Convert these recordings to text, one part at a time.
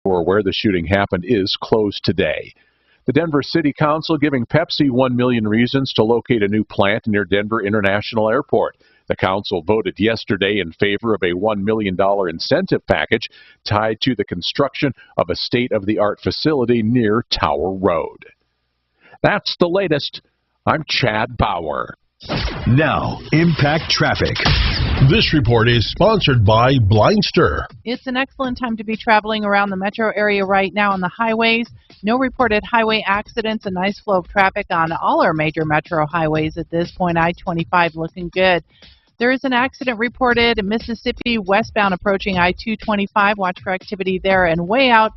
where the shooting happened is closed today. The Denver City Council giving Pepsi 1 million reasons to locate a new plant near Denver International Airport. The council voted yesterday in favor of a $1 million incentive package tied to the construction of a state-of-the-art facility near Tower Road. That's the latest. I'm Chad Bauer. Now, Impact Traffic. This report is sponsored by Blindster. It's an excellent time to be traveling around the metro area right now on the highways. No reported highway accidents, a nice flow of traffic on all our major metro highways at this point. I-25 looking good. There is an accident reported in Mississippi westbound approaching I-225. Watch for activity there, and way out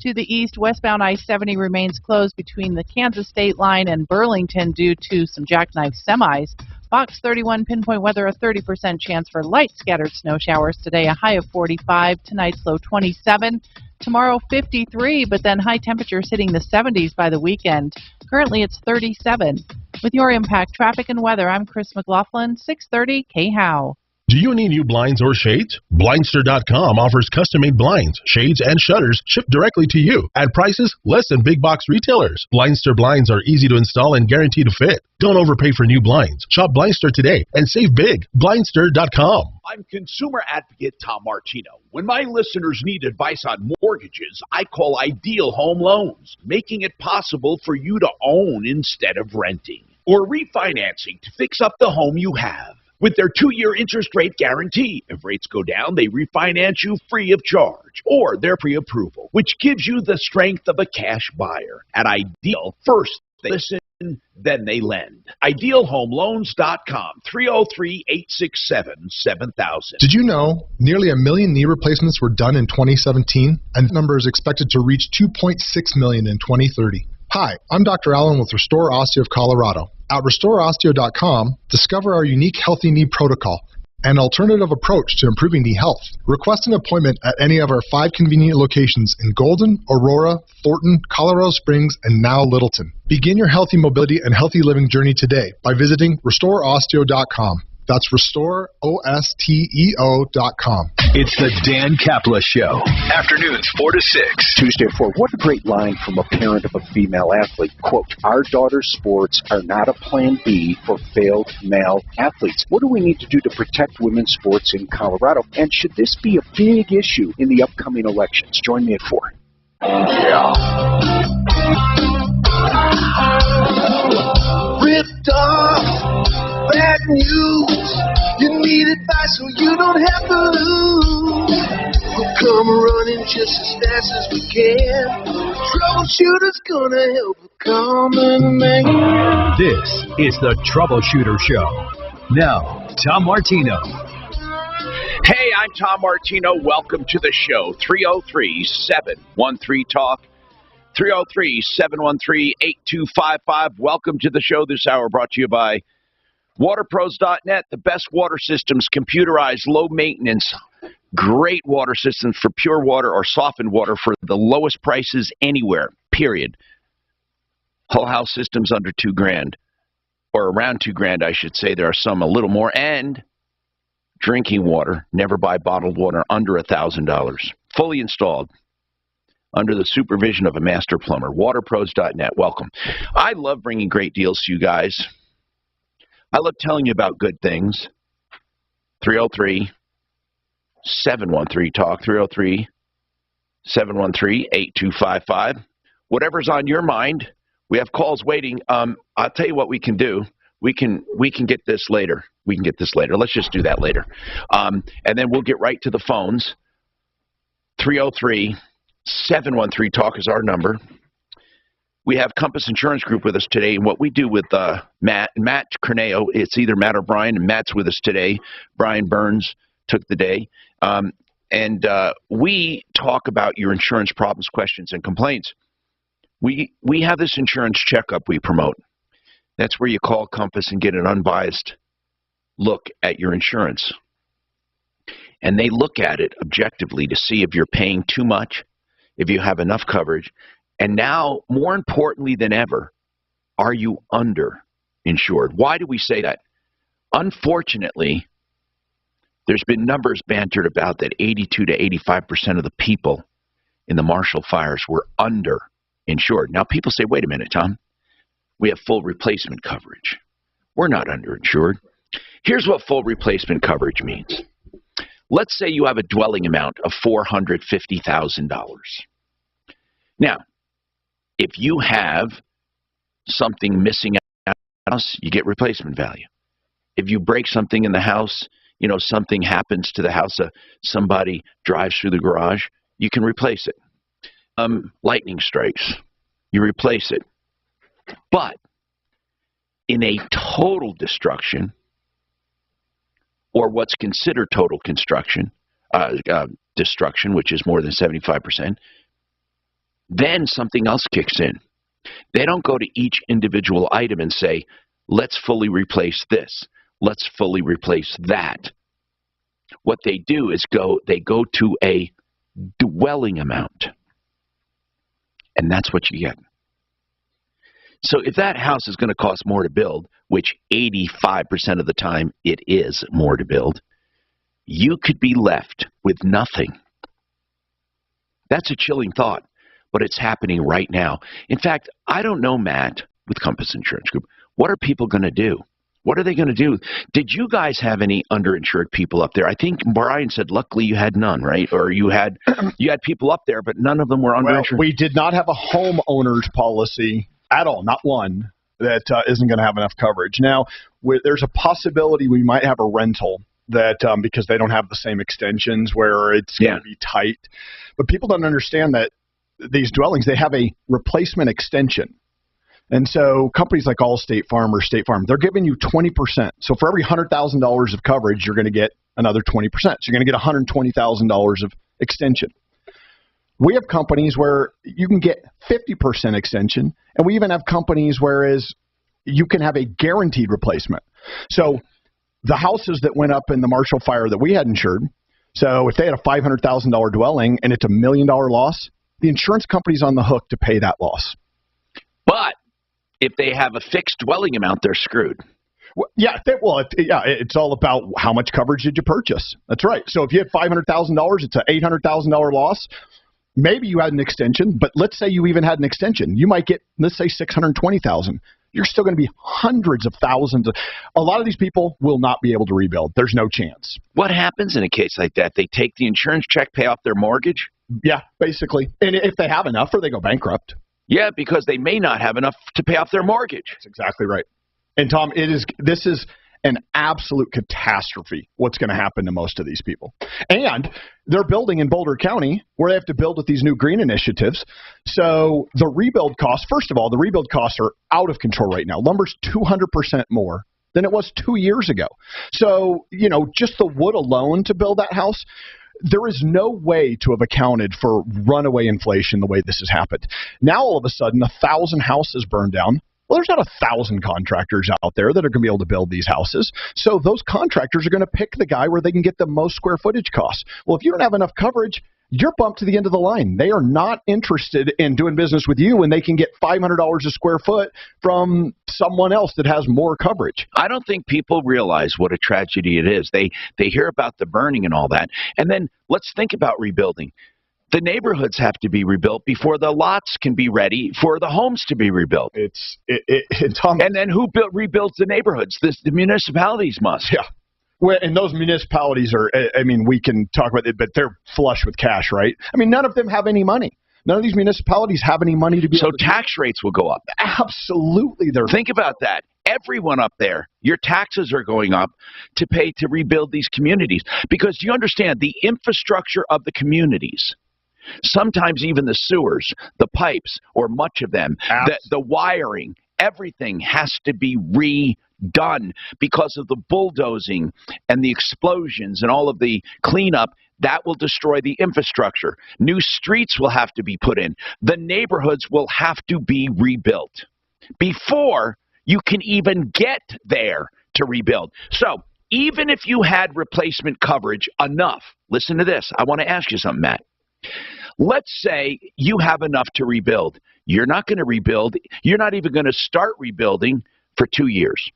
to the east, westbound I-70 remains closed between the Kansas state line and Burlington due to some jackknife semis. Fox 31 pinpoint weather, a 30% chance for light scattered snow showers today, a high of 45. Tonight's low 27. Tomorrow 53, but then high temperatures hitting the 70s by the weekend. Currently it's 37. With your Impact Traffic and Weather, I'm Chris McLaughlin, 630 KHOW. Do you need new blinds or shades? Blindster.com offers custom-made blinds, shades, and shutters shipped directly to you at prices less than big box retailers. Blindster blinds are easy to install and guaranteed to fit. Don't overpay for new blinds. Shop Blindster today and save big. Blindster.com. I'm consumer advocate Tom Martino. When my listeners need advice on mortgages, I call Ideal Home Loans, making it possible for you to own instead of renting, or refinancing to fix up the home you have. With their 2-year interest rate guarantee, if rates go down, they refinance you free of charge, or their pre-approval, which gives you the strength of a cash buyer. At Ideal, first they listen, then they lend. IdealHomeLoans.com, 303-867-7000. Did you know nearly 1 million knee replacements were done in 2017, and the number is expected to reach 2.6 million in 2030? Hi, I'm Dr. Allen with Restore Osteo of Colorado. At RestoreOsteo.com, discover our unique Healthy Knee Protocol, an alternative approach to improving knee health. Request an appointment at any of our 5 convenient locations in Golden, Aurora, Thornton, Colorado Springs, and now Littleton. Begin your healthy mobility and healthy living journey today by visiting RestoreOsteo.com. That's RestoreOsteo.com. It's the Dan Kapla Show. Afternoons 4 to 6. Tuesday at 4. What a great line from a parent of a female athlete. Quote, our daughter's sports are not a plan B for failed male athletes. What do we need to do to protect women's sports in Colorado? And should this be a big issue in the upcoming elections? Join me at 4. Yeah. Ripped off. Bad news, you need advice so you don't have to lose. We'll come running just as fast as we can. Troubleshooter's gonna help a common man. This is the Troubleshooter Show. Now, Tom Martino. Hey, I'm Tom Martino. Welcome to the show. 303-713-TALK. 303-713-8255. Welcome to the show this hour, brought to you by WaterPros.net, the best water systems, computerized, low maintenance, great water systems for pure water or softened water for the lowest prices anywhere, period. Whole house systems under $2,000, or around $2,000, I should say. There are some a little more. And drinking water, never buy bottled water under $1,000. Fully installed under the supervision of a master plumber. WaterPros.net, welcome. I love bringing great deals to you guys. I love telling you about good things. 303-713-TALK, 303-713-8255. Whatever's on your mind, we have calls waiting. I'll tell you what we can do. We can get this later. Let's just do that later. And then we'll get right to the phones. 303-713-TALK is our number. We have Compass Insurance Group with us today, and what we do with Matt Corneo, it's either Matt or Brian, and Matt's with us today. Brian Burns took the day. And we talk about your insurance problems, questions, and complaints. We have this insurance checkup we promote. That's where you call Compass and get an unbiased look at your insurance. And they look at it objectively to see if you're paying too much, if you have enough coverage, and now, more importantly than ever, are you underinsured? Why do we say that? Unfortunately, there's been numbers bantered about that 82 to 85% of the people in the Marshall fires were underinsured. Now, people say, wait a minute, Tom. We have full replacement coverage. We're not underinsured. Here's what full replacement coverage means. Let's say you have a dwelling amount of $450,000. Now, if you have something missing out of the house, you get replacement value. If you break something in the house, something happens to the house, somebody drives through the garage, you can replace it. Lightning strikes, you replace it. But in a total destruction, or what's considered total destruction, which is more than 75%, then something else kicks in. They don't go to each individual item and say, let's fully replace this. Let's fully replace that. What they do is they go to a dwelling amount. And that's what you get. So if that house is going to cost more to build, which 85% of the time it is more to build, you could be left with nothing. That's a chilling thought, but it's happening right now. In fact, I don't know, Matt, with Compass Insurance Group, what are people going to do? What are they going to do? Did you guys have any underinsured people up there? I think Brian said, luckily you had none, right? Or you had people up there, but none of them were underinsured. Well, we did not have a homeowner's policy at all, not one, that isn't going to have enough coverage. Now, there's a possibility we might have a rental that because they don't have the same extensions where it's going to be tight. But people don't understand that these dwellings, they have a replacement extension. And so companies like Allstate Farm or State Farm, they're giving you 20%. So for every $100,000 of coverage, you're going to get another 20%. So you're going to get $120,000 of extension. We have companies where you can get 50% extension, and we even have companies whereas you can have a guaranteed replacement. So the houses that went up in the Marshall fire that we had insured, so if they had a $500,000 dwelling and it's $1 million loss, the insurance company's on the hook to pay that loss. But if they have a fixed dwelling amount, they're screwed. Well, it's all about how much coverage did you purchase. That's right. So if you had $500,000, it's an $800,000 loss. Maybe you had an extension, but let's say you even had an extension. You might get, let's say, $620,000. You're still going to be hundreds of thousands. A lot of these people will not be able to rebuild. There's no chance. What happens in a case like that? They take the insurance check, pay off their mortgage? Yeah, basically. And if they have enough, or they go bankrupt. Yeah, because they may not have enough to pay off their mortgage. That's exactly right. And Tom, this is an absolute catastrophe what's going to happen to most of these people. And they're building in Boulder County where they have to build with these new green initiatives. So the rebuild costs, first of all, the rebuild costs are out of control right now. Lumber's 200% more than it was 2 years ago. So, just the wood alone to build that house, there is no way to have accounted for runaway inflation the way this has happened. Now, all of a sudden, 1,000 houses burned down. Well, there's not 1,000 contractors out there that are going to be able to build these houses. So those contractors are going to pick the guy where they can get the most square footage costs. Well, if you don't have enough coverage, you're bumped to the end of the line. They are not interested in doing business with you when they can get $500 a square foot from someone else that has more coverage. I don't think people realize what a tragedy it is. They hear about the burning and all that. And then let's think about rebuilding. The neighborhoods have to be rebuilt before the lots can be ready for the homes to be rebuilt. And then who rebuilds the neighborhoods? The municipalities must. Yeah. Well, and those municipalities are, we can talk about it, but they're flush with cash, right? None of them have any money. None of these municipalities have any money to be able to. So tax rates will go up. Absolutely. Think about that. Everyone up there, your taxes are going up to pay to rebuild these communities. Because you understand the infrastructure of the communities, sometimes even the sewers, the pipes, or much of them, the wiring, everything has to be redone because of the bulldozing and the explosions and all of the cleanup. That will destroy the infrastructure. New streets will have to be put in. The neighborhoods will have to be rebuilt before you can even get there to rebuild. So even if you had replacement coverage enough, listen to this. I want to ask you something, Matt. Let's say you have enough to rebuild. You're not going to rebuild. You're not even going to start rebuilding for 2 years.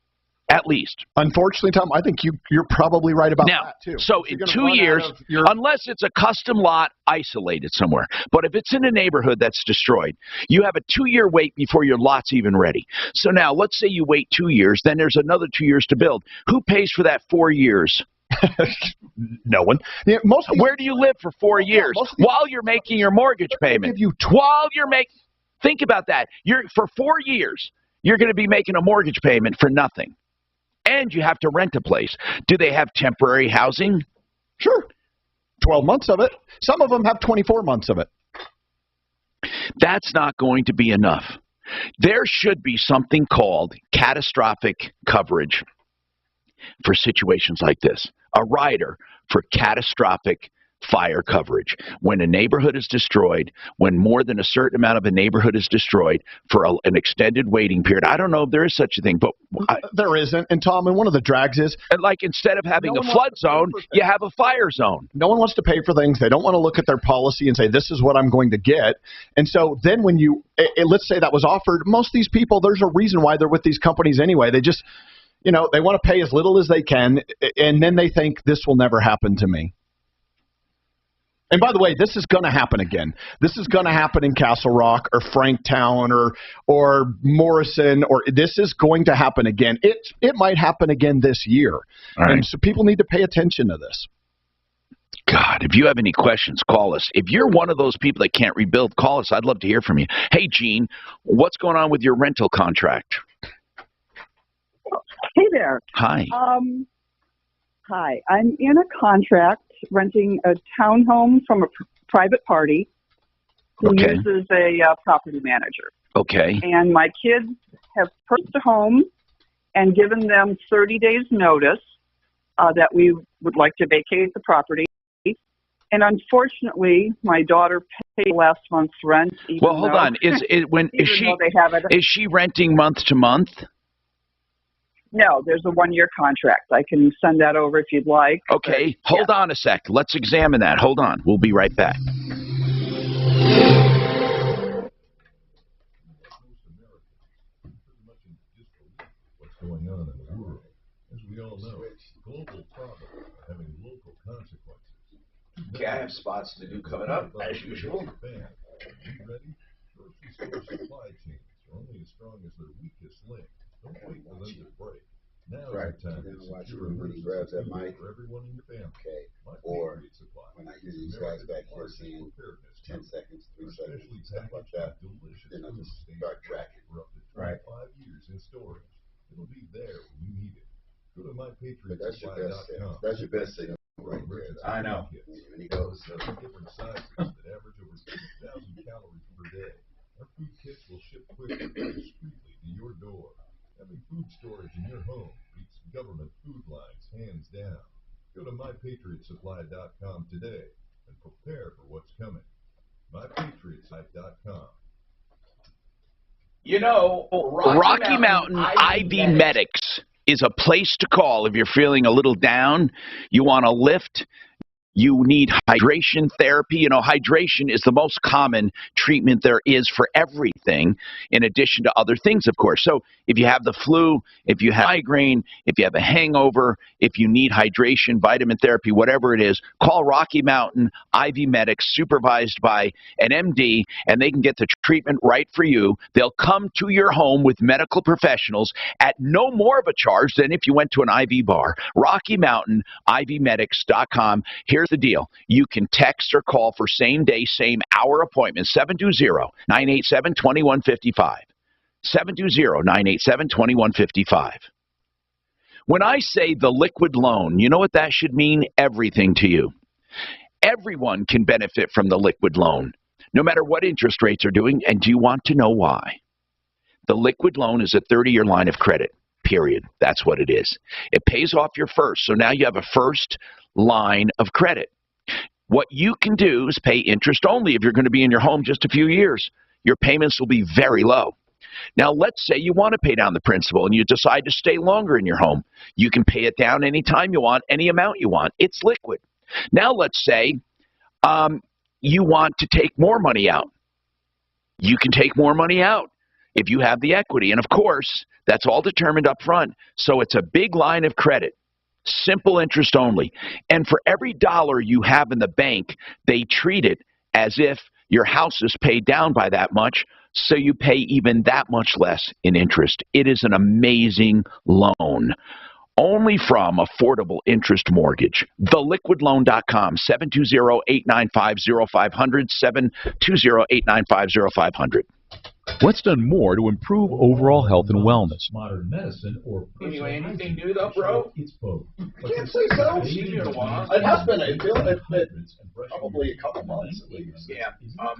at least. Unfortunately, Tom, I think you're probably right about Now, that too. so in 2 years, unless it's a custom lot isolated somewhere, but if it's in a neighborhood that's destroyed, you have a 2-year wait before your lot's even ready. So now, let's say you wait 2 years, then there's another 2 years to build. Who pays for that 4 years? No one. Yeah, where do you live for 4 years while you're making your mortgage payment? Think about that. For 4 years, you're going to be making a mortgage payment for nothing. And you have to rent a place. Do they have temporary housing? Sure. 12 months of it. Some of them have 24 months of it. That's not going to be enough. There should be something called catastrophic coverage for situations like this. A rider for catastrophic fire coverage. When a neighborhood is destroyed, when more than a certain amount of a neighborhood is destroyed for an extended waiting period. I don't know if there is such a thing, but there isn't. And Tom, and one of the drags is, like, instead of having a flood zone, you have a fire zone. No one wants to pay for things. They don't want to look at their policy and say, this is what I'm going to get. And so then when let's say that was offered, most of these people, there's a reason why they're with these companies anyway. They just, they want to pay as little as they can, and then they think this will never happen to me. And by the way, this is going to happen again. This is going to happen in Castle Rock or Franktown or Morrison, or this is going to happen again. It might happen again this year. Right. And so people need to pay attention to this. God, if you have any questions, call us. If you're one of those people that can't rebuild, call us. I'd love to hear from you. Hey, Gene, what's going on with your rental contract? Hey there. Hi. Hi. I'm in a contract renting a townhome from a private party who uses a property manager. Okay. And my kids have purchased a home and given them 30 days notice that we would like to vacate the property. And unfortunately, my daughter paid last month's rent. Well, hold on. Is she renting month to month? No, there's a 1-year contract. I can send that over if you'd like. Okay, hold on a sec. Let's examine that. Hold on. We'll be right back. What's going on in the world? As we all know, global problems are having local consequences. Okay, I have spots to do coming up, as usual. Are you ready? Grocery store supply chains are only as strong as their weakest link. Don't wait for them to break. Now is the time to secure when he grabs that mic for everyone in your family. Okay. Or when I hear these guys back here saying 10 seconds, 3 seconds, stuff like that, then I just start tracking. For up to 25 years in storage. It'll be there when you need it. Go to mypatriotsupply.com. That's your best signal right there. I know. And he goes 7 different sizes that average over 6,000 calories per day. Our food kits will ship quickly and discreetly to your door. Having food storage in your home beats government food lines hands down. Go to mypatriotsupply.com today and prepare for what's coming. mypatriotsupply.com. Rocky Mountain IV Medics is a place to call if you're feeling a little down, you want a lift, you need hydration therapy. Hydration is the most common treatment there is for everything, in addition to other things, of course. So if you have the flu, if you have migraine, if you have a hangover, if you need hydration, vitamin therapy, whatever it is, call Rocky Mountain IV Medics, supervised by an MD, and they can get the treatment right for you. They'll come to your home with medical professionals at no more of a charge than if you went to an IV bar. Rocky Mountain IVMedics.com. Here's the deal. You can text or call for same-day, same-hour appointments, 720-987-2155. 720-987-2155. When I say the liquid loan, you know what that should mean? Everything to you. Everyone can benefit from the liquid loan, no matter what interest rates are doing. And do you want to know why? The liquid loan is a 30-year line of credit, period. That's what it is. It pays off your first. So now you have a first line of credit. What you can do is pay interest only if you're going to be in your home just a few years. Your payments will be very low. Now, let's say you want to pay down the principal and you decide to stay longer in your home. You can pay it down anytime you want, any amount you want. It's liquid. Now, let's say you want to take more money out. You can take more money out if you have the equity. And, of course, That's all determined up front. So it's a big line of credit, simple interest only. And for every dollar you have in the bank, they treat it as if your house is paid down by that much, so you pay even that much less in interest. It is an amazing loan. Only from Affordable Interest Mortgage. TheLiquidLoan.com, 720-895-0500, 720-895-0500. What's done more to improve overall health and wellness? Modern medicine or Anyway, anything new though, bro? It's both. I can't say so. It's been a while. It has been. It's probably a couple months at least. Yeah. How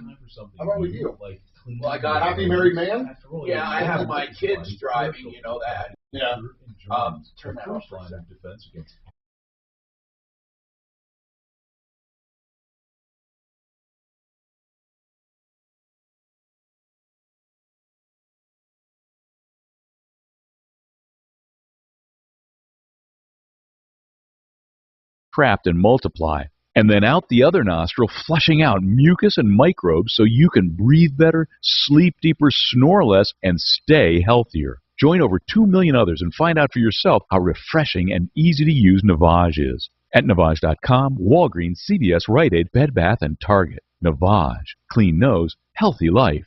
about with you? Well, I got Happy married man? Yeah, I have my kids driving, you know that. Yeah. Turn that off. Defense against trapped and multiply, and then out the other nostril, flushing out mucus and microbes so you can breathe better, sleep deeper, snore less, and stay healthier. Join over 2 million others and find out for yourself how refreshing and easy to use Navage is. At Navage.com, Walgreens, CVS, Rite Aid, Bed Bath, and Target. Navage. Clean nose, healthy life.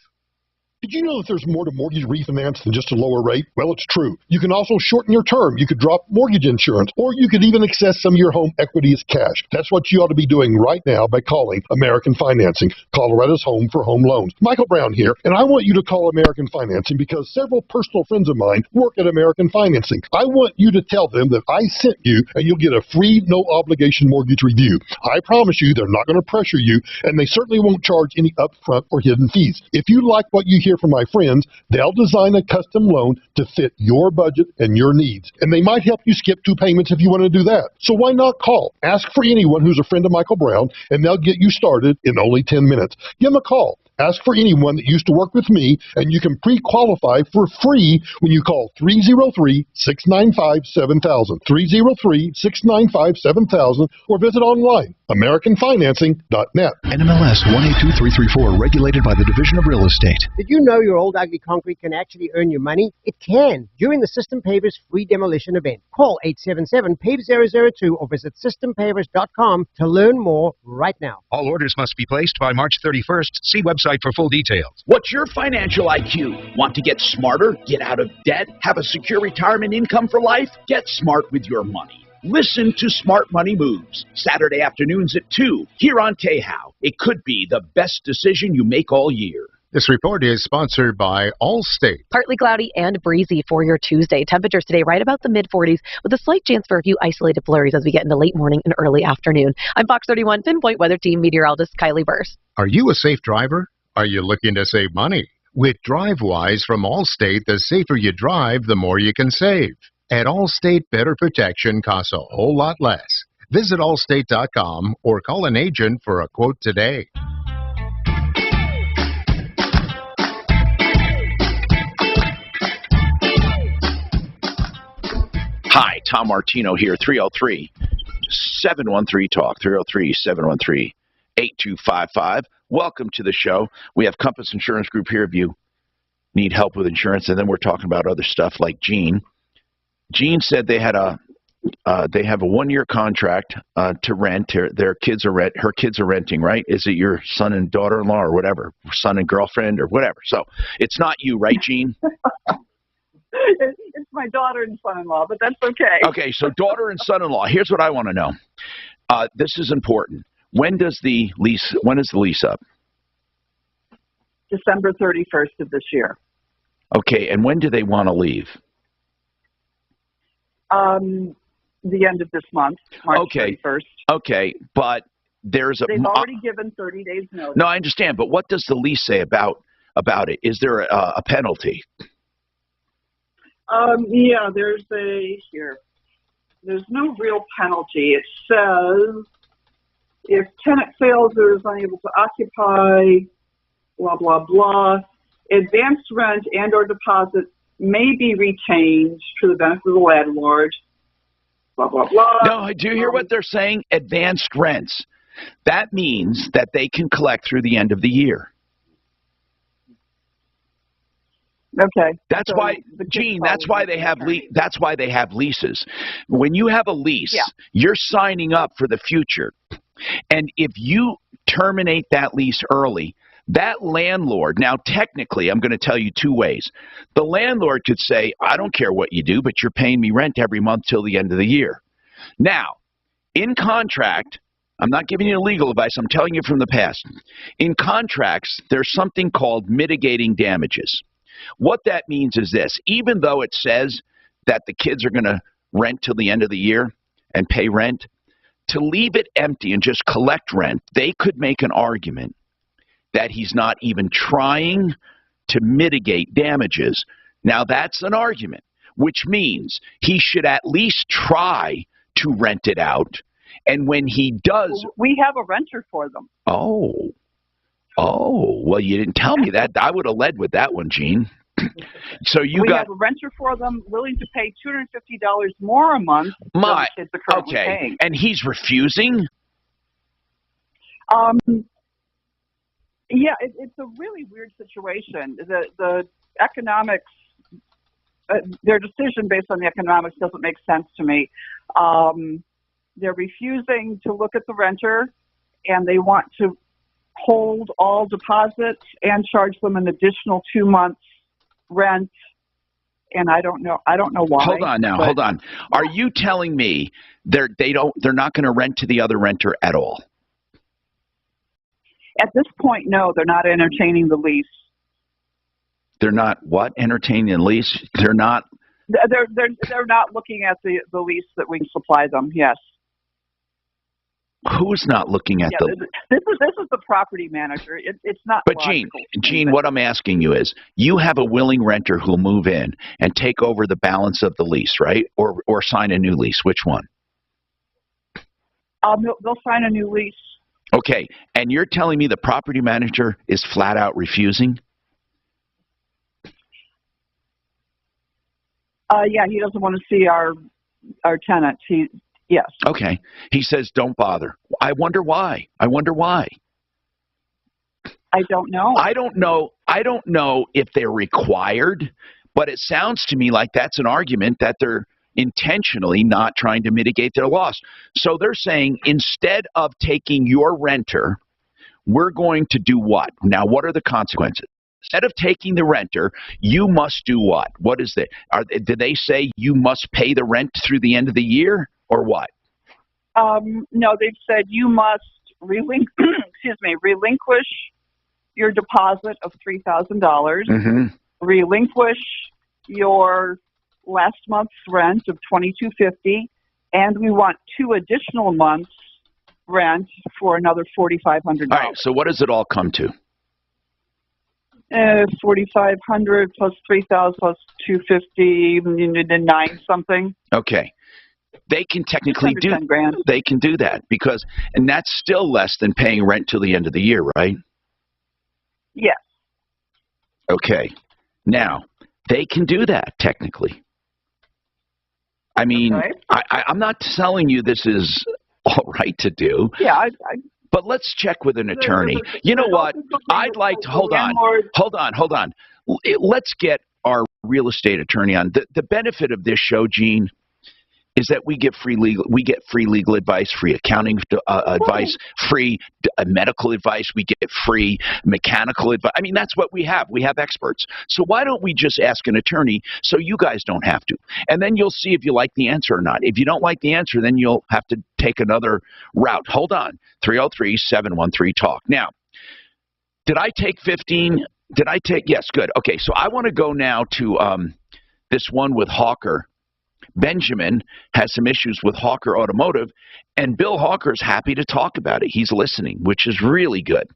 Did you know that there's more to mortgage refinance than just a lower rate? Well, it's true. You can also shorten your term. You could drop mortgage insurance, or you could even access some of your home equity as cash. That's what you ought to be doing right now by calling American Financing, Colorado's home for home loans. Michael Brown here, and I want you to call American Financing because several personal friends of mine work at American Financing. I want you to tell them that I sent you, and you'll get a free, no-obligation mortgage review. I promise you they're not going to pressure you, and they certainly won't charge any upfront or hidden fees. If you like what you hear from my friends, they'll design a custom loan to fit your budget and your needs. And they might help you skip 2 payments if you want to do that. So why not call? Ask for anyone who's a friend of Michael Brown, and they'll get you started in only 10 minutes. Give them a call. Ask for anyone that used to work with me, and you can pre-qualify for free when you call 303-695-7000, 303-695-7000, or visit online, AmericanFinancing.net. NMLS 182334, regulated by the Division of Real Estate. Did you know your old ugly concrete can actually earn you money? It can, during the System Pavers free demolition event. Call 877-PAVE002 or visit SystemPavers.com to learn more right now. All orders must be placed by March 31st. See website for full details. What's your financial IQ? Want to get smarter, get out of debt, have a secure retirement income for life? Get smart with your money. Listen to Smart Money Moves, Saturday afternoons at 2, here on Tejow. It could be the best decision you make all year. This report is sponsored by Allstate. Partly cloudy and breezy for your Tuesday. Temperatures today right about the mid-40s with a slight chance for a few isolated flurries as we get into late morning and early afternoon. I'm Fox 31 Pinpoint Weather Team meteorologist Kylie Burse. Are you a safe driver? Are you looking to save money? With DriveWise from Allstate, the safer you drive, the more you can save. At Allstate, better protection costs a whole lot less. Visit allstate.com or call an agent for a quote today. Hi, Tom Martino here, 303-713-TALK, 303-713-8255. Welcome to the show. We have Compass Insurance Group here if you need help with insurance, and then we're talking about other stuff like Jean. Jean said they have a 1-year contract to rent. Her kids are renting, right? Is it your son and daughter-in-law or whatever, son and girlfriend or whatever? So it's not you, right, Jean? It's my daughter and son-in-law, but that's okay. Okay, so daughter and son-in-law. Here's what I want to know. This is important. When is the lease up? December 31st of this year. Okay, and when do they want to leave? The end of this month, March 31st. Okay, but they've already given 30 days notice. No, I understand, but what does the lease say about it? Is there a penalty? Yeah, there's no real penalty. It says if tenant fails or is unable to occupy, blah, blah, blah, advanced rent and or deposit may be retained for the benefit of the landlord, blah, blah, blah. No, do you hear what they're saying? Advanced rents. That means that they can collect through the end of the year. Okay. That's So why, the kids Gene. probably That's why need they an have attorney. that's why they have leases. When you have a lease, you're signing up for the future, and if you terminate that lease early, that landlord. Now, technically, I'm going to tell you two ways. The landlord could say, "I don't care what you do, but you're paying me rent every month till the end of the year." Now, in contract, I'm not giving you legal advice. I'm telling you from the past. In contracts, there's something called mitigating damages. What that means is this: even though it says that the kids are going to rent till the end of the year and pay rent, to leave it empty and just collect rent, they could make an argument that he's not even trying to mitigate damages. Now, that's an argument, which means he should at least try to rent it out. And when he does... We have a renter for them. Oh, well, you didn't tell me that. I would have led with that one, Gene. So we have a renter for them willing to pay $250 more a month than the kids are currently paying. And he's refusing? Yeah, it's a really weird situation. The economics, their decision based on the economics doesn't make sense to me. They're refusing to look at the renter, and they want to hold all deposits and charge them an additional 2 months rent. And I don't know why. Hold on now. Hold on. Are you telling me they're not going to rent to the other renter at all? At this point, no, they're not entertaining the lease. They're not what? Entertaining the lease? They're not. They're not looking at the lease that we supply them. Yes. Who's not looking at the? This is the property manager. It's not. But Gene, what I'm asking you is, you have a willing renter who'll move in and take over the balance of the lease, right? Or sign a new lease. Which one? They'll sign a new lease. Okay, and you're telling me the property manager is flat out refusing? Yeah, he doesn't want to see our tenants. Yes. Okay. He says, don't bother. I wonder why. I don't know. I don't know if they're required, but it sounds to me like that's an argument that they're intentionally not trying to mitigate their loss. So they're saying, instead of taking your renter, we're going to do what? Now, what are the consequences? Instead of taking the renter, you must do what? What is it? Did they say you must pay the rent through the end of the year, or what? No, they've said you must relinquish your deposit of $3,000, relinquish your last month's rent of $2,250, and we want 2 additional months rent for another $4,500. All right. So what does it all come to? 4,500 plus 3,000 plus 250, 9 something. Okay. They can technically do. They can do that and that's still less than paying rent till the end of the year, right? Yes. Okay. Now they can do that technically. I mean, I'm not telling you this is all right to do. Yeah. But let's check with an attorney. You know what? I'd like to hold on. Let's get our real estate attorney on. The benefit of this show, Gene, is that we get free legal advice, free accounting advice, free medical advice. We get free mechanical advice. I mean, that's what we have. We have experts. So why don't we just ask an attorney so you guys don't have to? And then you'll see if you like the answer or not. If you don't like the answer, then you'll have to take another route. Hold on. 303-713-TALK. Now, did I take 15? Yes, good. Okay, so I want to go now to this one with Hawker. Benjamin has some issues with Hawker Automotive, and Bill Hawker's happy to talk about it. He's listening, which is really good.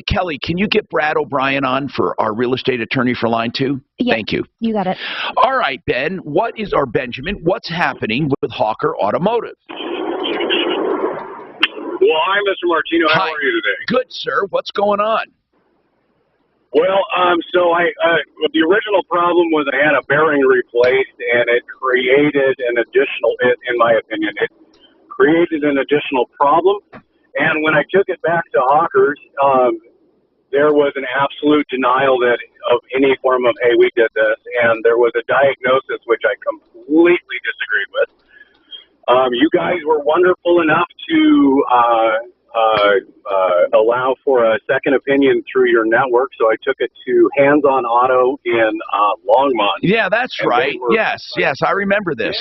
Kelly, can you get Brad O'Brien on for our real estate attorney for line 2? Yep, thank you. You got it. All right, Ben, Benjamin, what's happening with Hawker Automotive? Well, hi, Mr. Martino. How are you today? Good, sir. What's going on? Well, the original problem was I had a bearing replaced, and it created an additional, in my opinion, problem. And when I took it back to Hawker's, there was an absolute denial of any form of, hey, we did this, and there was a diagnosis which I completely disagreed with. You guys were wonderful enough to allow for a second opinion through your network, so I took it to Hands On Auto in Longmont. Yeah, that's right. Yes, I remember this.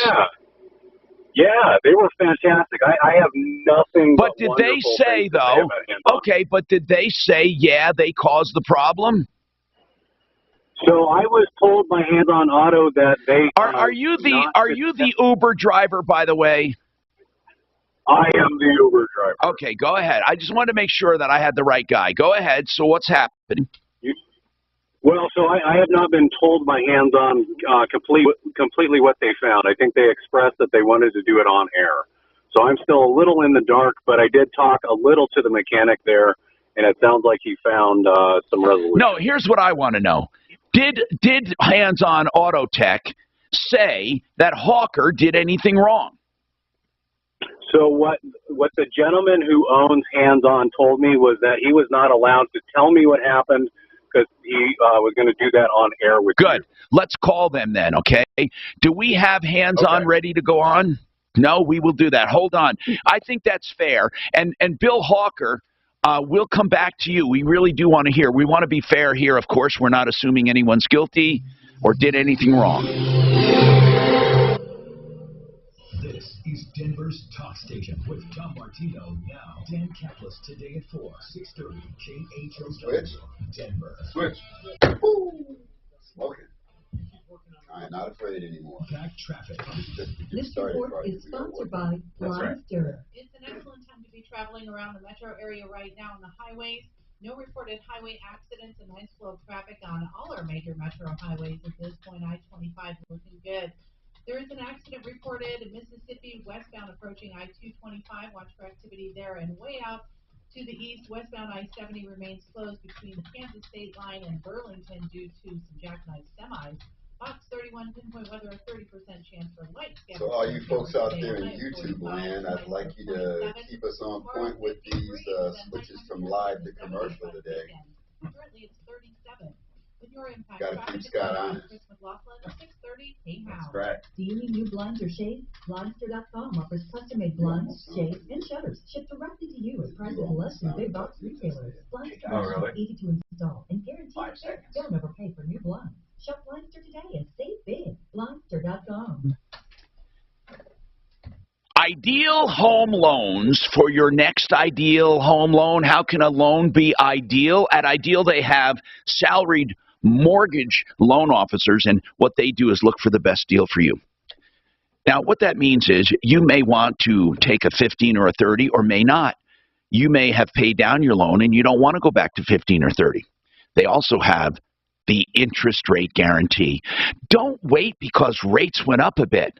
Yeah, they were fantastic. I have nothing but did they say, though, okay, but did they say, yeah, they caused the problem? So I was told by Hands On Auto that they are you the Uber driver, by the way? I am the Uber driver. Okay, go ahead. I just wanted to make sure that I had the right guy. Go ahead. So what's happening? Well, so I have not been told by Hands On completely what they found. I think they expressed that they wanted to do it on air. So I'm still a little in the dark, but I did talk a little to the mechanic there, and it sounds like he found some resolution. No, here's what I want to know. Did Hands On Auto Tech say that Hawker did anything wrong? So what the gentleman who owns Hands On told me was that he was not allowed to tell me what happened because he was going to do that on air with you. Good. Let's call them then, okay? Do we have Hands On ready to go on? No, we will do that. Hold on. I think that's fair. And Bill Hawker, we'll come back to you. We really do want to hear. We want to be fair here, of course. We're not assuming anyone's guilty or did anything wrong. This is Denver's Talk Station with Tom Martino now. Dan Kaplis today at 4, 6:30 KHOW, Denver. Switch. Smoking. I'm not afraid anymore. Back traffic. This report is sponsored by Leases. It's an excellent time to be traveling around the metro area right now on the highways. No reported highway accidents and nice flow of traffic on all our major metro highways at this point. I-25 looking good. There is an accident reported in Mississippi, westbound approaching I-225. Watch for activity there, and way out to the east, westbound I-70 remains closed between the Kansas state line and Burlington due to some jackknifed semis. Fox 31 pinpoint weather, a 30% chance for light. So all you folks out there in YouTube land, I'd like you to keep us on point with these switches from live to commercial today. Currently it's 37. With your impact, got to keep Scott on it. 6:30. Hey, That's correct. Do you need new blinds or shades? Blindster.com offers custom-made blinds, shades, and shutters shipped directly to you at prices less than big box retailers. Blindster is easy to install and guaranteed fit. Don't overpay for new blinds. Shop Blindster today and save big. Blindster.com. Ideal home loans for your next ideal home loan. How can a loan be ideal? At Ideal, they have salaried mortgage loan officers, and what they do is look for the best deal for you. Now, what that means is you may want to take a 15 or a 30 or may not. You may have paid down your loan and you don't want to go back to 15 or 30. They also have the interest rate guarantee. Don't wait because rates went up a bit.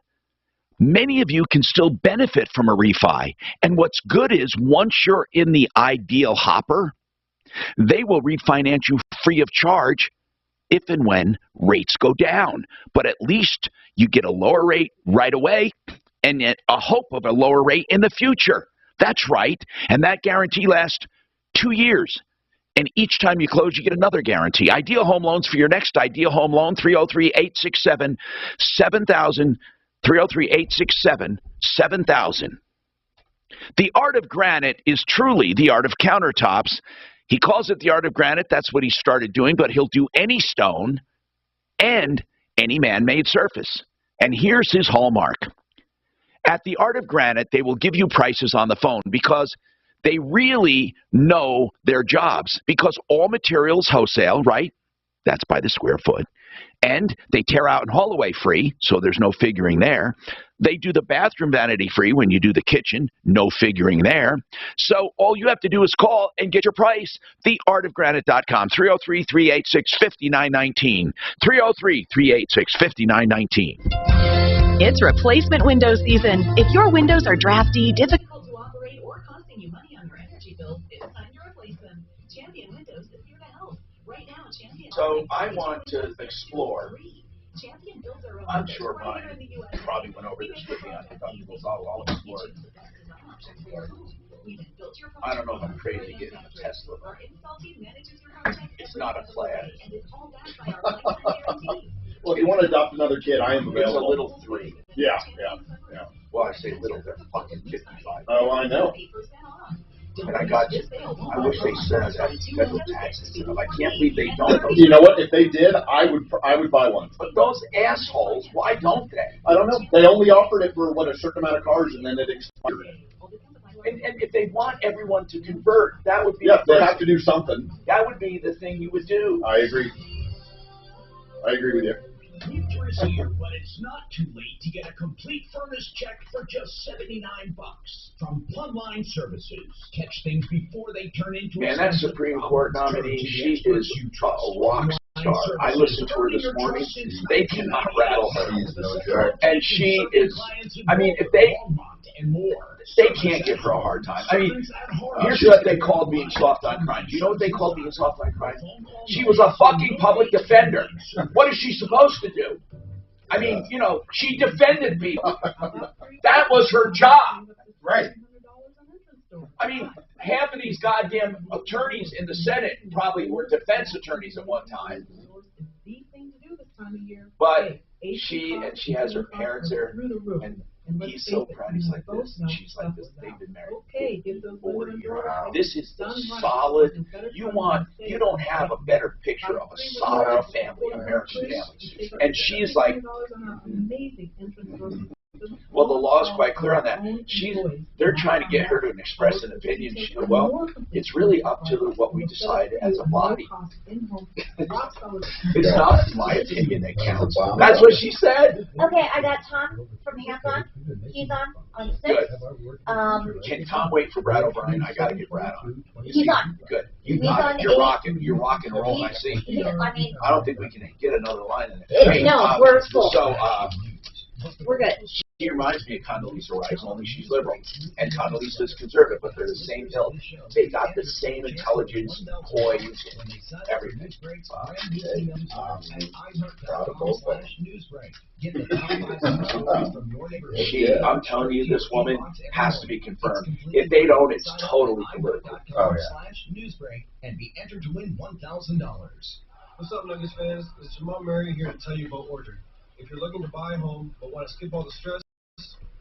Many of you can still benefit from a refi. And what's good is once you're in the Ideal hopper, they will refinance you free of charge if and when rates go down. But at least you get a lower rate right away and a hope of a lower rate in the future. That's right. And that guarantee lasts 2 years. And each time you close, you get another guarantee. Ideal Home Loans for your next Ideal Home Loan, 303-867-7000. 303-867-7000. The art of granite is truly the art of countertops. He calls it the art of granite. That's what he started doing, but he'll do any stone and any man-made surface. And here's his hallmark. At the art of granite, they will give you prices on the phone because they really know their jobs, because all materials wholesale, right? That's by the square foot. And they tear out and haul away free, so there's no figuring there. They do the bathroom vanity free when you do the kitchen, no figuring there. So all you have to do is call and get your price. TheArtOfGranite.com, 303-386-5919. 303-386-5919. It's replacement window season. If your windows are drafty, difficult to operate, or costing you money on your energy bills, it's time to replace them. Champion Windows is here to help. Right now, Champion. So I want to explore. Champion builds our own I'm sure Brian probably went over this with me on deductibles. I'll explore it. I don't know if I'm crazy getting a Tesla. It's not a Plaid. Well, if you want to adopt another kid, I am available. It's a little 3. Yeah. Well, I say little, they're fucking 55. Oh, I know. And I wish they said that federal taxes. I can't believe they don't. You know what? If they did, I would buy one. But those assholes, why don't they? I don't know. They only offered it for a certain amount of cars, and then it expired. And if they want everyone to convert, that would be they have to do something. That would be the thing you would do. I agree with you. Winter is here, but it's not too late to get a complete furnace check for just $79 from Plumline Services. Catch things before they turn into Man, that Supreme Court nominee, she is a rock star. I listened to her this morning. They cannot rattle her. And she is, I mean, if they can't give her a hard time. I mean, here's what they called me in soft on crime. Do you know what they called me in soft on crime? She was a fucking public defender. What is she supposed to do? I mean, you know, she defended people. That was her job. Right. I mean, half of these goddamn attorneys in the Senate probably were defense attorneys at one time. But she has her parents there, and he's so proud. He's like this, and she's like this. They've been married 40 years. This is the solid. You don't have a better picture of a solid family, American family. And she's like, well, the law is quite clear on that. They're trying to get her to express an opinion. She goes, well, it's really up to what we decide as a body. It's not my opinion that counts. That's what she said. Okay, I got Tom from Hands On. He's on the 6th. Can Tom wait for Brad O'Brien? I got to get Brad on. He's on. Good. He's on You're rocking and rolling, I see. I don't think we can get another line in there. No, we're full. So, we're good. She reminds me of Condoleezza Rice, only she's liberal. And Condoleezza's conservative, but they're the same ilk. They got the same intelligence, poise, everything. I'm telling you, this woman has to be confirmed. If they don't, it's totally converted. Oh, yeah. And be entered to win $1,000. What's up, Nuggets fans? It's your mom Mary here to tell you about Orchard. If you're looking to buy a home but want to skip all the stress,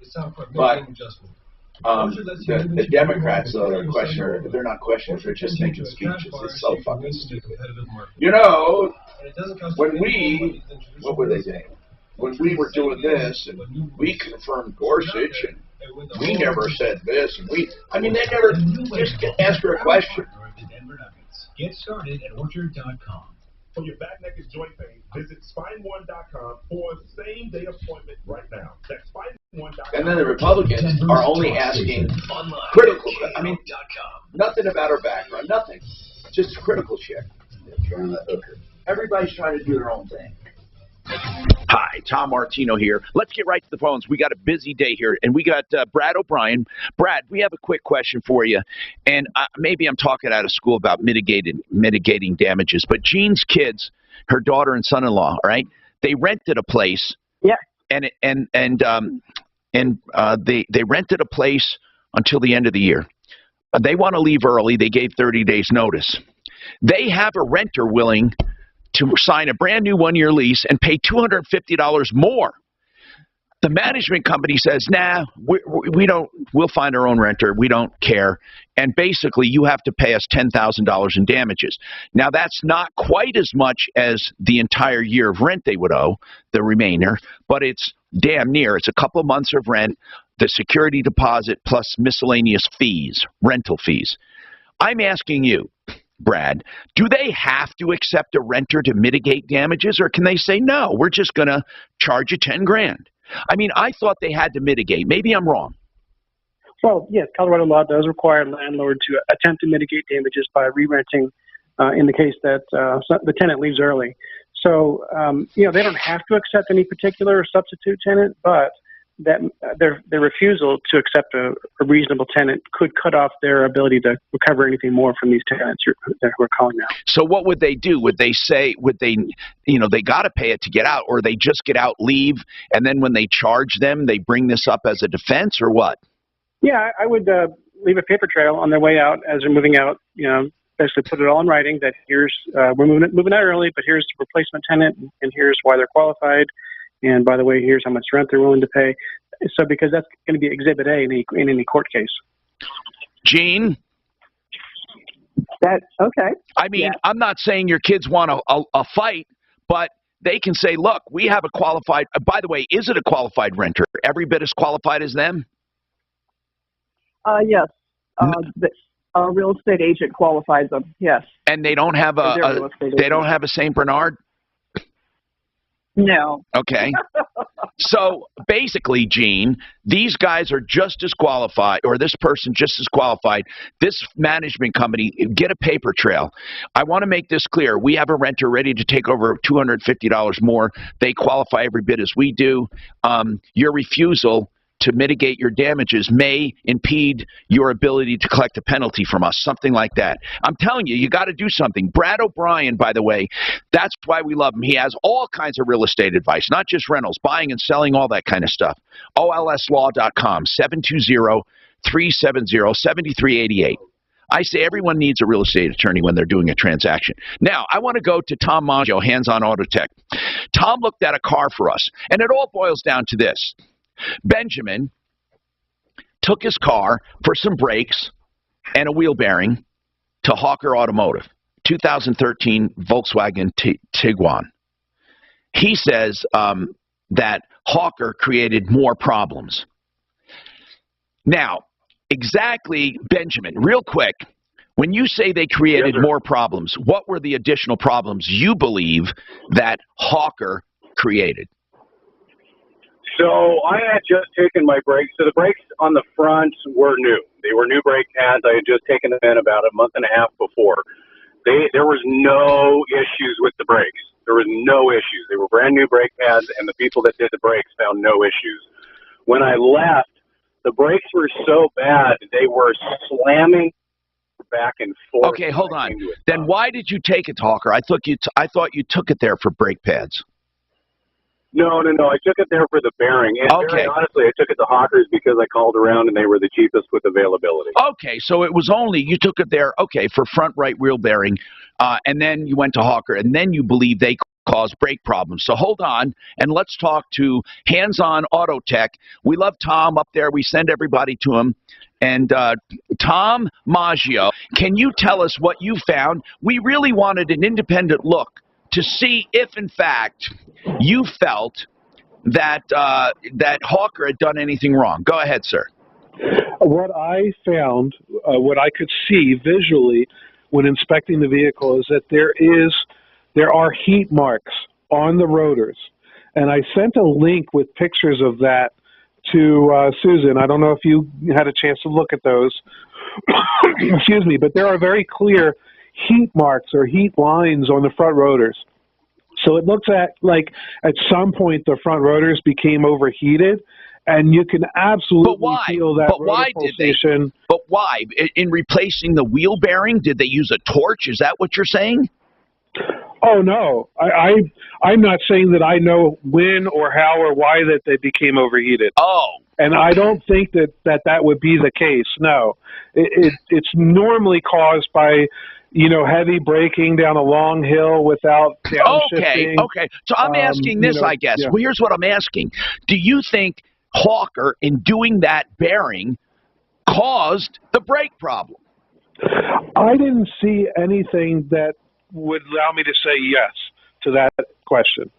it's time for a big adjustment. The Democrats, though, they're not questioners, they're just making speeches. It's so fucking stupid. You know, what were they saying? When we were doing this, and we confirmed Gorsuch, and we never said this, and they never just ask her a question. Get started at Orchard.com. For your back, neck, and joint pain, visit spine1.com for a same-day appointment right now. That's spine1.com. And then the Republicans are only asking critical, nothing about her background, nothing. Just critical shit. Everybody's trying to do their own thing. Hi, Tom Martino here. Let's get right to the phones. We got a busy day here, and we got Brad O'Brien. Brad, we have a quick question for you, and maybe I'm talking out of school about mitigating damages, but Jean's kids, her daughter and son-in-law, all right, they rented a place. Yeah. And they rented a place until the end of the year. They want to leave early. They gave 30 days notice. They have a renter willing to sign a brand new 1-year lease and pay $250 more. The management company says, nah, we'll find our own renter. We don't care. And basically, you have to pay us $10,000 in damages. Now, that's not quite as much as the entire year of rent they would owe, the remainder, but it's damn near. It's a couple months of rent, the security deposit, plus miscellaneous fees, rental fees. I'm asking you, Brad, do they have to accept a renter to mitigate damages, or can they say, no, we're just going to charge you $10,000? I mean, I thought they had to mitigate. Maybe I'm wrong. Well, yes, Colorado law does require a landlord to attempt to mitigate damages by re-renting in the case that the tenant leaves early. So, they don't have to accept any particular substitute tenant, but that their refusal to accept a reasonable tenant could cut off their ability to recover anything more from these tenants that we're calling now. So what would they do? Would they say, they got to pay it to get out, or they just get out, leave, and then when they charge them, they bring this up as a defense, or what? Yeah, I would leave a paper trail on their way out as they're moving out. You know, basically put it all in writing that here's we're moving out early, but here's the replacement tenant, and here's why they're qualified. And by the way, here's how much rent they're willing to pay. So because that's going to be Exhibit A in any court case. Gene? That's okay. I mean, I'm not saying your kids want a fight, but they can say, look, we have a qualified, by the way, is it a qualified renter? Every bit as qualified as them? Yes. A real estate agent qualifies them, yes. And they don't have they don't have a St. Bernard? No. Okay. So basically, Gene, these guys are just as qualified, or this person just as qualified. This management company, get a paper trail. I want to make this clear. We have a renter ready to take over $250 more. They qualify every bit as we do. Your refusal to mitigate your damages may impede your ability to collect a penalty from us, something like that. I'm telling you, you got to do something. Brad O'Brien, by the way, that's why we love him. He has all kinds of real estate advice, not just rentals, buying and selling, all that kind of stuff. OLSlaw.com, 720-370-7388. I say everyone needs a real estate attorney when they're doing a transaction. Now, I want to go to Tom Maggio, Hands-On Auto Tech. Tom looked at a car for us, and it all boils down to this. Benjamin took his car for some brakes and a wheel bearing to Hawker Automotive, 2013 Volkswagen Tiguan. He says that Hawker created more problems. Now, exactly, Benjamin, real quick, when you say they created more problems, what were the additional problems you believe that Hawker created? So I had just taken my brakes. So the brakes on the front were new. They were new brake pads. I had just taken them in about a month and a half before. There was no issues with the brakes. There was no issues. They were brand new brake pads, and the people that did the brakes found no issues. When I left, the brakes were so bad, they were slamming back and forth. Okay, hold on. Then why did you take it to Hawker? I thought you took it there for brake pads. No. I took it there for the bearing. And very honestly, I took it to Hawker's because I called around and they were the cheapest with availability. Okay, so it was only, you took it there, for front right wheel bearing, and then you went to Hawker, and then you believe they caused brake problems. So hold on, and let's talk to Hands-On Auto Tech. We love Tom up there. We send everybody to him. And Tom Maggio, can you tell us what you found? We really wanted an independent look to see if, in fact, you felt that that Hawker had done anything wrong. Go ahead, sir. What I found, what I could see visually when inspecting the vehicle is that there are heat marks on the rotors. And I sent a link with pictures of that to Susan. I don't know if you had a chance to look at those. Excuse me, but there are very clear heat marks or heat lines on the front rotors. So it looks like at some point the front rotors became overheated, and you can absolutely feel that rotor pulsation. But why? In replacing the wheel bearing, did they use a torch? Is that what you're saying? Oh, no. I'm not saying that I know when or how or why that they became overheated. Oh. And I don't think that would be the case. No. It's normally caused by, heavy braking down a long hill without downshifting. Okay. So I'm asking this, I guess. Yeah. Well, here's what I'm asking. Do you think Hawker, in doing that bearing, caused the brake problem? I didn't see anything that would allow me to say yes to that question.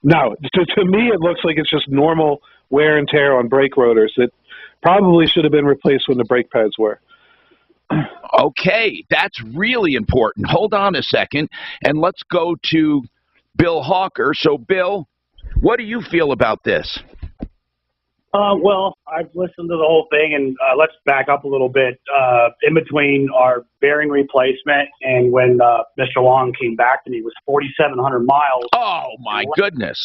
No, to me it looks like it's just normal wear and tear on brake rotors that probably should have been replaced when the brake pads were. Okay, that's really important. Hold on a second, and let's go to Bill Hawker. So, Bill, what do you feel about this? Well, I've listened to the whole thing, and let's back up a little bit. In between our bearing replacement and when Mr. Long came back to me, it was 4,700 miles. Oh, my goodness.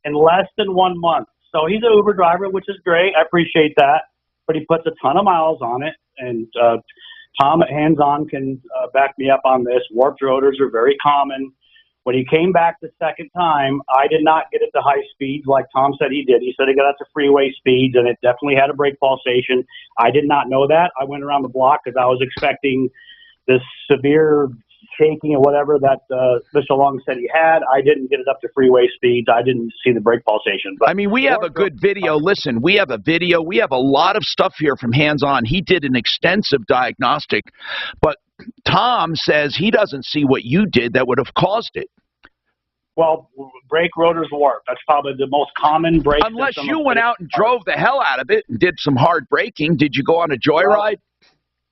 In less than 1 month. So he's an Uber driver, which is great. I appreciate that. But he puts a ton of miles on it, and Tom at Hands-On can back me up on this. Warped rotors are very common. When he came back the second time, I did not get it to high speeds like Tom said he did. He said he got it to freeway speeds, and it definitely had a brake pulsation. I did not know that. I went around the block because I was expecting this severe shaking or whatever that Mr. Long said he had. I didn't get it up to freeway speeds. I didn't see the brake pulsation. But I mean, we have a good video. Listen, we have a video. We have a lot of stuff here from hands-on. He did an extensive diagnostic, but Tom says he doesn't see what you did that would have caused it. Well, brake rotors warp. That's probably the most common brake. Unless you went out and drove the hell out of it and did some hard braking. Did you go on a joyride?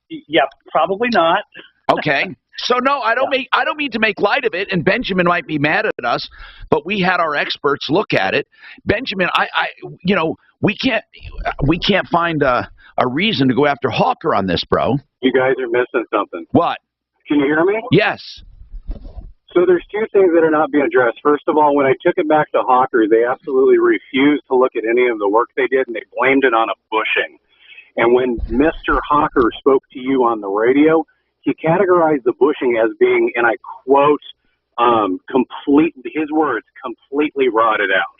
Yeah, probably not. Okay. So no, I don't mean to make light of it, and Benjamin might be mad at us, but we had our experts look at it. Benjamin, we can't find a reason to go after Hawker on this, bro. You guys are missing something. What? Can you hear me? Yes. So there's two things that are not being addressed. First of all, when I took it back to Hawker, they absolutely refused to look at any of the work they did, and they blamed it on a bushing. And when Mr. Hawker spoke to you on the radio, he categorized the bushing as being, and I quote, his words, completely rotted out.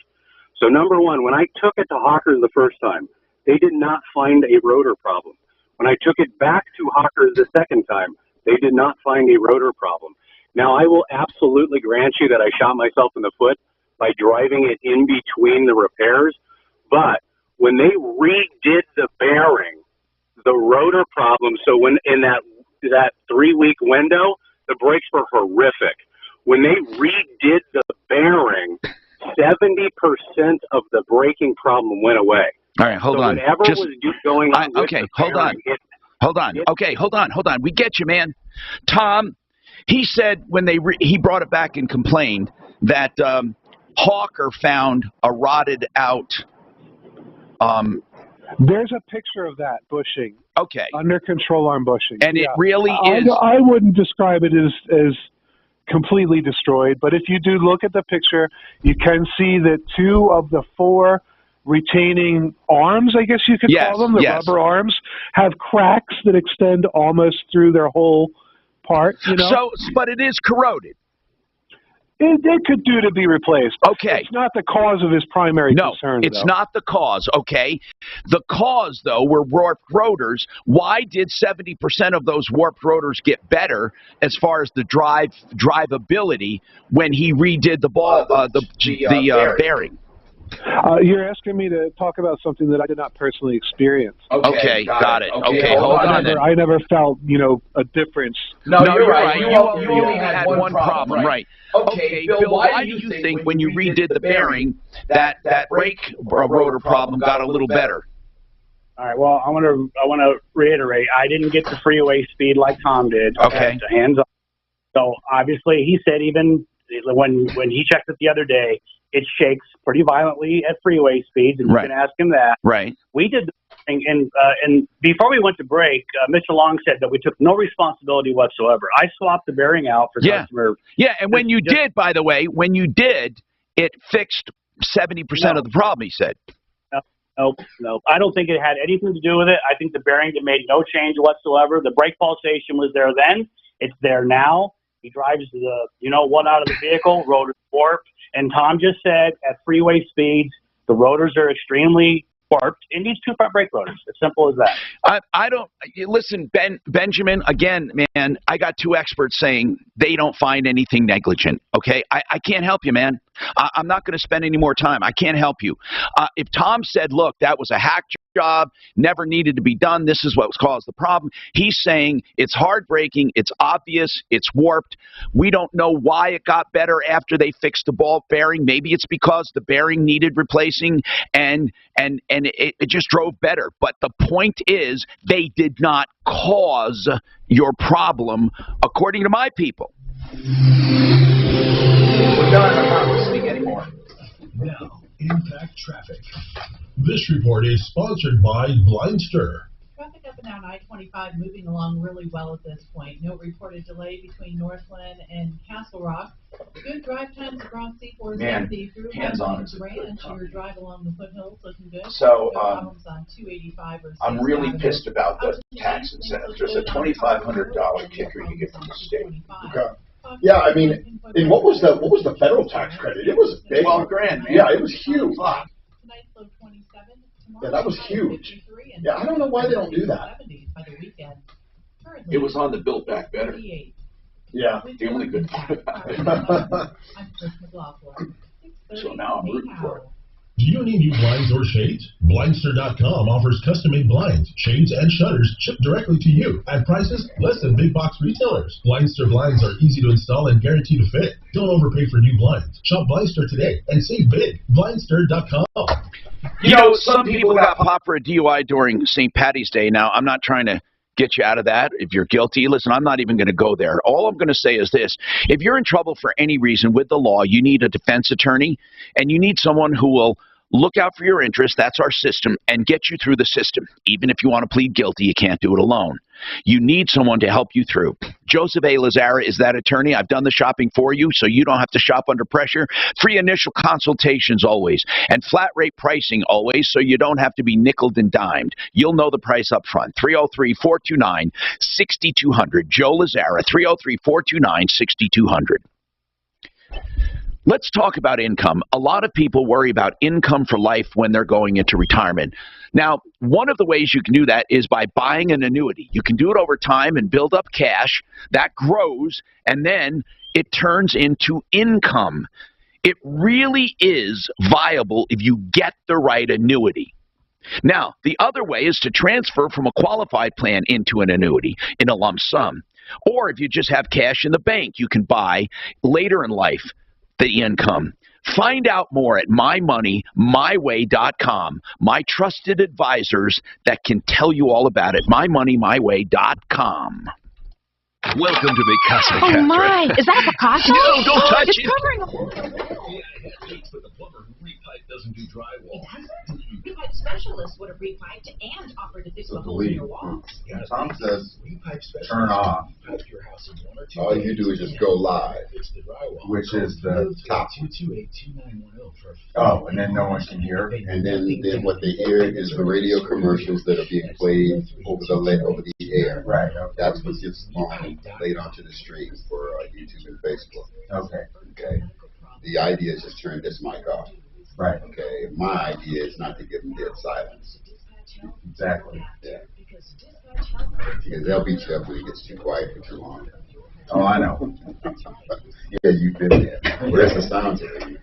So number one, when I took it to Hawkers the first time, they did not find a rotor problem. When I took it back to Hawkers the second time, they did not find a rotor problem. Now, I will absolutely grant you that I shot myself in the foot by driving it in between the repairs, but when they redid the bearing, the rotor problem, so when in that 3-week window, the brakes were horrific. When they redid the bearing, 70% of the braking problem went away. All right, hold on. Whatever was going on with okay, the hold on. bearing, Hold on. Okay, hold on. We get you, man. Tom, he said when he brought it back and complained that Hawker found a rotted out. There's a picture of that bushing. Okay. Under control arm bushing. And it really is. I wouldn't describe it as completely destroyed, but if you do look at the picture, you can see that 2 of the 4 retaining arms, I guess you could call them, the rubber arms, have cracks that extend almost through their whole part. So, but it is corroded. It could do to be replaced. Okay. It's not the cause of his primary concern. No, it's not the cause, okay? The cause, though, were warped rotors. Why did 70% of those warped rotors get better as far as the drivability when he redid the bearing? You're asking me to talk about something that I did not personally experience. Okay, got it. Okay, hold on. I never felt, a difference. No, you're right. You only had one problem, right? Okay, Bill, why do you think when you redid the bearing that brake rotor problem got a little better? All right. Well, I want to reiterate. I didn't get the freeway speed like Tom did. Okay. Hands on. So obviously, he said even when he checked it the other day, it shakes pretty violently at freeway speeds, and you can ask him that. Right. We did the thing, and before we went to break, Mr. Long said that we took no responsibility whatsoever. I swapped the bearing out for customer. Yeah, and when you did, by the way, it fixed 70% of the problem, he said. No. I don't think it had anything to do with it. I think the bearing made no change whatsoever. The brake pulsation was there then. It's there now. He drives the, one out of the vehicle, rotors warped. And Tom just said at freeway speeds, the rotors are extremely warped. It needs 2 front brake rotors. As simple as that. I don't listen, Benjamin. Again, man, I got 2 experts saying they don't find anything negligent. Okay, I can't help you, man. I'm not going to spend any more time. I can't help you. If Tom said, look, that was a hack job, never needed to be done, this is what caused the problem, he's saying it's hard braking, it's obvious, it's warped. We don't know why it got better after they fixed the ball bearing. Maybe it's because the bearing needed replacing and it just drove better. But the point is, they did not cause your problem, according to my people. We're done. I'm not listening anymore. Now, impact traffic. This report is sponsored by Blindster. Traffic up and down I-25 moving along really well at this point. No reported delay between Northland and Castle Rock. Good drive times across C470 through hands-on Ranch. Your drive along the foothills looking good. So, no problems on 285 or I'm really pissed about the tax incentives. There's a $2,500 kicker you get from the state. Okay. Yeah, I mean, And what was the federal tax credit? It was big. 12 grand, man. Yeah, it was huge. Yeah, that was huge. Yeah, I don't know why they don't do that. It was on the Build Back Better. Yeah. The only good part about it. So now I'm rooting for it. Do you need new blinds or shades? Blindster.com offers custom-made blinds, shades, and shutters shipped directly to you at prices less than big box retailers. Blindster blinds are easy to install and guaranteed to fit. Don't overpay for new blinds. Shop Blindster today and save big. Blindster.com. You know, some people got popped for a DUI during St. Patty's Day. Now, I'm not trying to get you out of that. If you're guilty, listen, I'm not even going to go there. All I'm going to say is this. If you're in trouble for any reason with the law, you need a defense attorney, and you need someone who will look out for your interests. That's our system, and get you through the system. Even if you want to plead guilty, you can't do it alone. You need someone to help you through. Joseph A. Lazara is that attorney. I've done the shopping for you, so you don't have to shop under pressure. Free initial consultations always, and flat rate pricing always, so you don't have to be nickeled and dimed. You'll know the price up front. 303-429-6200. Joe Lazara, 303-429-6200. Let's talk about income. A lot of people worry about income for life when they're going into retirement. Now, one of the ways you can do that is by buying an annuity. You can do it over time and build up cash. That grows, and then it turns into income. It really is viable if you get the right annuity. Now, the other way is to transfer from a qualified plan into an annuity in a lump sum. Or if you just have cash in the bank, you can buy later in life the income. Find out more at mymoneymyway.com. My trusted advisors that can tell you all about it. mymoneymyway.com. Welcome to Mikasa. Oh my! Is that Picasso? No, don't touch it's it. Covering Doesn't do drywall. It doesn't. Repipe specialists would have repiped and offered to fix the holes in your walls. Tom says turn off. All you do is just go live, which is the top. Oh, and then no one can hear. And then what they hear is the radio commercials that are being played over the air. Right. That's what gets played onto the stream for YouTube and Facebook. Okay. The idea is just turn this mic off. Right. Okay. My idea is not to give them dead silence. Exactly. Yeah. Because they'll beat you up when it gets too quiet for too long. Oh, I know. Yeah, you've been there. Where's the sound to you?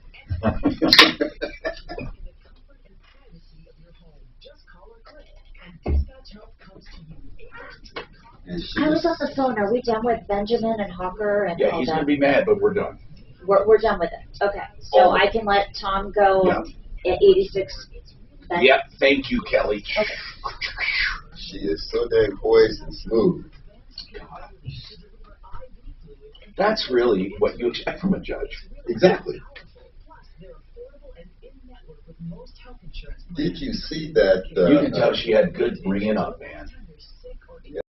I was on the phone. Are we done with Benjamin and Hawker and Yeah, all he's that? going to be mad, but we're done. We're done with it. Okay. So I can let Tom go at 86. Then? Yep, thank you, Kelly. Okay. She is so dang poised and smooth. That's really what you expect from a judge. Exactly. Did you see that? You can tell she had good bringing up, man.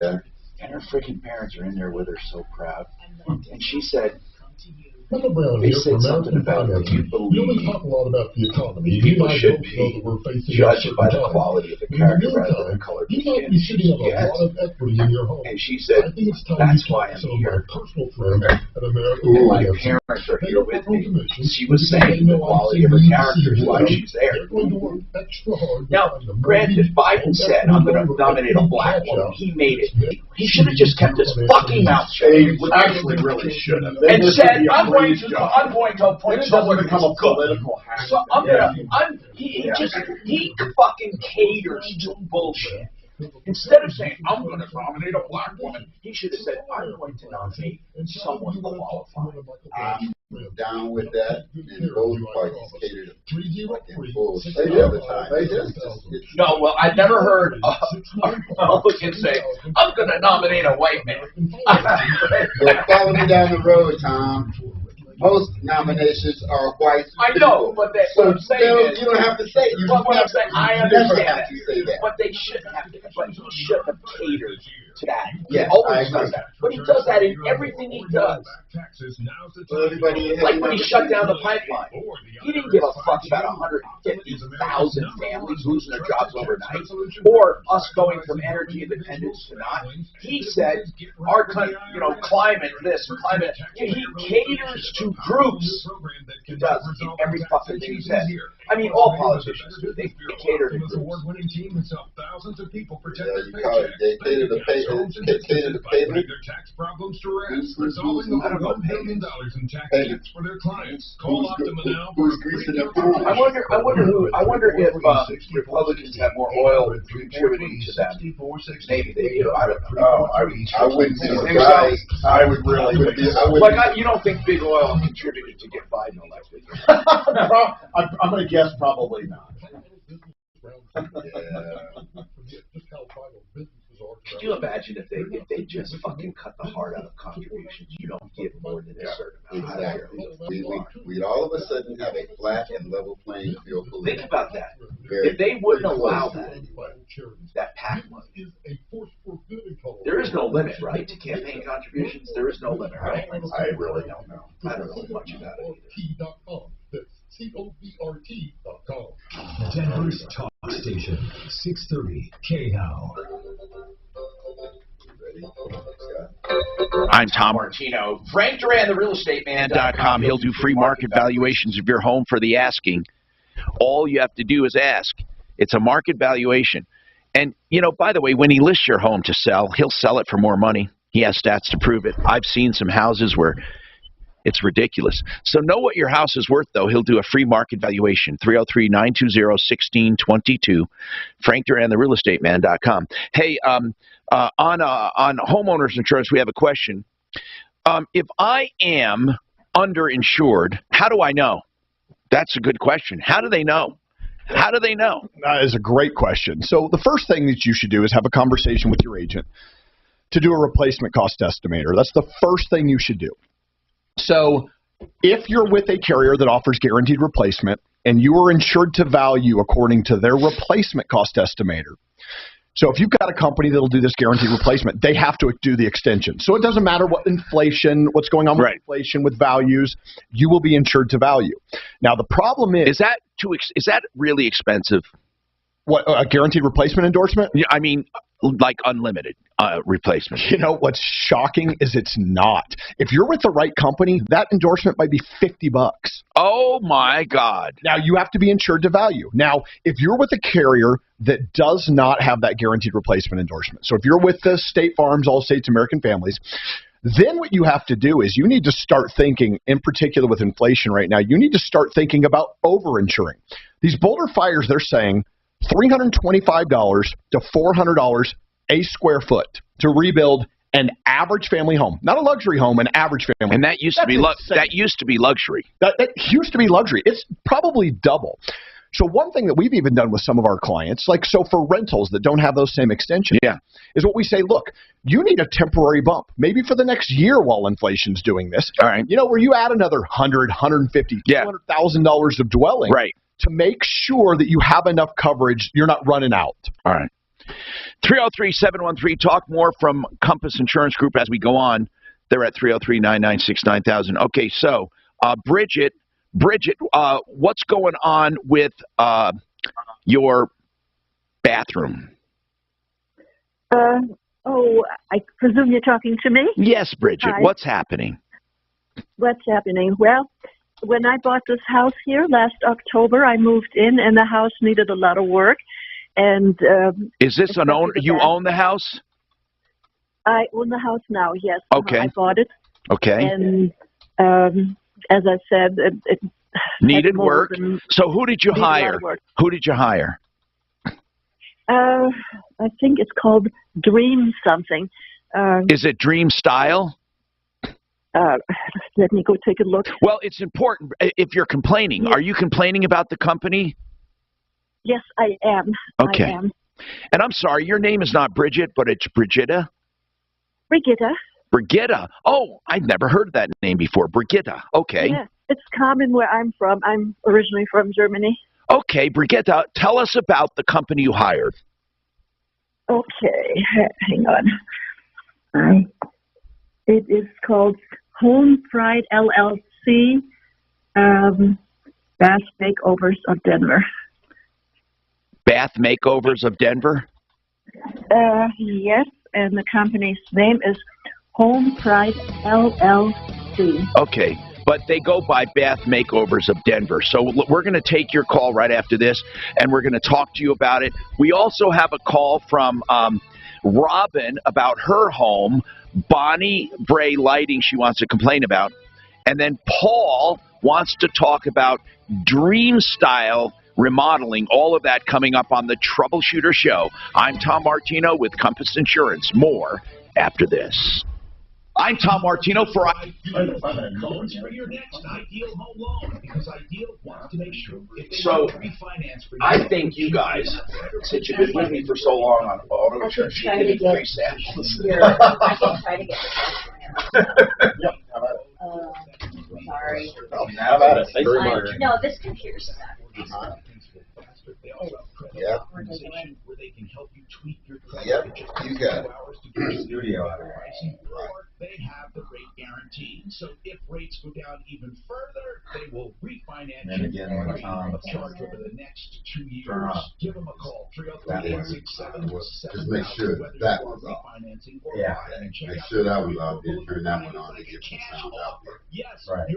Yeah. And her freaking parents are in there with her, so proud. And she said, Michael Brown they here said from something about American you Finance. We believe talk a lot about the economy. people You should know be that we're facing judged by the uncertain quality of the times. character In the rather than the meantime, color of you the might skin. be sitting on a Yes. lot of equity in your home. And she said, I think it's time that's you why talk to I'm some of here. my personal friends at American And my Finance. parents are here with me. Information, She was because saying they the know quality of I'm her sending character is you why to she's there. They're going to work extra hard. Now, granted, Biden said, I'm going to nominate a black woman. He made it. He should have just kept his fucking mouth shut. They actually really should have. And said, I'm going to appoint someone to become a political hack. So he fucking caters to bullshit. Instead of saying, I'm going to nominate a black woman, he should have said, I'm going to nominate someone qualified. I'm down with that, and both parties cater to fucking bullshit all the time. No, well, I never heard a Republican say, I'm going to nominate a white man. You're following me down the road, Tom. Most nominations are white. I know, but that, so what I'm saying is, you don't have to say it. What I'm saying, I never understand have that. to say that. But they shouldn't have to. But he should have catered to that. He always does that. But he does that in everything he does. Like when he shut down the pipeline. He didn't give a fuck about 150,000 families losing their jobs overnight, or us going from energy independence to not. He said, our country, climate this, climate. He caters to groups. He does in every fucking thing he says. I mean, all politicians do. They cater to groups. They cater to pay. They cater to payment. I don't know. Who's greasing their pool? I wonder if Republicans have more oil contributing to that. Maybe they do. I don't know. I wouldn't be surprised. I would really. You don't think big oil contributed to get Biden elected? I'm going to guess probably not. Could you imagine if they just fucking cut the heart out of contributions? You don't give more than a certain amount. Exactly. We'd all of a sudden have a flat and level playing field. Think about that. If they wouldn't allow that PAC money, there is no limit, right, to campaign contributions? There is no limit, right? I really don't know. I don't know much about it either. COVRT.com. Denver's Talk Station, 630 KHOW. I'm Tom Martino. Frank Duran, therealestateman.com. He'll do free market valuations of your home for the asking. All you have to do is ask. It's a market valuation. And, by the way, when he lists your home to sell, he'll sell it for more money. He has stats to prove it. I've seen some houses where it's ridiculous. So know what your house is worth, though. He'll do a free market valuation. 303-920-1622. Frank Duran, therealestateman.com. Hey, on homeowners insurance, we have a question. If I am underinsured, how do I know? That's a good question. How do they know? How do they know? That is a great question. So the first thing that you should do is have a conversation with your agent to do a replacement cost estimator. That's the first thing you should do. So if you're with a carrier that offers guaranteed replacement and you are insured to value according to their replacement cost estimator, so if you've got a company that'll do this guaranteed replacement, they have to do the extension. So it doesn't matter what inflation, what's going on with inflation, with values, you will be insured to value. Now the problem is that really expensive? What, a guaranteed replacement endorsement? Yeah, I mean, like unlimited replacement. What's shocking is it's not. If you're with the right company, that endorsement might be $50. Oh my God. Now you have to be insured to value. Now, if you're with a carrier that does not have that guaranteed replacement endorsement, so if you're with the State Farms, Allstates, American Families, then what you have to do is you need to start thinking, in particular with inflation right now, you need to start thinking about overinsuring. These Boulder fires, they're saying $325 to $400 a square foot to rebuild an average family home, not a luxury home, an average family. And that used to be luxury. That used to be luxury. It's probably double. So one thing that we've even done with some of our clients, for rentals that don't have those same extensions, is what we say, look, you need a temporary bump, maybe for the next year while inflation's doing this. All right. Where you add another $100,000, $150,000, $200,000 of dwelling. Right. To make sure that you have enough coverage, you're not running out. All right. 303-713. Talk more from Compass Insurance Group as we go on. They're at 303-996-9000. Okay, so Bridget, what's going on with your bathroom? I presume you're talking to me? Yes, Bridget. Hi. What's happening? What's happening? Well, when I bought this house here last October, I moved in and the house needed a lot of work. And is this an owner? You own the house? I own the house now, yes. Okay. I bought it. Okay. And as I said, it needed work. So who did you hire? Who did you hire? I think it's called Dream something. Is it Dream Style? Let me go take a look. Well, it's important if you're complaining. Yes. Are you complaining about the company? Yes, I am. Okay. I am. And I'm sorry, your name is not Bridget, but it's Brigitta? Brigitta. Brigitta. Oh, I've never heard that name before. Brigitta. Okay. Yeah, it's common where I'm from. I'm originally from Germany. Okay, Brigitta, tell us about the company you hired. Okay, hang on. It is called Home Pride LLC, Bath Makeovers of Denver. Bath Makeovers of Denver? Yes, and the company's name is Home Pride LLC. Okay, but they go by Bath Makeovers of Denver. So we're going to take your call right after this, and we're going to talk to you about it. We also have a call from Robin about her home, Bonnie Bray Lighting she wants to complain about, and then Paul wants to talk about dream style remodeling, all of that coming up on the Troubleshooter Show. I'm Tom Martino with Compass Insurance. More after this. I'm Tom Martino for So, I think you guys, since you've been with me for so long on auto insurance, you can increase that. I can try to get sorry. How about it? No, this computer's stuck. Yep. Yep, you got it. Studio out of They have the rate guarantee. So if rates go down even further, they will refinance And again, when Tom charge over the next 2 years. turn off. Give them a call. That one, just make sure that was off. Yeah, make sure that was off. Then turn that one on to get some sound out there. Yes. Right.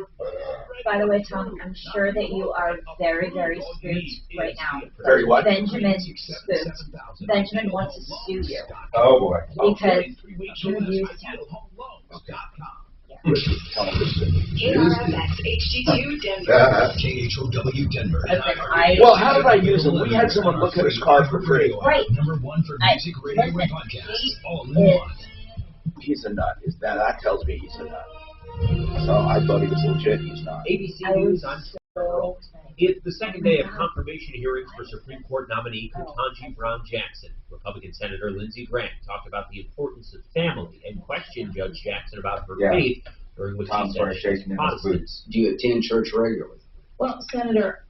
By the way, Tom, I'm sure that you are very, very spooked right now. Very what? Benjamin's spooked. Benjamin wants to sue you. Oh boy. Because you used him. KRFX HD2 Denver. KHOW Denver. Well, how did I use him? We had someone look at his car for free. Right. Number one for music, radio, and podcasts. All in one. He's a nut. That tells me he's a nut. So I thought he was legit. He's not. ABC News, I'm Earl. It's the second day of confirmation hearings for Supreme Court nominee Ketanji Brown Jackson. Republican Senator Lindsey Graham talked about the importance of family and questioned Judge Jackson about her faith, during which he said she was Protestant. Do you attend church regularly? Well, Senator,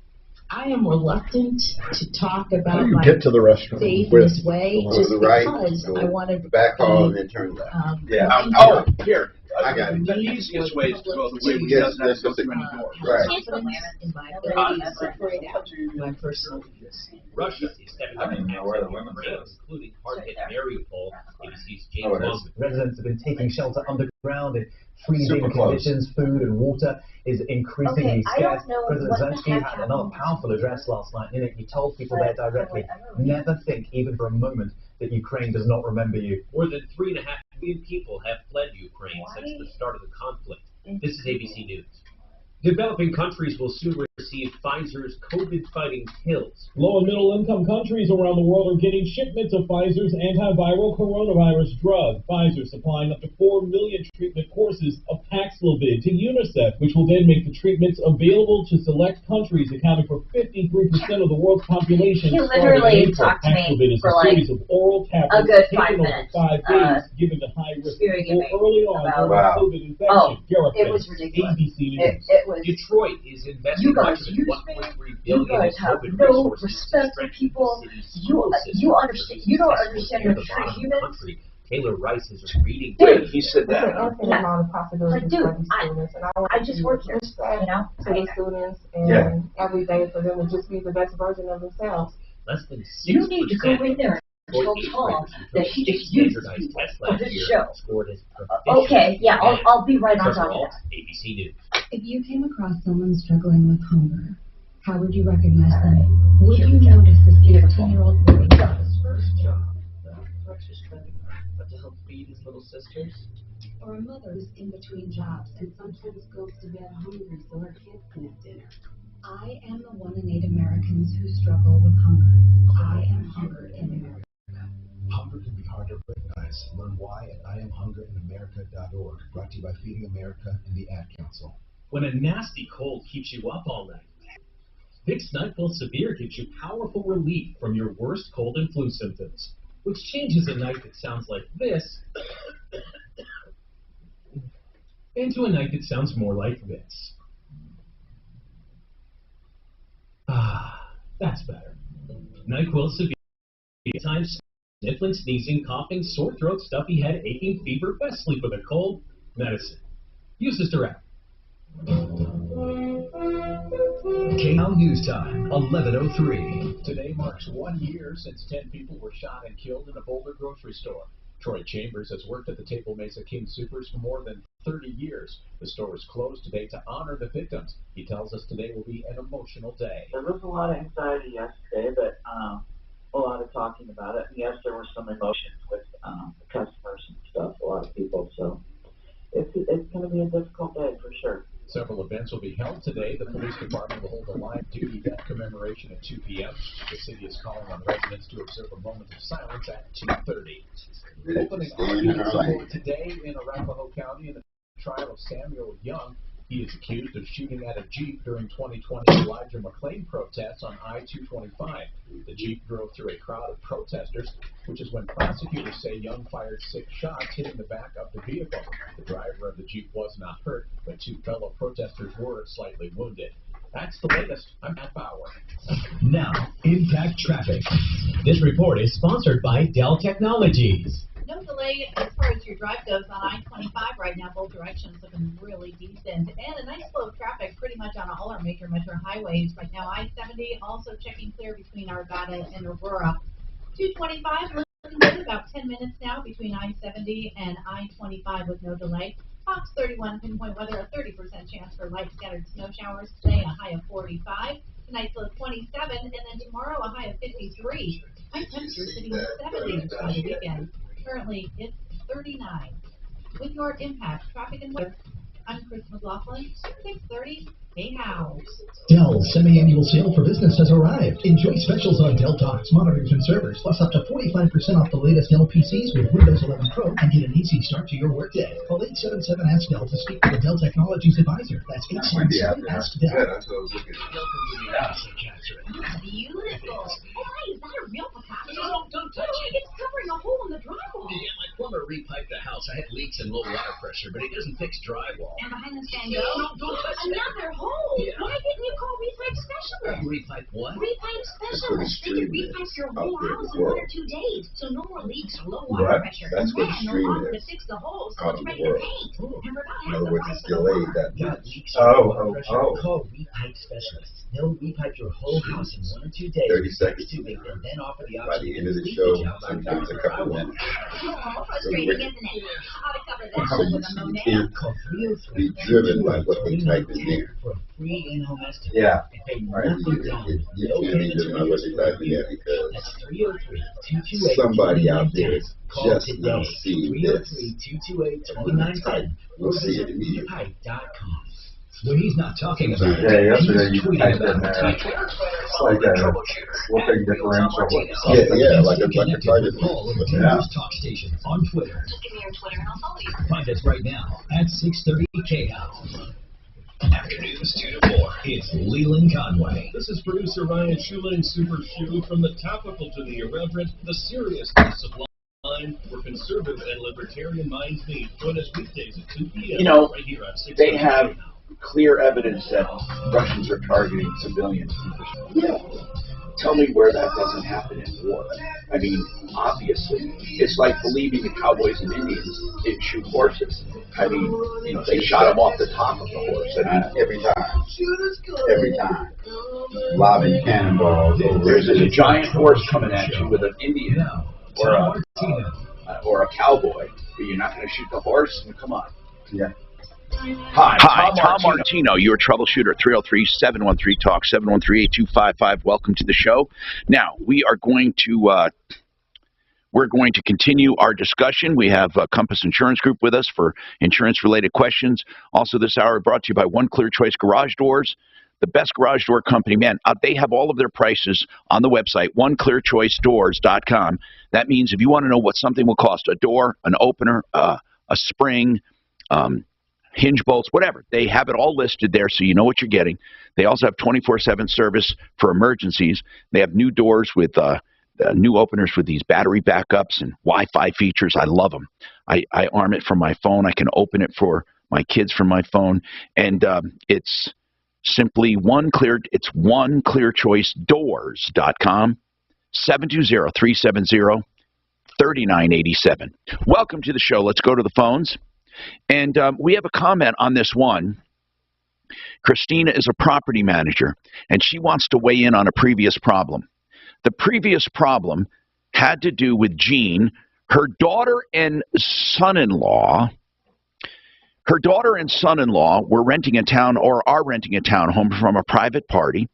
I am reluctant to talk about you my get to the restaurant faith with this way, Go just to the right, because go I wanted the back hall and then turn left. Here. I got it. The easiest way is to go the way he Yes, doesn't have to that's go through any doors. Right. in my ability to separate out my personal views. Russia is stepping up in including hard-hit Mariupol. ABC's James Long. Residents have been taking shelter underground in freezing conditions. Food and water is increasingly scarce. President Zelensky had another powerful address last night. In it, he told people there directly, never think, even for a moment, that Ukraine does not remember you. More than 3.5 million people have fled Ukraine since the start of the conflict. This is ABC News. Developing countries will soon receive Pfizer's COVID-fighting pills. Low and middle-income countries around the world are getting shipments of Pfizer's antiviral coronavirus drug. Pfizer supplying up to 4 million treatment courses of Paxlovid to UNICEF, which will then make the treatments available to select countries accounting for 53% of the world's population. He literally talked to me for like a good 5 minutes. 5 days, given to high-risk people early on during COVID infection. It was ridiculous. ABC It was. Detroit is investing much of its $1.3 billion in COVID no resources respect for people. You understand. You don't understand the humans. Taylor Rice is reading. Dude, he said that. Like, dude, I just work here, you know. To the students and every day for them to just be the best version of themselves. Less than 6%. You need to go in there. Told Tom that he just used me for this show. Okay, yeah, I'll be right on top of that. ABC News. If you came across someone struggling with hunger, how would you recognize them? Would you notice the 16-year-old boy got his first job? But to help feed his little sisters? Or a mother who's in between jobs and sometimes goes to bed hungry so her kids can have dinner? I am the 1 in 8 Americans who struggle with hunger. I am hunger in America. Hunger can be hard to recognize. Learn why at IamHungeRinAmerica.org. Brought to you by Feeding America and the Ad Council. When a nasty cold keeps you up all night, Vicks NyQuil Severe gives you powerful relief from your worst cold and flu symptoms, which changes a night that sounds like this into a night that sounds more like this. Ah, that's better. NyQuil Severe times Sniffling, sneezing, coughing, sore throat, stuffy head, aching, fever, best sleep with a cold, medicine. Use this direct. KL News Time, 11:03. Today marks 1 year since 10 people were shot and killed in a Boulder grocery store. Troy Chambers has worked at the Table Mesa King Soopers for more than 30 years. The store was closed today to honor the victims. He tells us today will be an emotional day. There was a lot of anxiety yesterday, but a lot of talking about it. And yes, there were some emotions with the customers and stuff, a lot of people. So it's going to be a difficult day for sure. Several events will be held today. The police department will hold a live duty death commemoration at 2 p.m. The city is calling on residents to observe a moment of silence at 2:30. Opening arguments are today in Arapahoe County in the trial of Samuel Young. He is accused of shooting at a Jeep during 2020 Elijah McClain protests on I-225. The Jeep drove through a crowd of protesters, which is when prosecutors say Young fired 6 shots, hitting the back of the vehicle. The driver of the Jeep was not hurt, but 2 fellow protesters were slightly wounded. That's the latest. I'm Matt Bauer. Now, Impact Traffic. This report is sponsored by Dell Technologies. No delay as far as your drive goes on I-25 right now. Both directions looking really decent. And a nice flow of traffic pretty much on all our major metro highways. Right now, I-70 also checking clear between Arvada and Aurora. 225 looking good, about 10 minutes now between I-70 and I-25 with no delay. Fox 31 pinpoint weather, a 30% chance for light scattered snow showers today, a high of 45. Tonight's low 27, and then tomorrow a high of 53. High temperature sitting in the 70s by the weekend. Currently, it's 39. With your Impact Traffic and Weather, I'm Chris McLaughlin, 630 K-House. Dell's semi-annual sale for business has arrived. Enjoy specials on Dell Talks, monitors, and servers, plus up to 45% off the latest Dell PCs with Windows 11 Pro, and get an easy start to your workday. Call 877-ASK-DELL to speak to the Dell Technologies advisor. That's 877-ASK-DELL. Yeah, that's what I was looking at. Beautiful. Oh, hi, is that a real Picasso? No, don't touch it. It's covering a hole in the drywall. Yeah, my plumber repiped the house. I had leaks and low water pressure, but he doesn't fix drywall. And behind this Van Gogh? No, don't touch it. Another hole. Yeah. Why didn't you call Repipe Specialist? Repipe what? Repipe Specialist. They can repipe your whole house in 1 or 2 days, so no more leaks or low water pressure. That's and what then stream no longer is. to fix the holes, so Out it's of the ready to world. paint. And forgot In half other the words, price it's of the delayed work. that Got much. leaks or low water pressure? Oh. Call Repipe Specialist. They'll repipe your whole house in 1 or 2 days. 30 seconds. And then offer the By option the end of the to show, leak job by sometimes a couple minutes. Oh, frustrating, isn't it? How to cover that So with you, a you Monet? can't Call be driven by what they type in there. for a free in-home estimate. Yeah. And pay Right. nothing down. You No can't be payments driven by what they type in there because That's 303-228-2910. somebody out there Call just today. now see this. 303-228-2910. We'll see it immediately. Repipe.com. When he's not talking about it, Yeah, yesterday he's you tweeting typed about in it. there. It's like a whooping differential. Yeah, like a target. All of Yeah. Denver's talk station on Twitter. Just give me your Twitter and I'll follow you. Find us right now at 630 K-House. Afternoons 2 to 4. It's Leland Conway. This is producer Ryan Schuling, Super Shoe, from the topical to the irreverent, the serious to the sublime, where conservative and libertarian minds meet. Join us weekdays at 2 p.m. You know, right here on 630 they have clear evidence that Russians are targeting civilians. Yeah. Tell me where that doesn't happen in war. I mean, obviously, it's like believing the cowboys and Indians didn't shoot horses. I mean, you know, they shot them off the top of the horse. I mean, Every time. Every time. Lobbing cannonballs. there's a giant horse coming at you with an Indian or a cowboy, but you're not going to shoot the horse? I mean, come on. Yeah. Hi, Tom Martino, your troubleshooter, 303-713-TALK, 713-8255. Welcome to the show. Now, we're going to continue our discussion. We have Compass Insurance Group with us for insurance-related questions. Also this hour brought to you by One Clear Choice Garage Doors, the best garage door company. Man, they have all of their prices on the website, oneclearchoicedoors.com. That means if you want to know what something will cost, a door, an opener, a spring, hinge bolts, whatever. They have it all listed there so you know what you're getting. They also have 24/7 service for emergencies. They have new doors with new openers with these battery backups and Wi-Fi features. I love them. I arm it from my phone. I can open it for my kids from my phone. And it's simply oneclearchoicedoors.com, 720-370 3987. Welcome to the show. Let's go to the phones. And we have a comment on this one. Christina is a property manager, and she wants to weigh in on a previous problem. The previous problem had to do with Jean, her daughter and son-in-law. Her daughter and son-in-law were renting a town or are renting a townhome from a private party.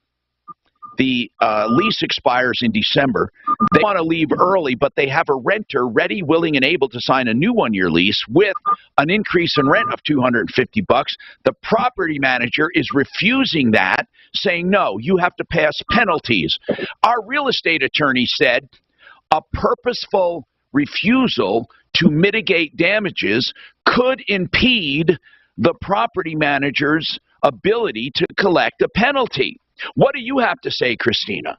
The lease expires in December. They want to leave early, but they have a renter ready, willing, and able to sign a new one-year lease with an increase in rent of $250. The property manager is refusing that, saying, no, you have to pass penalties. Our real estate attorney said a purposeful refusal to mitigate damages could impede the property manager's ability to collect a penalty. What do you have to say, Christina?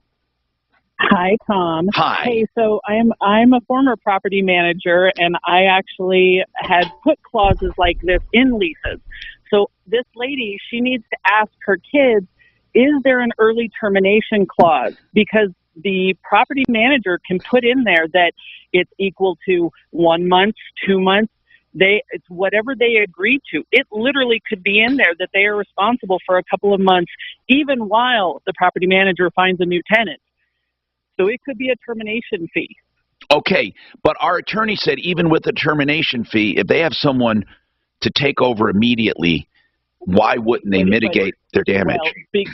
Hi, Tom. Hi. Hey, so I'm a former property manager, and I actually had put clauses like this in leases. So this lady, she needs to ask her kids, is there an early termination clause? Because the property manager can put in there that it's equal to 1 month, 2 months. It's whatever they agree to. It literally could be in there that they are responsible for a couple of months, even while the property manager finds a new tenant. So it could be a termination fee. Okay, but our attorney said even with a termination fee, if they have someone to take over immediately, why wouldn't they mitigate their damage? Well,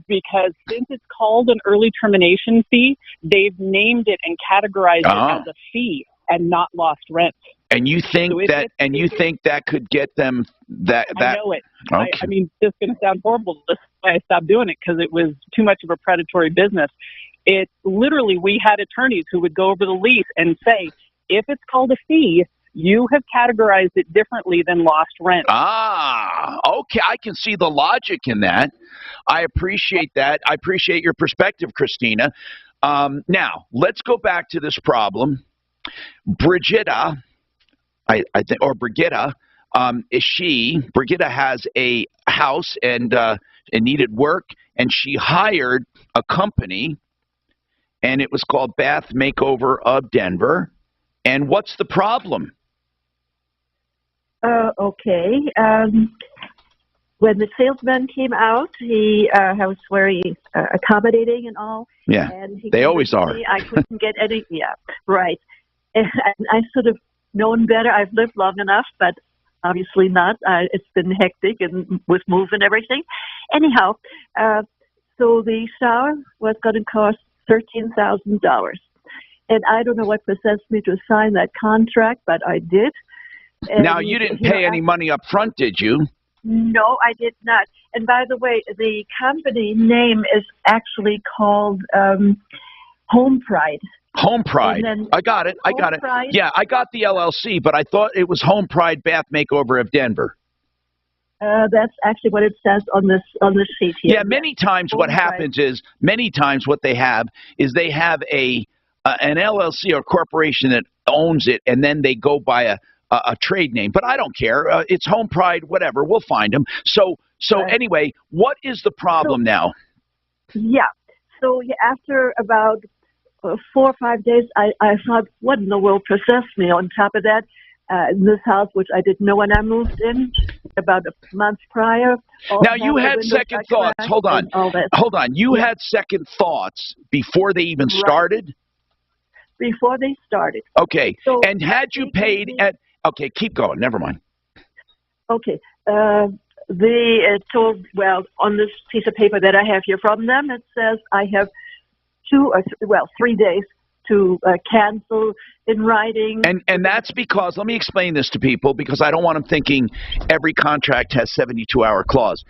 because since it's called an early termination fee, they've named it and categorized it as a fee and not lost rent. And you think that could get them that? I know it. Okay. I mean, this is going to sound horrible. That's why I stopped doing it, because it was too much of a predatory business. It literally, we had attorneys who would go over the lease and say, if it's called a fee, you have categorized it differently than lost rent. Okay. I can see the logic in that. I appreciate that. I appreciate your perspective, Christina. Now, let's go back to this problem. Brigitta, I think, or Brigitta, Brigitta has a house and it needed work, and she hired a company, and it was called Bath Makeover of Denver. And what's the problem? Okay. When the salesman came out, he was very accommodating and all. Yeah, and they always are. I couldn't get any. Yeah, right. And I should have known better. I've lived long enough, but obviously not. It's been hectic and with move and everything. Anyhow, so the shower was going to cost $13,000. And I don't know what possessed me to sign that contract, but I did. And, now, you didn't pay any money up front, did you? No, I did not. And by the way, the company name is actually called Home Pride. Home Pride. I got it. Pride. Yeah, I got the LLC, but I thought it was Home Pride Bath Makeover of Denver. That's actually what it says on this sheet here. Yeah, many times what happens is, they have an LLC or corporation that owns it, and then they go by a trade name. But I don't care. It's Home Pride, whatever. We'll find them. So anyway, what is the problem now? Yeah. So after about 4 or 5 days, I thought, what in the world possessed me? On top of that, in this house, which I didn't know when I moved in, about a month prior. Now, you had second thoughts. Hold on. You had second thoughts before they even started? Before they started. Okay. So, and had you paid at... Okay, keep going. Never mind. Okay. Well, on this piece of paper that I have here from them, it says I have 3 days to cancel in writing. And that's because, let me explain this to people, because I don't want them thinking every contract has 72-hour clause.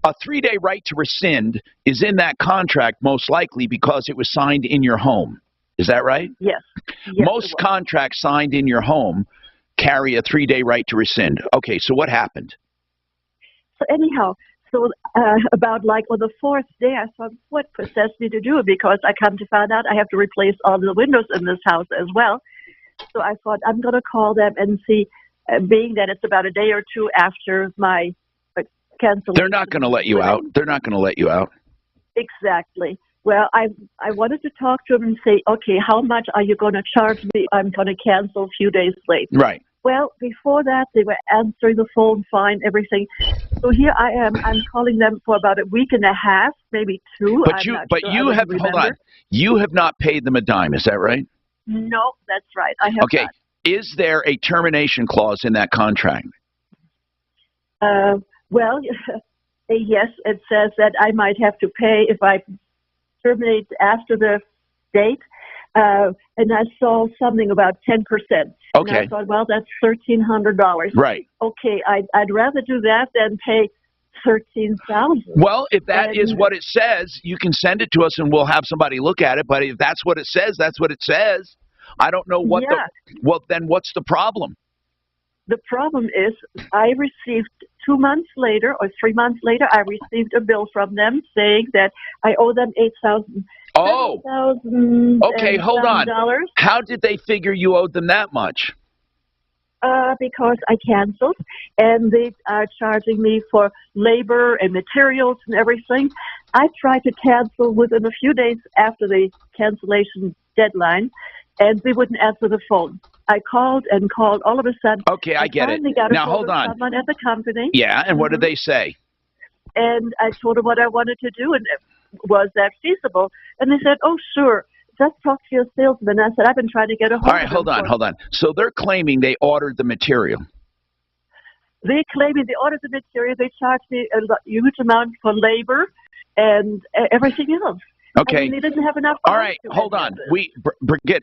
A 3-day right to rescind is in that contract most likely because it was signed in your home. Is that right? Yes. Most contracts signed in your home carry a 3-day right to rescind. Okay, so what happened? So anyhow, about like on the 4th day, I thought, what possessed me to do it? Because I come to find out I have to replace all the windows in this house as well. So I thought I'm going to call them and see, being that it's about a day or two after my cancellation. They're not going to let you out. They're not going to let you out. Exactly. Well, I wanted to talk to him and say, okay, how much are you going to charge me? I'm going to cancel a few days late. Right. Well, before that, they were answering the phone fine, everything. So here I am. I'm calling them for about a week and a half, maybe two. But you have hold on. You have not paid them a dime. Is that right? No, that's right. I have Okay. not. Is there a termination clause in that contract? Well, yes, it says that I might have to pay if I terminate after the date. And I saw something about 10%. Okay. And I thought, well, that's $1,300. Right. Okay, I'd rather do that than pay $13,000. Well, if that is what it says, you can send it to us and we'll have somebody look at it. But if that's what it says, that's what it says. I don't know what well, then what's the problem? The problem is I received 2 months later or 3 months later, I received a bill from them saying that I owe them $8,000. Oh, okay, hold on. How did they figure you owed them that much? Because I canceled, and they are charging me for labor and materials and everything. I tried to cancel within a few days after the cancellation deadline, and they wouldn't answer the phone. I called and called all of a sudden. Okay, I get it. Now, hold on. Someone at the company. Yeah, and what did they say? And I told them what I wanted to do, and was that feasible? And they said, oh, sure. Just talk to your salesman. I said, I've been trying to get a hold of him. All right, hold on. So they're claiming they ordered the material. They're claiming they ordered the material. They charged me a huge amount for labor and everything else. Okay. I mean, they didn't have enough. All right, hold on. Brigitte,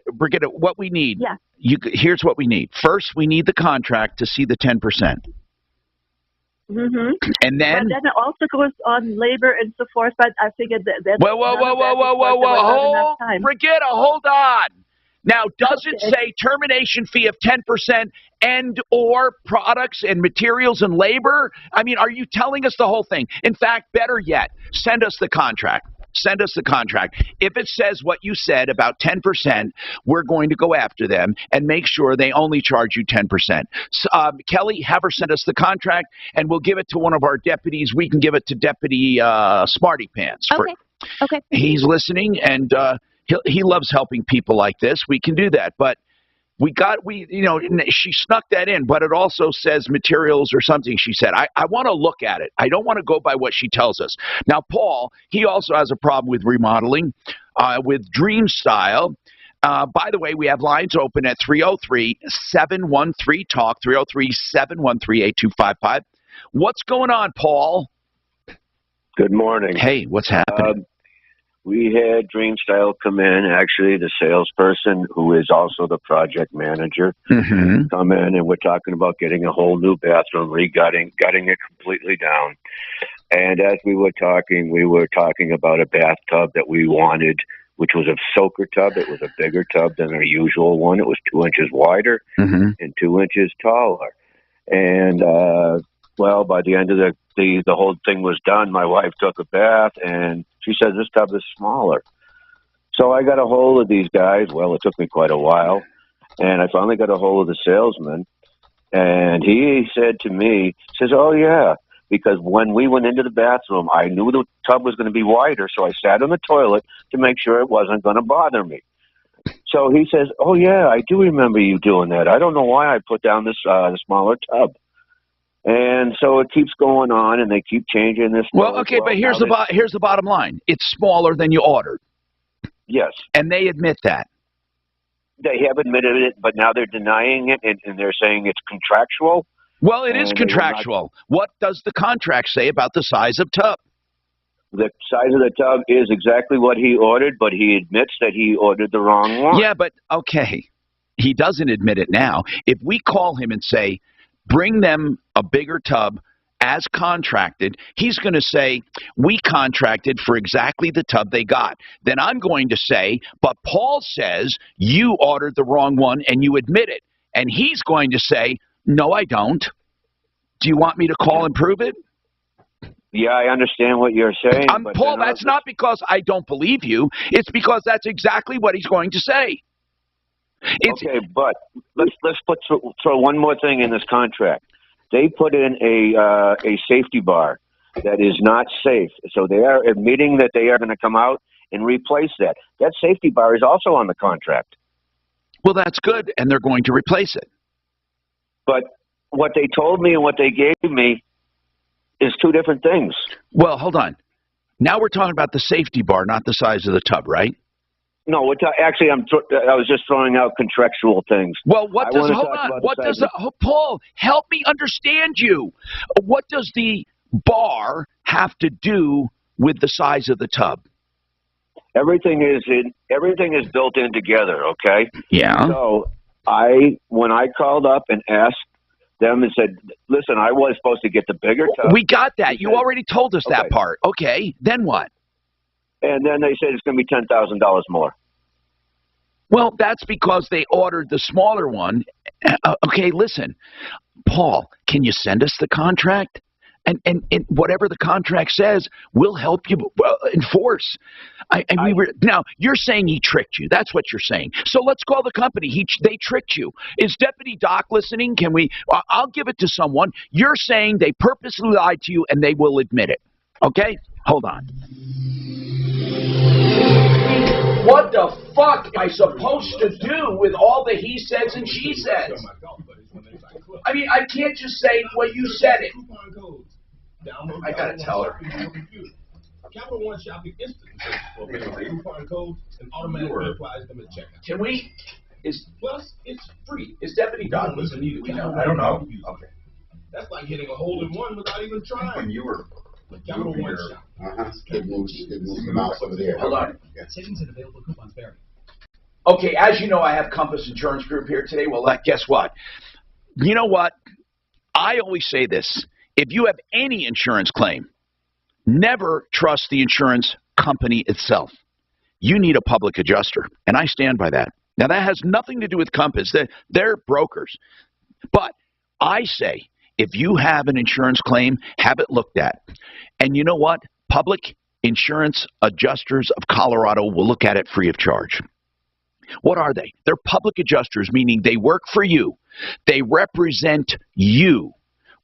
what we need. Yeah. Here's what we need. First, we need the contract to see the 10%. Mm-hmm. And then. But then it also goes on labor and so forth. But I figured that. Whoa, Brigitte, hold on. Now, does it say termination fee of 10% and or products and materials and labor? I mean, are you telling us the whole thing? In fact, better yet, send us the contract. Send us the contract. If it says what you said about 10%, we're going to go after them and make sure they only charge you 10%. So, Kelly, have her send us the contract, and we'll give it to one of our deputies. We can give it to Deputy Smarty Pants. Okay. He's listening, and he loves helping people like this. We can do that, but she snuck that in, but it also says materials or something. She said, I want to look at it. I don't want to go by what she tells us. Now, Paul, he also has a problem with remodeling, with Dream Style. By the way, we have lines open at 303-713-TALK, 303-713-8255. What's going on, Paul? Good morning. Hey, what's happening? We had Dream Style come in, actually the salesperson who is also the project manager, come in, and we're talking about getting a whole new bathroom, gutting it completely down. And as we were talking about a bathtub that we wanted, which was a soaker tub. It was a bigger tub than our usual one. It was 2 inches wider and 2 inches taller. And, well, by the end of the whole thing was done, my wife took a bath, and she said, this tub is smaller. So I got a hold of these guys. Well, it took me quite a while. And I finally got a hold of the salesman. And he said to me, says, oh, yeah, because when we went into the bathroom, I knew the tub was going to be wider, so I sat on the toilet to make sure it wasn't going to bother me. So he says, oh, yeah, I do remember you doing that. I don't know why I put down this the smaller tub. And so it keeps going on, and they keep changing this. Well, okay, but here's the bottom line. It's smaller than you ordered. Yes. And they admit that. They have admitted it, but now they're denying it, and they're saying it's contractual. Well, it is contractual. What does the contract say about the size of tub? The size of the tub is exactly what he ordered, but he admits that he ordered the wrong one. Yeah, but, okay, he doesn't admit it now. If we call him and say, bring them a bigger tub as contracted, he's going to say, we contracted for exactly the tub they got. Then I'm going to say, but Paul says you ordered the wrong one and you admit it. And he's going to say, no, I don't. Do you want me to call and prove it? Yeah, I understand what you're saying. But Paul, that's not because I don't believe you. It's because that's exactly what he's going to say. Okay, but let's throw one more thing in this contract. They put in a safety bar that is not safe. So they are admitting that they are going to come out and replace that. That safety bar is also on the contract. Well, that's good, and they're going to replace it. But what they told me and what they gave me is two different things. Well, hold on. Now we're talking about the safety bar, not the size of the tub, right? No, actually, I was just throwing out contractual things. Well, what does, hold on, what does, Paul, help me understand you. What does the bar have to do with the size of the tub? Everything is built in together, okay? Yeah. So when I called up and asked them and said, listen, I was supposed to get the bigger tub. We got that. You already told us that part. Okay, then what? And then they said it's going to be $10,000 more. Well, that's because they ordered the smaller one. Okay, listen, Paul, can you send us the contract? And whatever the contract says, we'll help you enforce. Now, you're saying he tricked you. That's what you're saying. So let's call the company. They tricked you. Is Deputy Doc listening? Can we? I'll give it to someone. You're saying they purposely lied to you, and they will admit it. Okay? Hold on. What the fuck am I supposed to do with all the he says and she says? I mean, I can't just say, well, you said it. I gotta tell her. Capital One Shopping instantly searches for coupon codes and automatically applies them at checkout. Can we? Plus, it's free. Is Deputy Doc listening? I don't know. Okay. That's like hitting a hole in one without even trying. When you were Capital One Shop. It moves the mouse over there. Hold on. Savings and available coupons vary. Okay, as you know, I have Compass Insurance Group here today. Well, guess what? You know what? I always say this. If you have any insurance claim, never trust the insurance company itself. You need a public adjuster, and I stand by that. Now, that has nothing to do with Compass. They're brokers. But I say, if you have an insurance claim, have it looked at. And you know what? Public Insurance Adjusters of Colorado will look at it free of charge. What are they? They're public adjusters, meaning they work for you. They represent you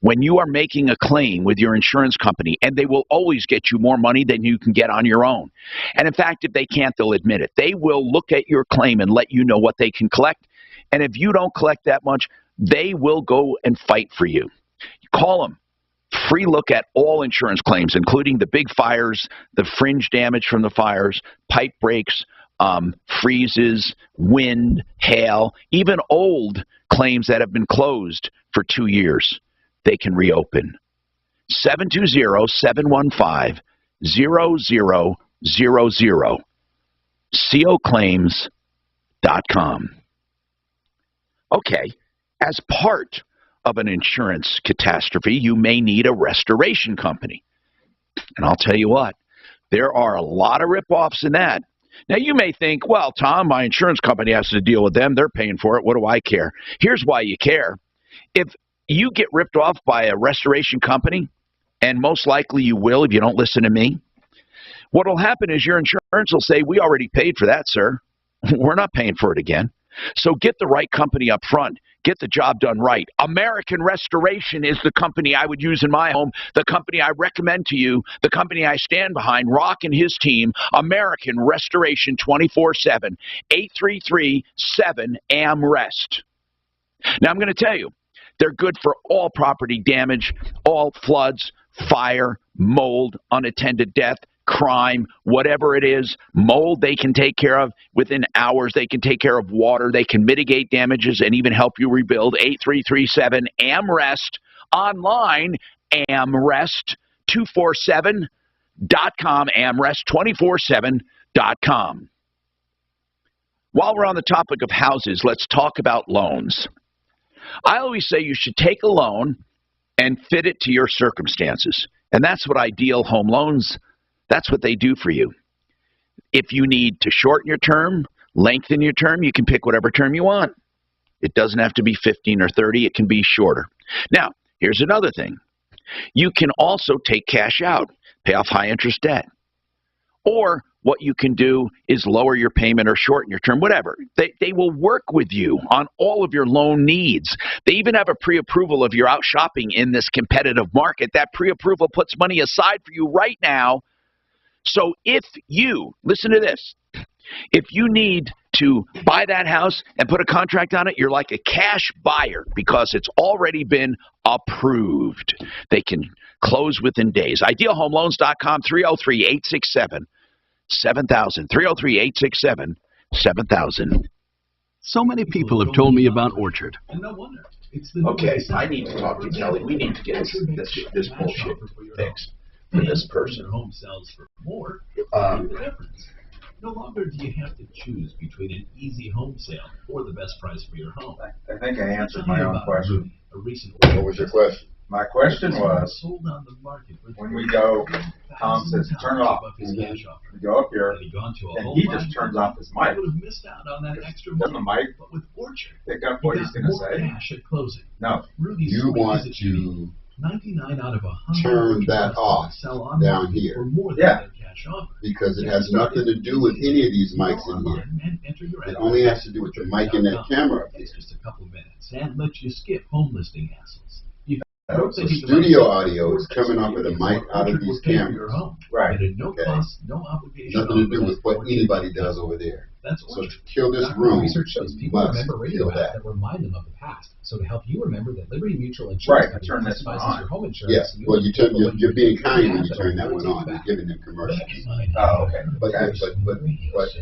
when you are making a claim with your insurance company, and they will always get you more money than you can get on your own. And in fact, if they can't, they'll admit it. They will look at your claim and let you know what they can collect. And if you don't collect that much, they will go and fight for you. Call them. Free look at all insurance claims, including the big fires, the fringe damage from the fires, pipe breaks, freezes, wind, hail, even old claims that have been closed for 2 years. They can reopen. 720-715-0000. COClaims.com. Okay, as part of an insurance catastrophe, you may need a restoration company. And I'll tell you what, there are a lot of rip-offs in that. Now, you may think, well, Tom, my insurance company has to deal with them. They're paying for it. What do I care? Here's why you care. If you get ripped off by a restoration company, and most likely you will if you don't listen to me, what will happen is your insurance will say, we already paid for that, sir. We're not paying for it again. So get the right company up front. Get the job done right. American Restoration is the company I would use in my home, the company I recommend to you, the company I stand behind, Rock and his team, American Restoration 24/7, 833-7-AM-REST. Now, I'm going to tell you, they're good for all property damage, all floods, fire, mold, unattended death, crime, whatever it is. Mold they can take care of within hours. They can take care of water. They can mitigate damages and even help you rebuild. 8337-AM-REST. Online, amrest247.com, amrest247.com. While we're on the topic of houses, let's talk about loans. I always say you should take a loan and fit it to your circumstances. And that's what Ideal Home Loans, that's what they do for you. If you need to shorten your term, lengthen your term, you can pick whatever term you want. It doesn't have to be 15 or 30. It can be shorter. Now, here's another thing. You can also take cash out, pay off high-interest debt. Or what you can do is lower your payment or shorten your term, whatever. They will work with you on all of your loan needs. They even have a pre-approval if you're out shopping in this competitive market. That pre-approval puts money aside for you right now So if you, listen to this, if you need to buy that house and put a contract on it, you're like a cash buyer because it's already been approved. They can close within days. IdealHomeLoans.com, 303-867-7000. 303-867-7000. So many people have told me about Orchard. And no wonder. Okay, I need to talk to Kelly. We need to get this bullshit fixed for this person. Home sells for more. No longer do you have to choose between an easy home sale or the best price for your home. I think I answered my own question. A recent What was your question? My question was, sold on the market when we go, Tom says, turn it off. We go up here, and he just turns off his mic. Would have missed out on that extra Doesn't the mic but with Orchard, pick up what he's going to say? Cash at closing. No. You want to 99 out of 100 turn that off down here. Yeah. Because it has nothing to do with any of these mics in here. It only has to do with the mic in that camera up there. Just a couple minutes and let you skip home listing hassles. So studio audio is coming off of the mic out of these cameras. Right. No cost, no obligation. Nothing to do with what anybody does over there. So to kill this room, research shows people must remember radio kill apps that. that remind them of the past. So to help you remember that Liberty Mutual Insurance Right, turn this one customises on. your home insurance. Yes, well, you're being kind when you turn that one on. You're giving them commercials. Oh, okay. But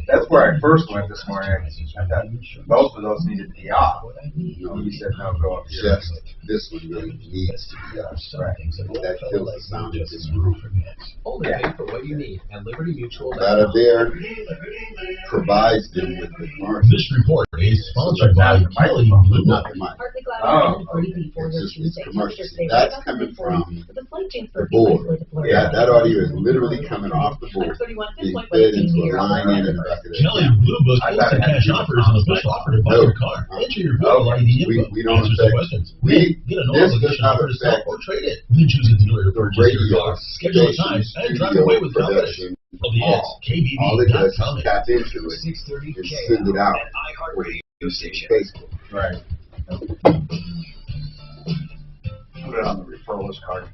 That's where I first went this morning. I thought both of those needed to be off. no, You said no, go up here. just this one really needs to be off. That kills the sound of this room. Only pay for what you need at Liberty Mutual. That up there provides them with the commercials. This report is sponsored by Kelly Blue Not the mic. Partly cloudy Oh. and 40 for your It's Tuesday. commercials. Temperatures stay That's right up coming to 40, from with a slight change the for a few board. isolated flurries. That audio is literally coming off the board, 31 being pinpoint fed with into a 18 line in the back of Kelly the Blue Book I thought it instant had cash to be offer is an official offer to buy your car. Enter your vehicle ID info. we don't Answers affect- the questions. we- Get a no this does obligation not offer to sell affect or trade it. Then choose a dealer to the purchase your radio car. Schedule a time and drive away with confidence. production. LDS, All it does KBB.com. is tap into it 630 and send it out iHeartRadio station. Facebook. Right. Put it on the referrals card.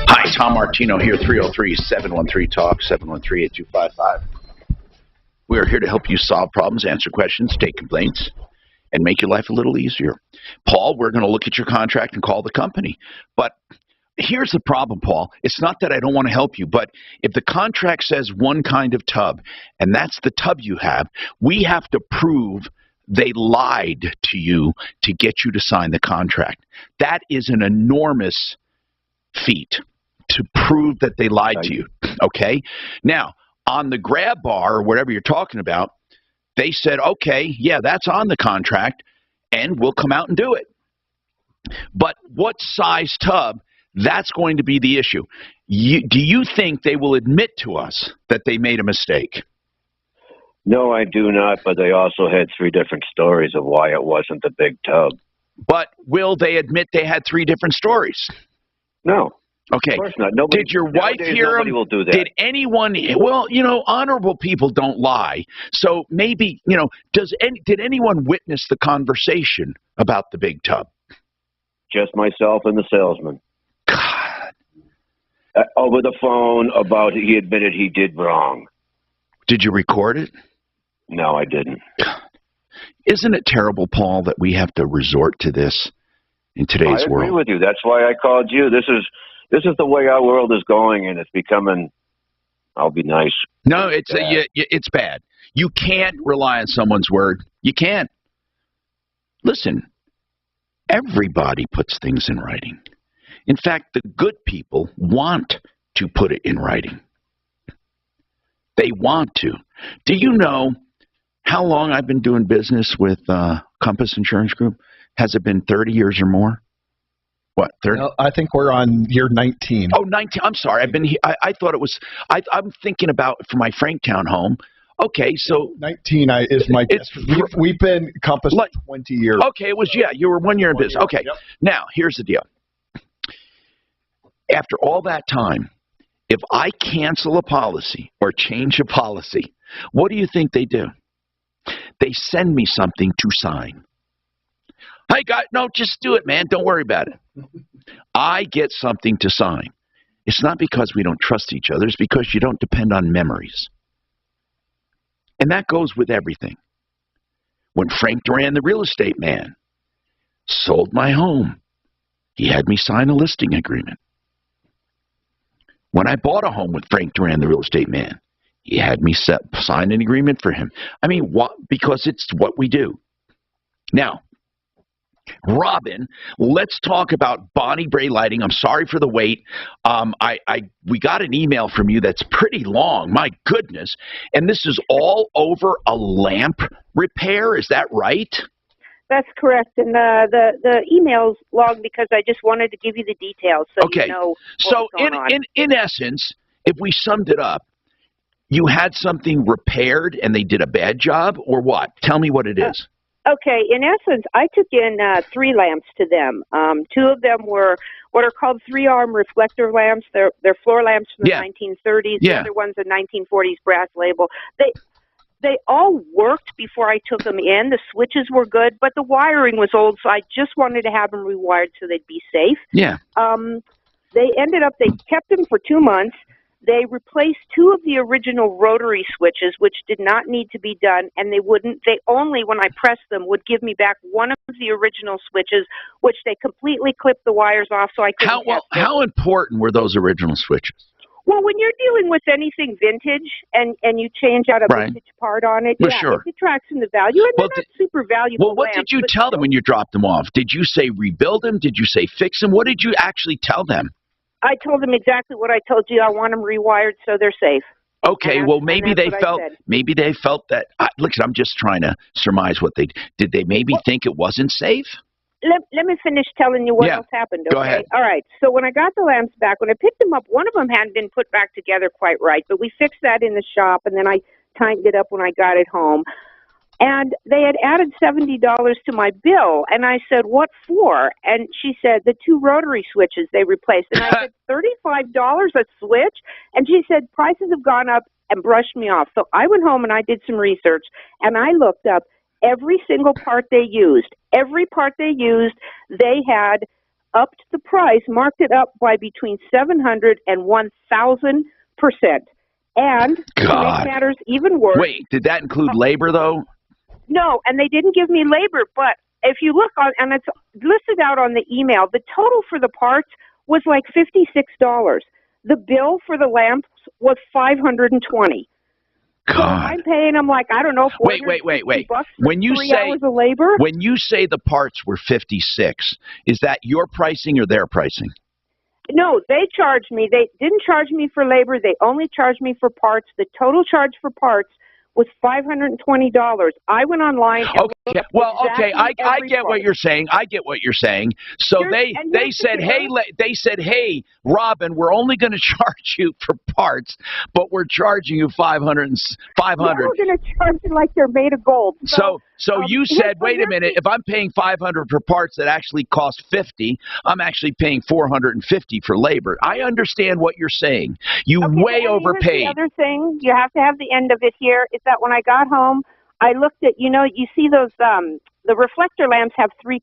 Hi, Tom Martino here, 303-713-TALK, 713-8255. We are here to help you solve problems, answer questions, take complaints, and make your life a little easier. Paul, we're going to look at your contract and call the company. But here's the problem, Paul. It's not that I don't want to help you, but if the contract says one kind of tub, and that's the tub you have, we have to prove they lied to you to get you to sign the contract. That is an enormous feat to prove that they lied to you, okay? Now, on the grab bar or whatever you're talking about, they said, okay, yeah, that's on the contract, and we'll come out and do it. But what size tub, that's going to be the issue. Do you think they will admit to us that they made a mistake? No, I do not, but they also had 3 different stories of why it wasn't the big tub. But will they admit they had 3 different stories? No. Okay. Of course not. Nobody, did your wife nowadays, hear nobody him? will do that. Did anyone? Well, you know, honorable people don't lie. So maybe, you know, did anyone witness the conversation about the big tub? Just myself and the salesman. God. Over the phone about he admitted he did wrong. Did you record it? No, I didn't. Isn't it terrible, Paul, that we have to resort to this in today's world? I agree with you. That's why I called you. This is the way our world is going, and it's becoming. I'll be nice. No, it's bad. You can't rely on someone's word. You can't. Listen, everybody puts things in writing. In fact, the good people want to put it in writing. They want to. Do you know how long I've been doing business with Compass Insurance Group? Has it been 30 years or more? What, 30? No, I think we're on year 19. Oh, 19. I'm sorry. I've been here. I thought it was. I'm thinking about for my Franktown home. Okay, so 19 is my guess. We've been Compass 20 years. Okay, it was, yeah, you were 1 year in business. Okay, yep. Now here's the deal. After all that time, if I cancel a policy or change a policy, what do you think they do? They send me something to sign. Hey, guys, no, just do it, man. Don't worry about it. I get something to sign. It's not because we don't trust each other. It's because you don't depend on memories. And that goes with everything. When Frank Duran, the real estate man, sold my home, he had me sign a listing agreement. When I bought a home with Frank Duran, the real estate man, he had me sign an agreement for him. I mean, what? Because it's what we do. Now, Robin, let's talk about Bonnie Bray Lighting. I'm sorry for the wait. We got an email from you that's pretty long. My goodness. And this is all over a lamp repair. Is that right? That's correct. And the email's long because I just wanted to give you the details so okay. You know so in essence, if we summed it up, you had something repaired and they did a bad job, or what? Tell me what it is. Okay, in essence, I took in 3 lamps to them. 2 of them were what are called 3-arm reflector lamps. They're floor lamps from the 1930s. The other one's a 1940s brass label. They all worked before I took them in. The switches were good, but the wiring was old, so I just wanted to have them rewired so they'd be safe. Yeah. They kept them for 2 months. They replaced 2 of the original rotary switches, which did not need to be done, and they only, when I pressed them, would give me back one of the original switches, which they completely clipped the wires off, so I couldn't How important were those original switches? Well, when you're dealing with anything vintage and you change out a vintage part on it, sure. it detracts from the value, and they're not super valuable. Well, what did you tell them when you dropped them off? Did you say rebuild them? Did you say fix them? What did you actually tell them? I told them exactly what I told you. I want them rewired so they're safe. Okay, well, maybe they felt that. Look, I'm just trying to surmise what did. They maybe think it wasn't safe? Let me finish telling you what else happened. Okay? Go ahead. All right. So when I got the lamps back, when I picked them up, one of them hadn't been put back together quite right, but we fixed that in the shop, and then I tightened it up when I got it home. And they had added $70 to my bill, and I said, "What for?" And she said, "The 2 rotary switches they replaced." And I said, $35 a switch? And she said, "Prices have gone up," and brushed me off. So I went home and I did some research, and I looked up every single part they used. Every part they used, they had upped the price, marked it up by between 700 and 1,000%. And to make matters even worse. Wait, did that include labor, though? No, and they didn't give me labor, but if you look on, and it's listed out on the email, the total for the parts was like $56. The bill for the lamps was $520. God. So I'm paying them like, I don't know, wait. bucks for when you 3 say hours of labor? When you say the parts were $56, is that your pricing or their pricing? No, they charged me. They didn't charge me for labor. They only charged me for parts. The total charge for parts was $520. I went online. And I get what you're saying. So they said, hey, Robin, we're only going to charge you for parts, but we're charging you $500. We're going to charge you like they're made of gold. So you said, wait a minute, if I'm paying $500 for parts that actually cost $50, I'm actually paying $450 for labor. I understand what you're saying. You way overpaid. The other thing, you have to have the end of it here, is that when I got home, I looked at, you see those, the reflector lamps have 3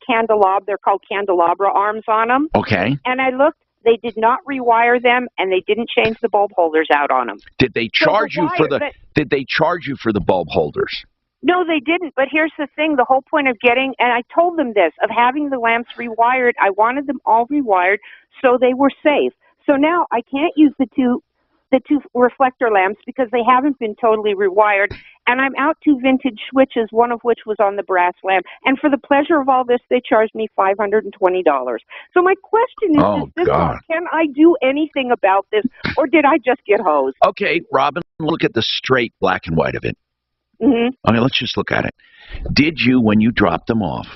they're called candelabra arms on them. Okay. And I looked, they did not rewire them, and they didn't change the bulb holders out on them. Did they charge you for the bulb holders? No, they didn't. But here's the thing. The whole point of and I told them this, of having the lamps rewired, I wanted them all rewired so they were safe. So now I can't use the two reflector lamps because they haven't been totally rewired. And I'm out 2 vintage switches, one of which was on the brass lamp. And for the pleasure of all this, they charged me $520. So my question is, can I do anything about this, or did I just get hosed? Okay, Robin, look at the straight black and white of it. Mm-hmm. Okay, let's just look at it. Did you, when you dropped them off,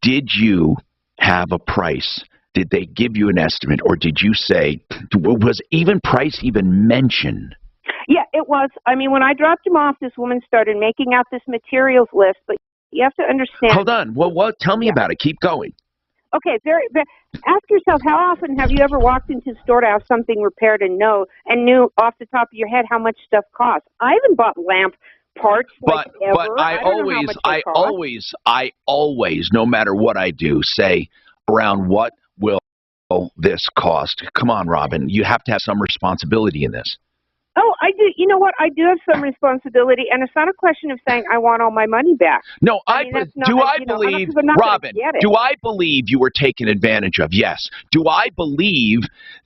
did you have a price? Did they give you an estimate, or did you say, was price even mentioned? Yeah, it was. I mean, when I dropped them off, this woman started making out this materials list, but you have to understand. Hold on. Well, tell me about it. Keep going. Okay, ask yourself, how often have you ever walked into a store to have something repaired and knew off the top of your head how much stuff costs? I haven't bought lamp parts ever. But I always, no matter what I do, say around what will this cost. Come on, Robin. You have to have some responsibility in this. Oh, I do. You know what? I do have some responsibility, and it's not a question of saying I want all my money back. No, do I believe you were taken advantage of? Yes. Do I believe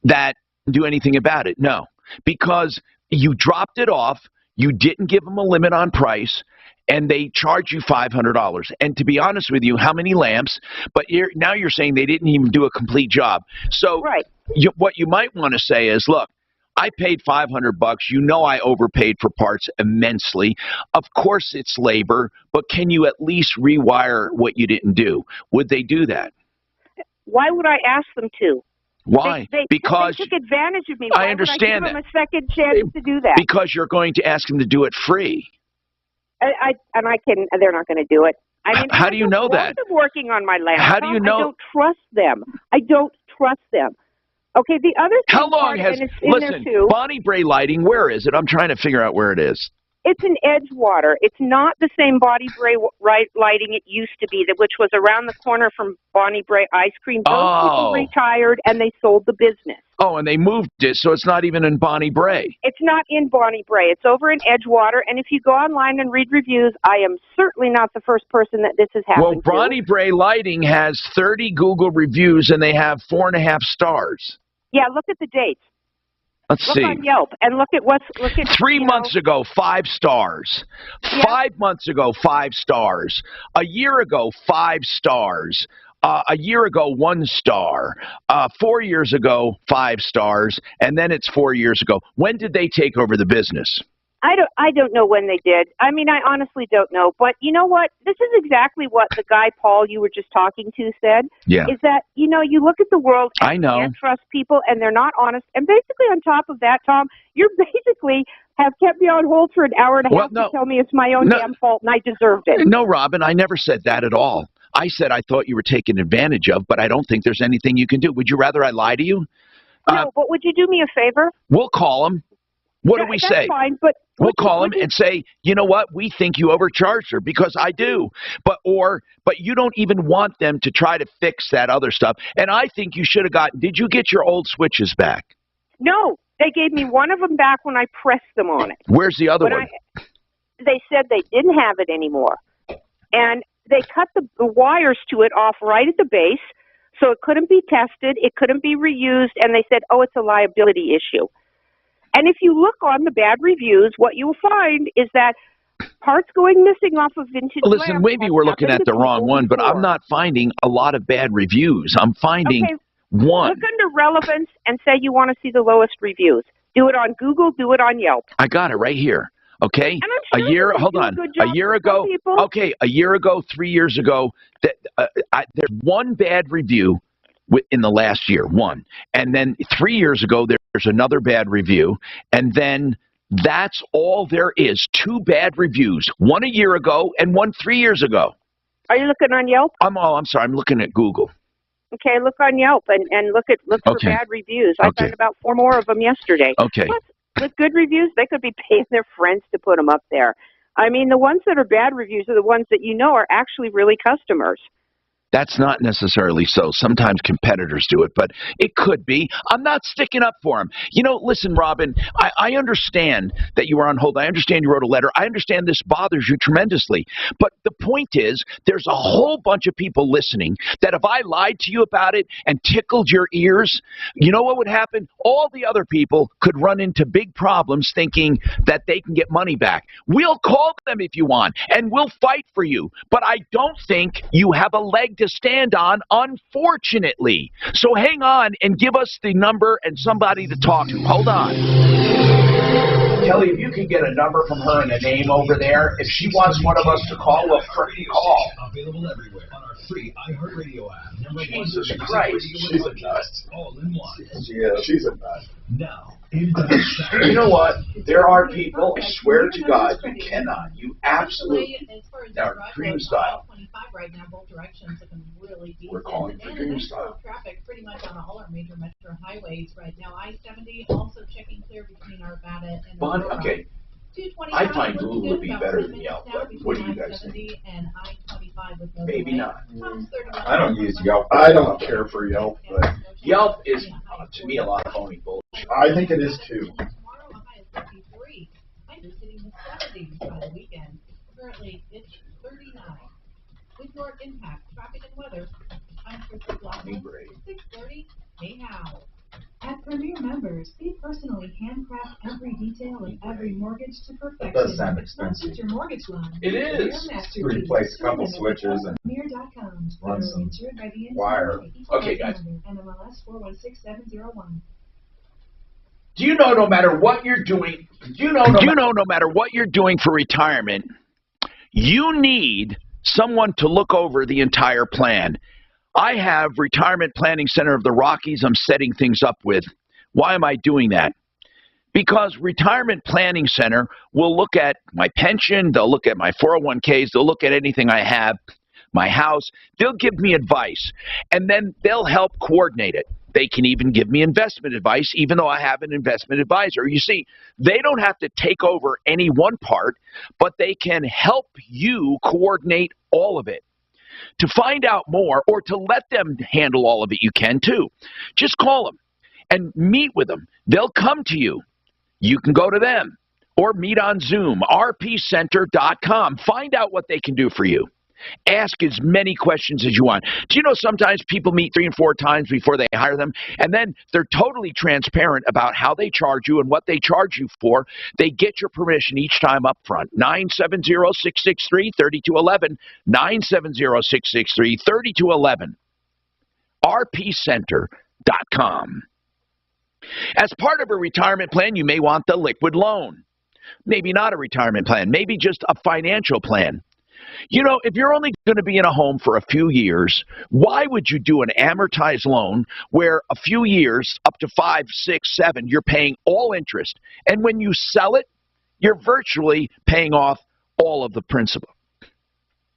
that do anything about it? No, because you dropped it off, you didn't give them a limit on price, and they charge you $500. And to be honest with you, how many lamps? But now you're saying they didn't even do a complete job. So what you might want to say is, look, I paid $500. You know I overpaid for parts immensely. Of course it's labor, but can you at least rewire what you didn't do? Would they do that? Why would I ask them to? Why? Because they took advantage of me. I understand would I give them a second chance to do that? Because you're going to ask them to do it free. They're not going to do it. I mean, how do you know that? I'm working on my land. How do you know? I don't trust them. I don't trust them. Okay, the other thing. How long has, listen, Bonnie Bray lighting, where is it? I'm trying to figure out where it is. It's in Edgewater. It's not the same Bonnie Bray lighting it used to be, which was around the corner from Bonnie Bray Ice Cream. Those people retired and they sold the business. Oh, and they moved it, so it's not even in Bonnie Bray. It's not in Bonnie Bray. It's over in Edgewater, and if you go online and read reviews, I am certainly not the first person that this has happened to. Well, Bonnie Bray Lighting has 30 Google reviews, and they have 4.5 stars. Yeah, look at the dates. Let's see. Look on Yelp and look at 3 months ago, 5 stars. Yeah. 5 months ago, 5 stars. A year ago, 5 stars. A year ago, 1 star. 4 years ago, 5 stars. And then it's 4 years ago. When did they take over the business? I don't know when they did. I mean, I honestly don't know. But you know what? This is exactly what the guy, Paul, you were just talking to said. Yeah. Is that, you look at the world and you can't trust people and they're not honest. And basically on top of that, Tom, you basically have kept me on hold for an hour and a half to tell me it's my own damn fault and I deserved it. No, Robin, I never said that at all. I said I thought you were taken advantage of, but I don't think there's anything you can do. Would you rather I lie to you? No, but would you do me a favor? We'll call him. What do we say? Fine, but we'll call him and say, you know what? We think you overcharged her, because I do. But you don't even want them to try to fix that other stuff. And I think you should have gotten. Did you get your old switches back? No, they gave me one of them back when I pressed them on it. Where's the other one? They said they didn't have it anymore, and they cut the wires to it off right at the base, so it couldn't be tested, it couldn't be reused, and they said, oh, it's a liability issue. And if you look on the bad reviews, what you'll find is that parts going missing off of vintage Listen, maybe we're looking at the wrong one, but I'm not finding a lot of bad reviews. I'm finding one. Look under relevance and say you want to see the lowest reviews. Do it on Google, do it on Yelp. I got it right here. Okay, and I'm sure a year ago. Okay, a year ago, 3 years ago, there's one bad review in the last year, one. And then 3 years ago, there's another bad review. And then that's all there is. 2 bad reviews. One a year ago and one 3 years ago. Are you looking on Yelp? I'm sorry. I'm looking at Google. Okay, look on Yelp and look for bad reviews. I found about 4 more of them yesterday. Okay. Plus, with good reviews, they could be paying their friends to put them up there. I mean, the ones that are bad reviews are the ones that are actually really customers. That's not necessarily so. Sometimes competitors do it, but it could be. I'm not sticking up for them. Listen, Robin, I understand that you were on hold. I understand you wrote a letter. I understand this bothers you tremendously. But the point is, there's a whole bunch of people listening that if I lied to you about it and tickled your ears, you know what would happen? All the other people could run into big problems thinking that they can get money back. We'll call them if you want, and we'll fight for you. But I don't think you have a leg to stand on, unfortunately. So hang on and give us the number and somebody to talk to. Hold on. Kelly, if you can get a number from her and a name over there, if she wants one of us to call, we'll freaking call. Available everywhere on our free iHeartRadio app. Jesus Christ. She's a nut. All in one. Yeah, she's a nut. Now, you know what? There are people, I swear to God, you cannot. You absolutely. Now, Dream Style. Right now, both directions looking really decent. We're calling for Dream and Style. Traffic pretty much on all our major metro highways right now. I-70 also checking clear between Arvada and Aurora. Okay. I find Google would be better than Yelp, but what do you guys think? And I-27 Maybe not. I don't use Yelp. I don't care for Yelp, but Yelp is, to me, a lot of phony bullshit. I think it is too. Currently, it's 39. With your impact, traffic, and weather, I'm Crystal Blockman. 6:30. Hey, how? At Premier Members, we personally handcraft every detail of every mortgage to perfection. It does sound expensive. Not your mortgage loan. It is. Replace a couple switches and Premier.com. run some Insured by the wire. Okay, guys. NMLS 416701. Do you know no matter what you're doing, no matter what you're doing for retirement, you need someone to look over the entire plan. I have Retirement Planning Center of the Rockies I'm setting things up with. Why am I doing that? Because Retirement Planning Center will look at my pension, they'll look at my 401ks, they'll look at anything I have, my house, they'll give me advice, and then they'll help coordinate it. They can even give me investment advice, even though I have an investment advisor. You see, they don't have to take over any one part, but they can help you coordinate all of it. To find out more or to let them handle all of it, you can too. Just call them and meet with them. They'll come to you. You can go to them or meet on Zoom, rpcenter.com. Find out what they can do for you. Ask as many questions as you want. Do you know sometimes people meet 3 and 4 times before they hire them, and then they're totally transparent about how they charge you and what they charge you for? They get your permission each time up front. 970-663-3211, 970-663-3211, rpcenter.com. As part of a retirement plan, you may want the liquid loan. Maybe not a retirement plan, maybe just a financial plan. You know, if you're only going to be in a home for a few years, why would you do an amortized loan where a few years, up to 5, 6, 7, you're paying all interest, and when you sell it, you're virtually paying off all of the principal?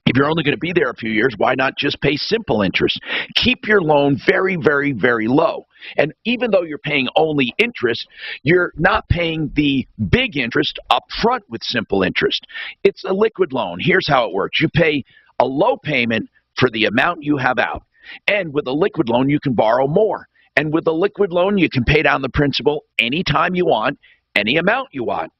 If you're only going to be there a few years, why not just pay simple interest? Keep your loan very, very, very low. And even though you're paying only interest, you're not paying the big interest up front with simple interest. It's a liquid loan. Here's how it works. You pay a low payment for the amount you have out. And with a liquid loan, you can borrow more. And with a liquid loan, you can pay down the principal anytime you want, any amount you want.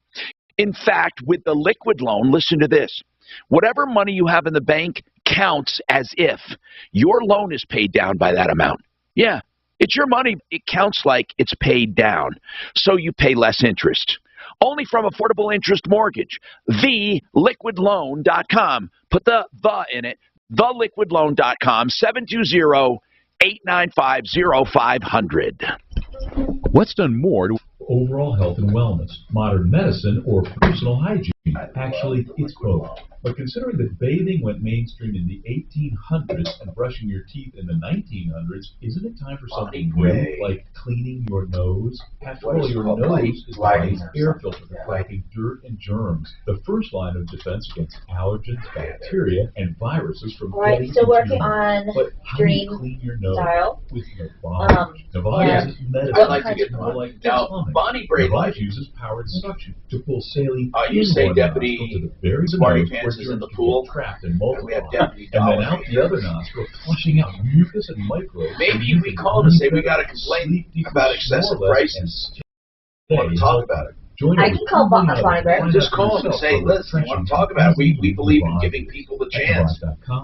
In fact, with the liquid loan, listen to this. Whatever money you have in the bank counts as if your loan is paid down by that amount. Yeah, it's your money. It counts like it's paid down, so you pay less interest. Only from Affordable Interest Mortgage, theliquidloan.com. Put the in it, theliquidloan.com, 720-895-0500. What's done more to overall health and wellness, modern medicine, or personal hygiene? Actually, it's both. But considering that bathing went mainstream in the 1800s and brushing your teeth in the 1900s, isn't it time for something new, like cleaning your nose? After all, your nose is the body's air filter for collecting dirt and germs, the first line of defense against allergens, bacteria, and viruses from getting into your nose. But how do you clean your nose? With Novage. Novage isn't medicine. I'd like to get more like now, plumbing. Bonnie Braid Novage uses powered suction to pull saline you say one Deputy nostril to the very Smarty nose Pants where is in germs the can pool. get trapped and multiply, And we have Deputy and then Dollar out the other nostril, flushing out mucus and microbes. Maybe we call and say we got a complaint about excessive prices. We want to talk about it. I can call Bonnie Braid. Just call them and say, listen, we want to talk about it. We believe in giving people the chance.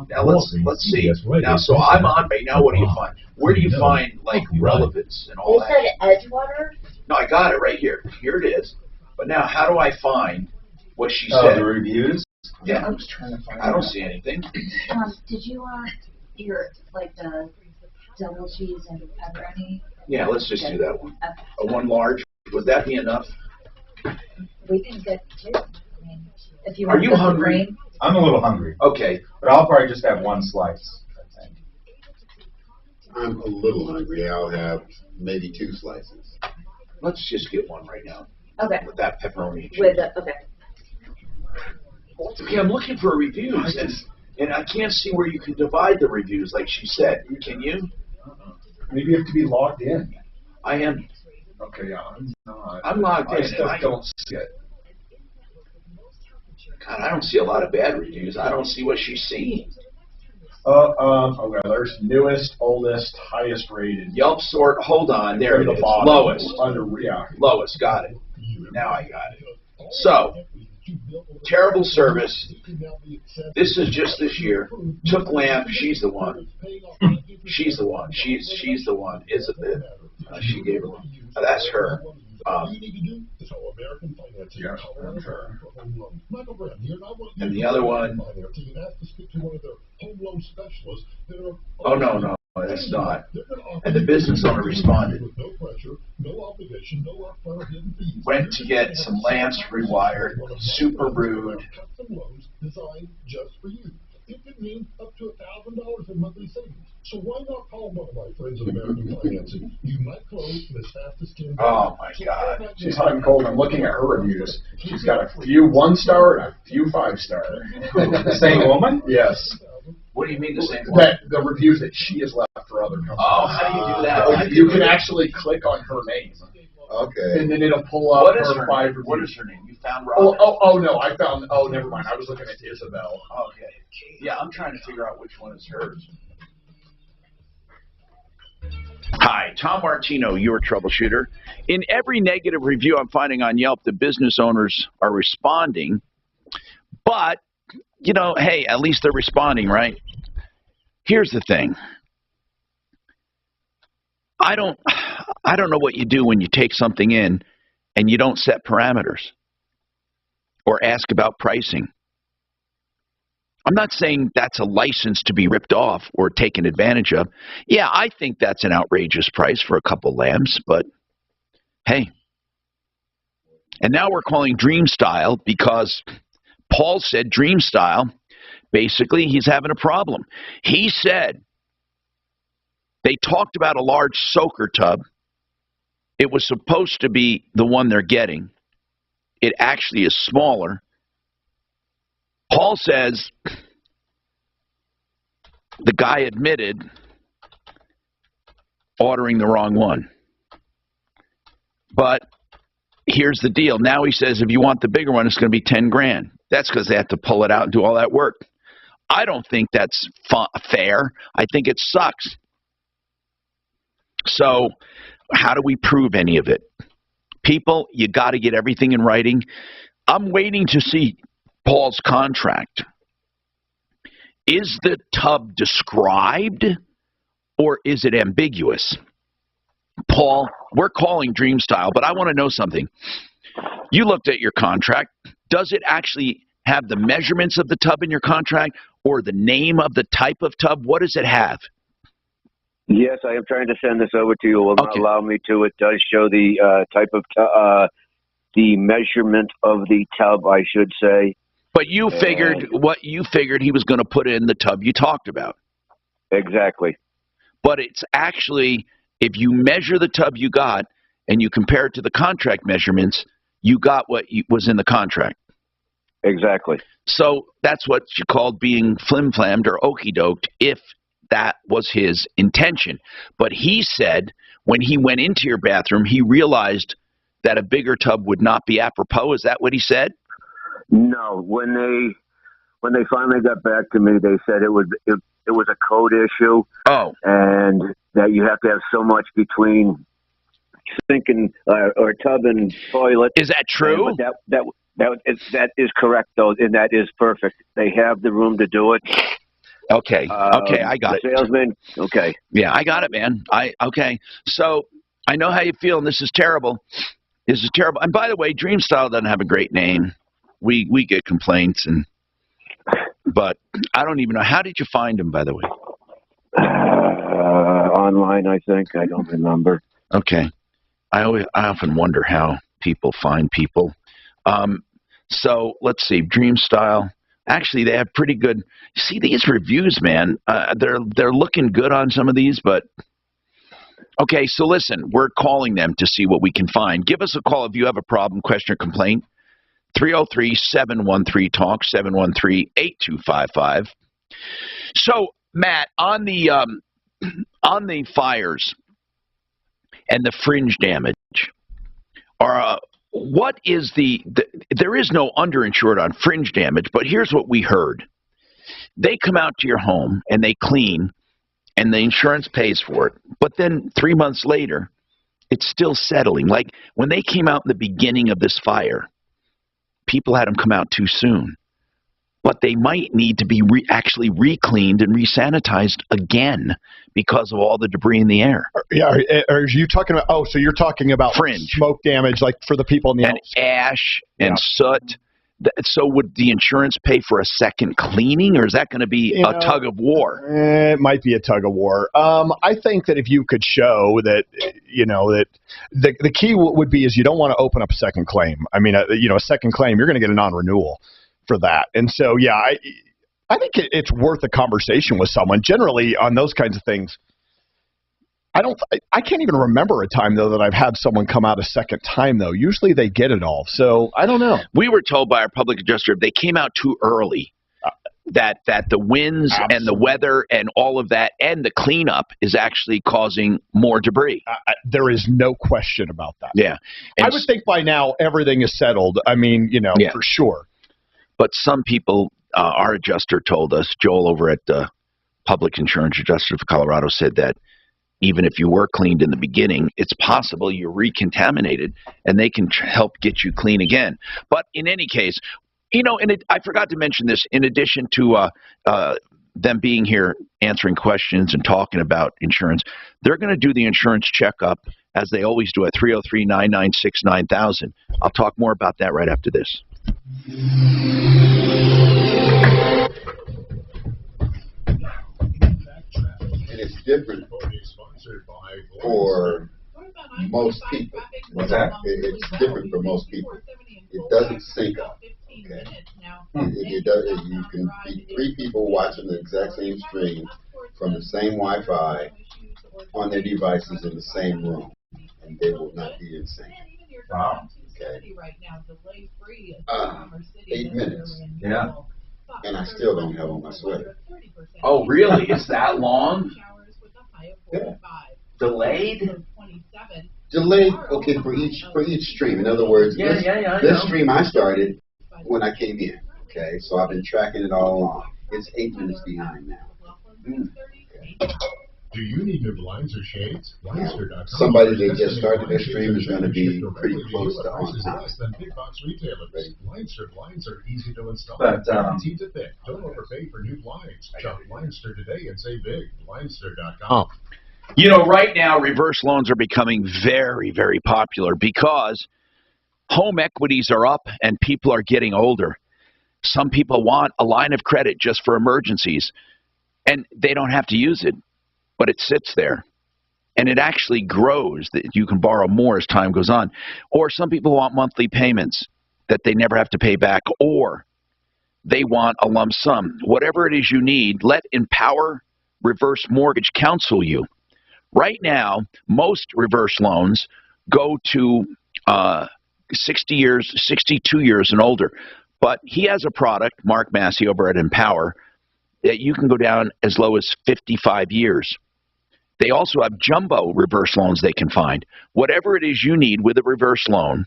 Now let's see. Now, so I'm on right now. What do you find? Where do you find like relevance and all They that? said Edgewater. No, I got it right here. Here it is. But now, how do I find what she said? The reviews? Yeah, I was trying to find. I don't see anything. Did you want your the double cheese and pepperoni? Yeah, let's just do that one. A one large. Would that be enough? We can get two. I mean, if you Are want you the hungry? green. I'm a little hungry. Okay. But I'll probably just have one slice, I think. I'm a little hungry. I'll have maybe 2 slices. Let's just get one right now. Okay. With that pepperoni. With the okay. Okay, I'm looking for reviews, and I can't see where you can divide the reviews like she said. Can you? Maybe you have to be logged in. I am. Okay, yeah, I'm not. I'm logged in. I just don't see it. God, I don't see a lot of bad reviews. I don't see what she's seeing. Okay, there's newest, oldest, highest rated. Yelp sort, hold on, there it is. Bottom. Lowest. Yeah. Lowest, got it. Now I got it. So, terrible service. This is just this year. Took lamp, she's the one. She's the one. She's the one. Is it? She gave her one. That's her. Yeah, that's her. And the other one. Oh, no, that's not. And the business owner responded. Went to get some lamps rewired. Super rude. It could mean up to $1,000 in monthly savings. So why not call one of my friends at American Financing? You might close as fast as 10 days. Oh my God. She's hot and cold. I'm looking at her reviews. She's got a few 1-star and a few 5-star. The same woman? Yes. What do you mean the same one? The reviews that she has left for other companies. Oh, how do you do that? You can actually click on her name. Okay. And then it'll pull up her 5 reviews. What is her name? You found Robin? Oh, no, I found, never mind. I was looking at Isabel. Okay. Yeah, I'm trying to figure out which one is hers. Hi, Tom Martino, your troubleshooter. In every negative review I'm finding on Yelp, the business owners are responding. But, you know, hey, at least they're responding, right? Here's the thing. I don't know what you do when you take something in and you don't set parameters or ask about pricing. I'm not saying that's a license to be ripped off or taken advantage of. Yeah, I think that's an outrageous price for a couple lamps, but hey. And now we're calling Dream Style because Paul said Dream Style, basically he's having a problem. He said they talked about a large soaker tub. It was supposed to be the one they're getting. It actually is smaller. Paul says the guy admitted ordering the wrong one. But here's the deal. Now he says if you want the bigger one, it's going to be 10 grand. That's because they have to pull it out and do all that work. I don't think that's fair. I think it sucks. So how do we prove any of it? People, you got to get everything in writing. I'm waiting to see Paul's contract. Is the tub described or is it ambiguous? Paul, we're calling Dream Style, but I want to know something. You looked at your contract. Does it actually have the measurements of the tub in your contract or the name of the type of tub? What does it have? Yes, I am trying to send this over to you. It will not allow me to. It does show the type of the measurement of the tub, I should say. But you figured he was going to put in the tub you talked about. Exactly. But it's actually, if you measure the tub you got and you compare it to the contract measurements, you got what was in the contract. Exactly. So that's what you called being flim-flammed or okey-doked if that was his intention. But he said when he went into your bathroom, he realized that a bigger tub would not be apropos. Is that what he said? No. When they finally got back to me, they said it was a code issue. Oh. And that you have to have so much between sink and or tub and toilet. Is that true? That is correct, though, and that is perfect. They have the room to do it. Okay. Okay, I got it. Salesman. Okay. Yeah, I got it, man. Okay. So I know how you feel, and this is terrible. This is terrible. And by the way, Dream Style doesn't have a great name. We get complaints, but I don't even know. How did you find him, by the way? Online, I think. I don't remember. Okay. I often wonder how people find people. So let's see. Dream Style. Actually, they have pretty good. See these reviews, man. They're looking good on some of these, but okay. So listen, we're calling them to see what we can find. Give us a call if you have a problem, question, or complaint. 303-713-TALK, 713-8255. So Matt, on the fires and the fringe damage, what is there is no underinsured on fringe damage, but here's what we heard. They come out to your home and they clean, and the insurance pays for it. But then 3 months later, it's still settling. Like when they came out in the beginning of this fire, people had them come out too soon. But they might need to be actually re-cleaned and re-sanitized again because of all the debris in the air. Yeah, are you talking about, oh, so you're talking about fringe smoke damage, like for the people in the and ash and soot. So would the insurance pay for a second cleaning, or is that going to be a tug of war? It might be a tug of war. I think that if you could show that, that the key would be is you don't want to open up a second claim. I mean, a second claim, you're going to get a non-renewal for that. And so, yeah, I think it's worth a conversation with someone. Generally, on those kinds of things, I can't even remember a time, though, that I've had someone come out a second time, though. Usually they get it all. So I don't know. We were told by our public adjuster if they came out too early, that the winds and the weather and all of that and the cleanup is actually causing more debris. There is no question about that. Yeah. And I would think by now everything is settled. I mean, for sure. But some people, our adjuster told us, Joel over at the Public Insurance Adjuster of Colorado said that even if you were cleaned in the beginning, it's possible you're recontaminated and they can help get you clean again. But in any case, I forgot to mention this, in addition to them being here answering questions and talking about insurance, they're going to do the insurance checkup as they always do at 303-996-9000. I'll talk more about that right after this. And it's different for most people. What's that? It's different for most people. It doesn't sync up. Okay. You can be 3 people watching the exact same stream from the same Wi-Fi on their devices in the same room, and they will not be in sync. Wow. Okay. 8 minutes. Yeah. And I still don't have on my sweater. Oh, really? Is that long? Yeah. Delayed? Delayed, okay, for each stream. In other words, this stream I started when I came in. Okay, so I've been tracking it all along. It's 8 minutes behind now. Okay. Do you need new blinds or shades? Blinster.com. Somebody that just started their stream is going to be pretty close to on time. Big box retailers. Blindster blinds are easy to install. But easy to fit. Don't overpay for new blinds. Shop Blindster today and save big. Blindster.com. Right now, reverse loans are becoming very, very popular because home equities are up and people are getting older. Some people want a line of credit just for emergencies, and they don't have to use it, but it sits there. And it actually grows, that you can borrow more as time goes on. Or some people want monthly payments that they never have to pay back, or they want a lump sum. Whatever it is you need, let Empower Reverse Mortgage counsel you. Right now, most reverse loans go to 60 years, 62 years and older. But he has a product, Mark Massey over at Empower, that you can go down as low as 55 years. They also have jumbo reverse loans they can find. Whatever it is you need with a reverse loan,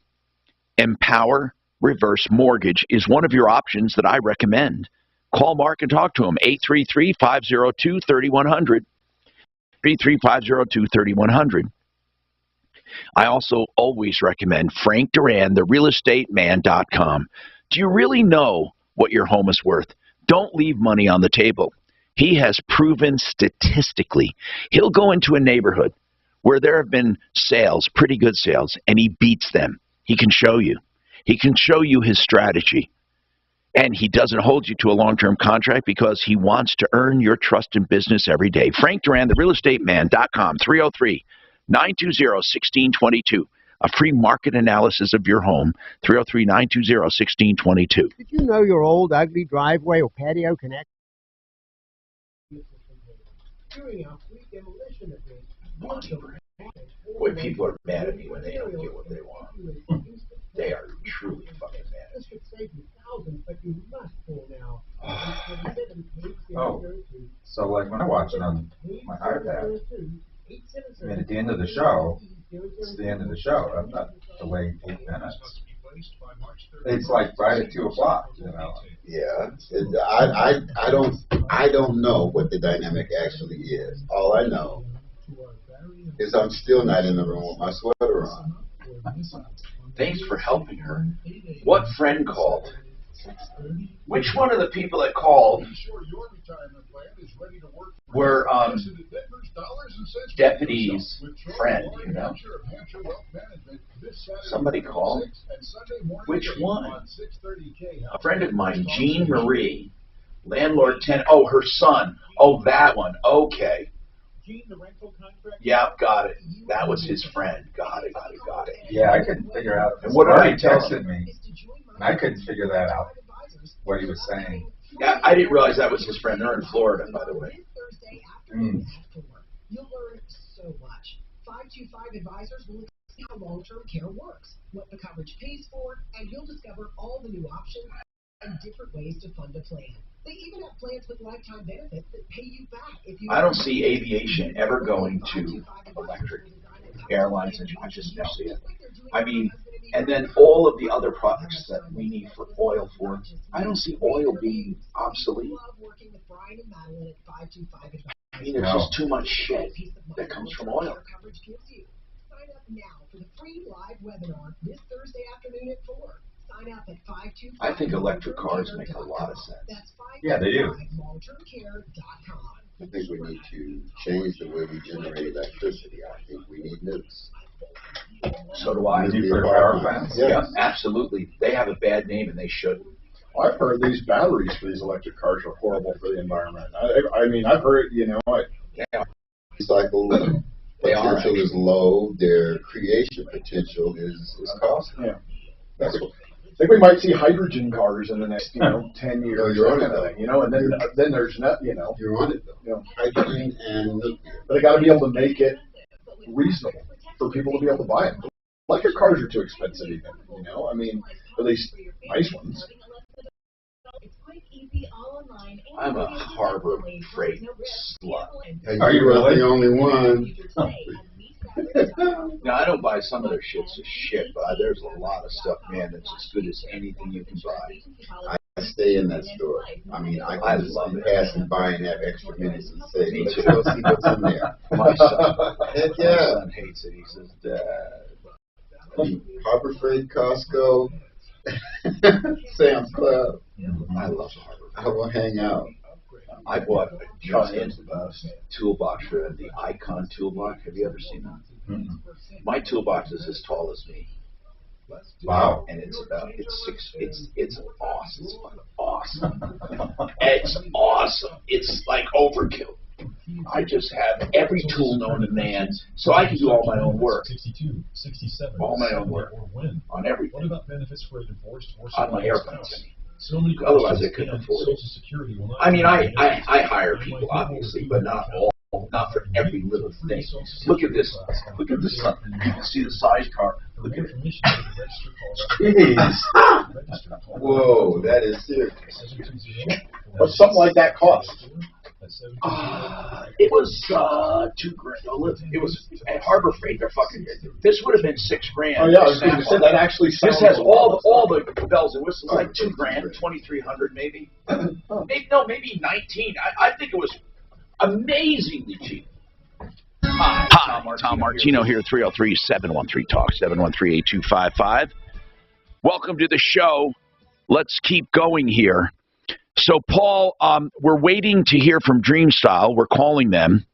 Empower Reverse Mortgage is one of your options that I recommend. Call Mark and talk to him, 833-502-3100. 833-502-3100. I also always recommend Frank Duran, therealestateman.com. Do you really know what your home is worth? Don't leave money on the table. He has proven statistically, he'll go into a neighborhood where there have been sales, pretty good sales, and he beats them. He can show you. He can show you his strategy. And he doesn't hold you to a long-term contract because he wants to earn your trust in business every day. Frank Duran, therealestateman.com, 303-920-1622. A free market analysis of your home, 303-920-1622. Did you know your old ugly driveway or patio connect? Boy, people are mad at me when they don't get what they want. They are truly fucking mad. This could save you thousands, but you must pull now. Oh, so like when I watch it on my iPad, I mean, at the end of the show, it's the end of the show. I'm not delaying 8 minutes. It's like right at 2 o'clock, you know. Yeah, I don't know what the dynamic actually is. All I know is I'm still not in the room with my sweater on. Thanks for helping her. What friend called? Which one of the people that called were deputy's friend, you know? Somebody called? Which one? A friend of mine, Jean Marie, landlord tenant. Oh, her son. Oh, that one. Okay. Yeah, got it. That was his friend. Got it. Yeah, I couldn't figure out. And what did I tell texted me? I couldn't figure that out. What he was saying. Yeah, I didn't realize that was his friend. They're in Florida, by the way. You'll learn so much. 525 Advisors will see how long-term care works, what the coverage pays for, and you'll discover all the new options and different ways to fund a plan. They even have plans with lifetime benefits that pay you back if you... I don't see aviation ever going to electric airlines. I just don't see it. I mean, and then all of the other products that we need for oil for, I don't see oil being obsolete. I mean, there's just too much shit that comes from oil. Sign up now for the free live webinar this Thursday afternoon at 4. Sign up at 525. I think electric cars make a lot of sense. Yeah, they do. I think we need to change the way we generate electricity. I think we need nukes. So do I. Nuclear power plants? Yeah, absolutely. They have a bad name and they shouldn't. I've heard these batteries for these electric cars are horrible for the environment. I mean, I've heard, you know, recycle potential is low. Their creation potential is costly. Yeah. That's what, I think we might see hydrogen cars in the next, 10 years. No, you're on it, though. You know, and then there's not, You're on it, though. You know, hydrogen and nuclear. but they got to be able to make it reasonable for people to be able to buy them. Electric cars are too expensive, even. You know, I mean, at least nice ones. I'm a Harbor Freight slut. Are you really the only one? No, I don't buy some of their shits as shit, but there's a lot of stuff, man, that's as good as anything you can buy. I stay in that store. I mean, I can just pass and buy and have extra minutes and say, Me let's too. go see what's in there. My son, Heck my yeah. son hates it. He says, Dad. Harbor Freight, Costco, Sam's Club. I love Harbor. I will hang out. I bought a giant toolbox for the Icon toolbox. Have you ever seen that? Mm-hmm. My toolbox is as tall as me. Wow. And it's awesome. It's fucking awesome. It's awesome. It's like overkill. I just have every tool known to man, so I can do all my own work. 62, 67, All my own work. or when? On everything. What about benefits for a divorced or On my separated airplanes. spouse? So many Otherwise, questions, I couldn't and afford it. Social Security will not I mean, I provide hire people, obviously, but not for every little thing. Look at this. Look at this. You can see the sidecar. Look at it. Jeez. Whoa, that is serious. What's something like that cost? It was $2,000. It was at Harbor Freight. They're fucking. This would have been $6,000. Oh yeah, I was going to say that actually sounds. This has all the bells and whistles, like $2,000, $2,300 maybe. Maybe 19. I think it was amazingly cheap. Hi, Tom Martino here, 303-713-TALK, 713-8255. Welcome to the show. Let's keep going here. So, Paul, we're waiting to hear from DreamStyle. We're calling them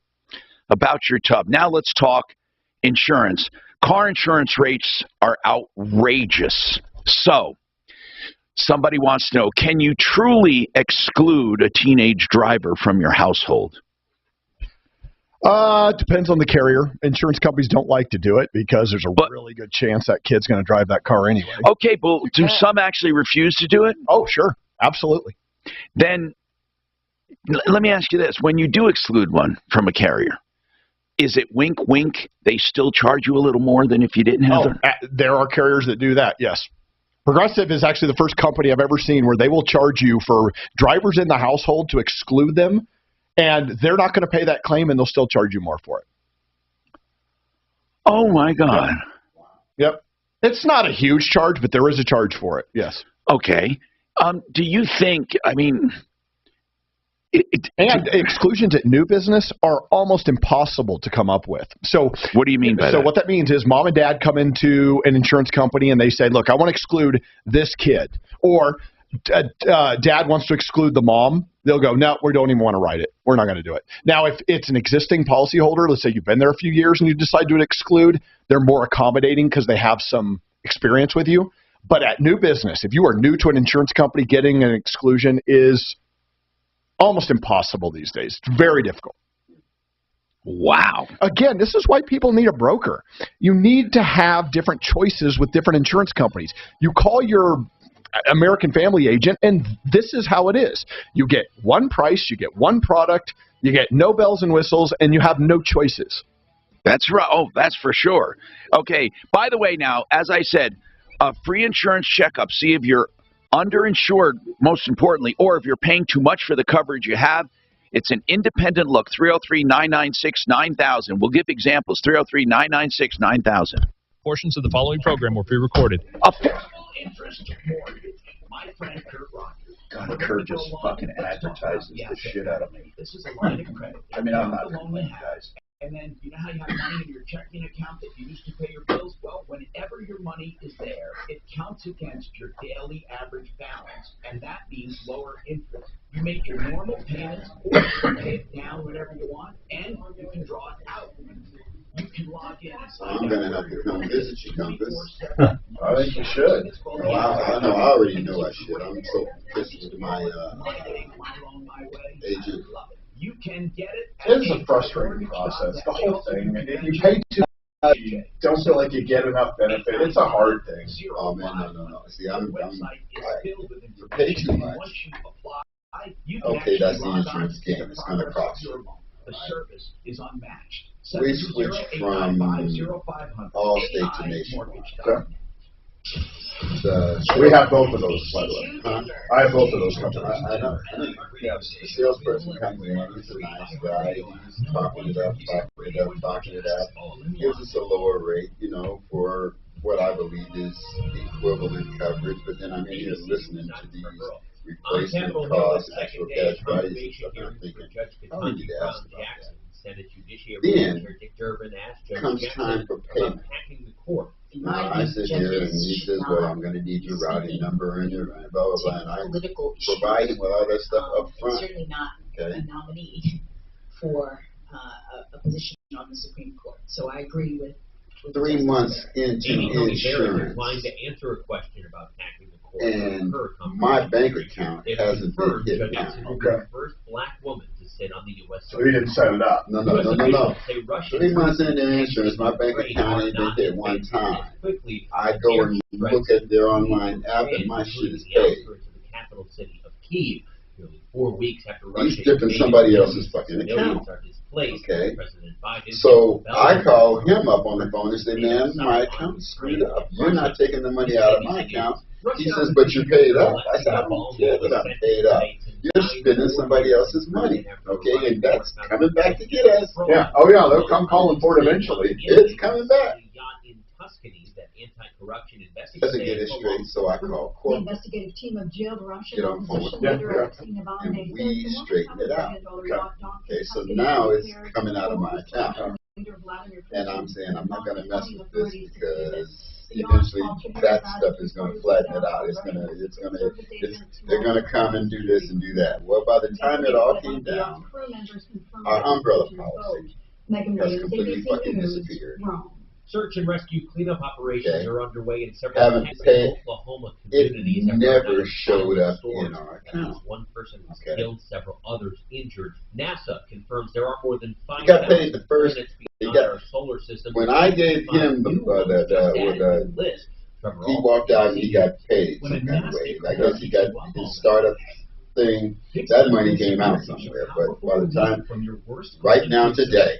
about your tub. Now let's talk insurance. Car insurance rates are outrageous. So, somebody wants to know, can you truly exclude a teenage driver from your household? Depends on the carrier. Insurance companies don't like to do it because there's a really good chance that kid's going to drive that car anyway. Okay, but do some actually refuse to do it? Oh, sure. Absolutely. Then let me ask you this. When you do exclude one from a carrier, is it wink, wink, they still charge you a little more than if you didn't have them? There are carriers that do that, yes. Progressive is actually the first company I've ever seen where they will charge you for drivers in the household to exclude them, and they're not going to pay that claim, and they'll still charge you more for it. Oh, my God. Yep. It's not a huge charge, but there is a charge for it. Yes. Okay. Do you think? I mean, and exclusions at new business are almost impossible to come up with. So what do you mean by that? So what that means is mom and dad come into an insurance company and they say, look, I want to exclude this kid. Or dad wants to exclude the mom. They'll go, no, we don't even want to write it. We're not going to do it. Now, if it's an existing policyholder, let's say you've been there a few years and you decide to exclude, they're more accommodating because they have some experience with you. But at new business, if you are new to an insurance company, getting an exclusion is almost impossible these days. It's very difficult. Wow. Again, this is why people need a broker. You need to have different choices with different insurance companies. You call your American Family agent, and this is how it is. You get one price, you get one product, you get no bells and whistles, and you have no choices. That's right. Oh, that's for sure. Okay. By the way, now, as I said, a free insurance checkup. See if you're underinsured, most importantly, or if you're paying too much for the coverage you have. It's an independent look. 303-996-9000. We'll give examples. 303-996-9000. Portions of the following program were pre-recorded. God, Kurt just fucking advertises the shit out of me. This is a line of credit. I mean, I'm not complaining, guys. And then, you know how you have money in your checking account that you used to pay your bills? Well, whenever your money is there, it counts against your daily average balance, and that means lower interest. You make your normal payments, or you can pay it down whenever you want, and you can draw it out. You can log in. I'm going to have to come visit you, Compass. I think you should. Well, I know. I already know I should. I'm so pissed with my agent. You can get it. It's a frustrating process, the whole thing. If you pay too much, you don't feel like you get enough benefit. It's a hard thing. Oh, man, no. See, you pay too much. Okay, that's the insurance game. It's going to cost you. The service is unmatched. We switched from Allstate to Nationwide. Okay. We have both of those, by the way. Huh? I have both of those companies. I know. The salesperson comes in, he's a nice guy, he's talking it up, gives us a lower rate, you know, for what I believe is equivalent coverage, but then I'm in here listening to these replacement costs, actual cash values and stuff, and I'm thinking, I don't need to ask about that. Then comes time for payment. Now I sit here and he says, well, I'm going to need your routing number and your blah, blah, blah, and I provide him with all that stuff up front. Certainly not a nominee for a position on the Supreme Court. So I agree with 3 months into insurance. Inclined to answer a question about tackling the court. And my bank account hasn't been hit down. Okay. The first black woman to sit on the U.S. So he didn't set it up. No. 3 months into insurance, my bank account ain't been hit one time. I go and look at their online app and my shit is paid. Capital city of Kyiv, nearly 4 weeks after He's dipping somebody else's fucking account. Okay. So I call him up on the phone and say, man, my account's screwed up. You're not taking the money out of my account. He says, but you're paid up. I said, I don't care that I'm paid up. You're spending somebody else's money. Okay, and that's coming back to get us. Yeah. Oh, yeah, they'll come calling for it eventually. It's coming back. Anti-corruption doesn't get it straight, so I call The corporate. investigative team of jailed Russian Get on the phone with opposition leader them, Alexei Navalny and we straighten it out. Okay, so Tuscany now it's declared coming out of my account. leader Vladimir And I'm saying I'm not going to mess with this authorities because the eventually Austrian that Authorities stuff is going to flatten it out. They're going to come and do this and do that. Well, by the time it all came down, our umbrella policy has completely fucking disappeared. Search and rescue cleanup operations are underway in several Oklahoma communities. It never showed up in our account. One person was killed, several others injured. NASA confirms there are more than 5,000 got paid the first. our solar system. When I gave him he walked out and he got paid some kind of way. I guess he got his startup thing. That money came out somewhere. But by the time, right now today,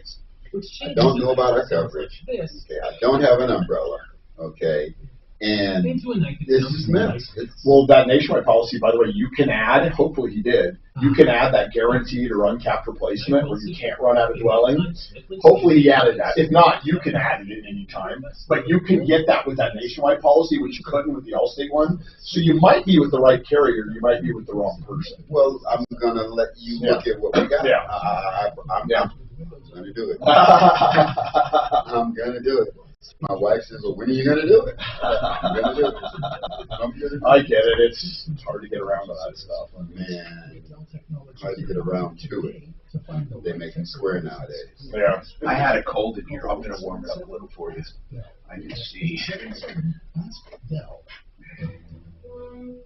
I don't know about our coverage. Okay, I don't have an umbrella. Okay, And it's dismissed. Well, that nationwide policy, by the way, you can add, hopefully he did, you can add that guaranteed or uncapped replacement where you can't run out of dwelling. Hopefully he added that. If not, you can add it at any time. But you can get that with that nationwide policy, which you couldn't with the Allstate one. So you might be with the right carrier, you might be with the wrong person. Well, I'm going to let you look at what we got. Yeah. I'm going to do it. I'm going to do it. My wife says, well, when are you going to do it? I'm going to do it. I get it. It's hard to get around to that stuff. Man, hard to get around to it. They make it square nowadays. Yeah. I had a cold in here. I'm going to warm it up a little for you. I can see.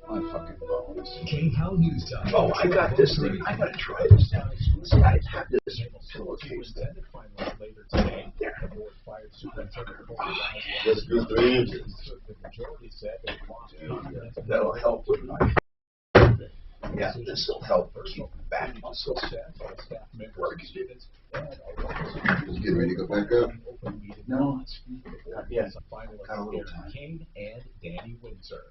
My fucking bones. Oh, I got this thing. I got to try this now. See, I have this pillowcase there. Just do 3 inches. That'll help with my. Yeah, this will help keep back muscles working. Just getting ready to go back up. No, it's not yet. Got a little time. Kane and Danny Windsor.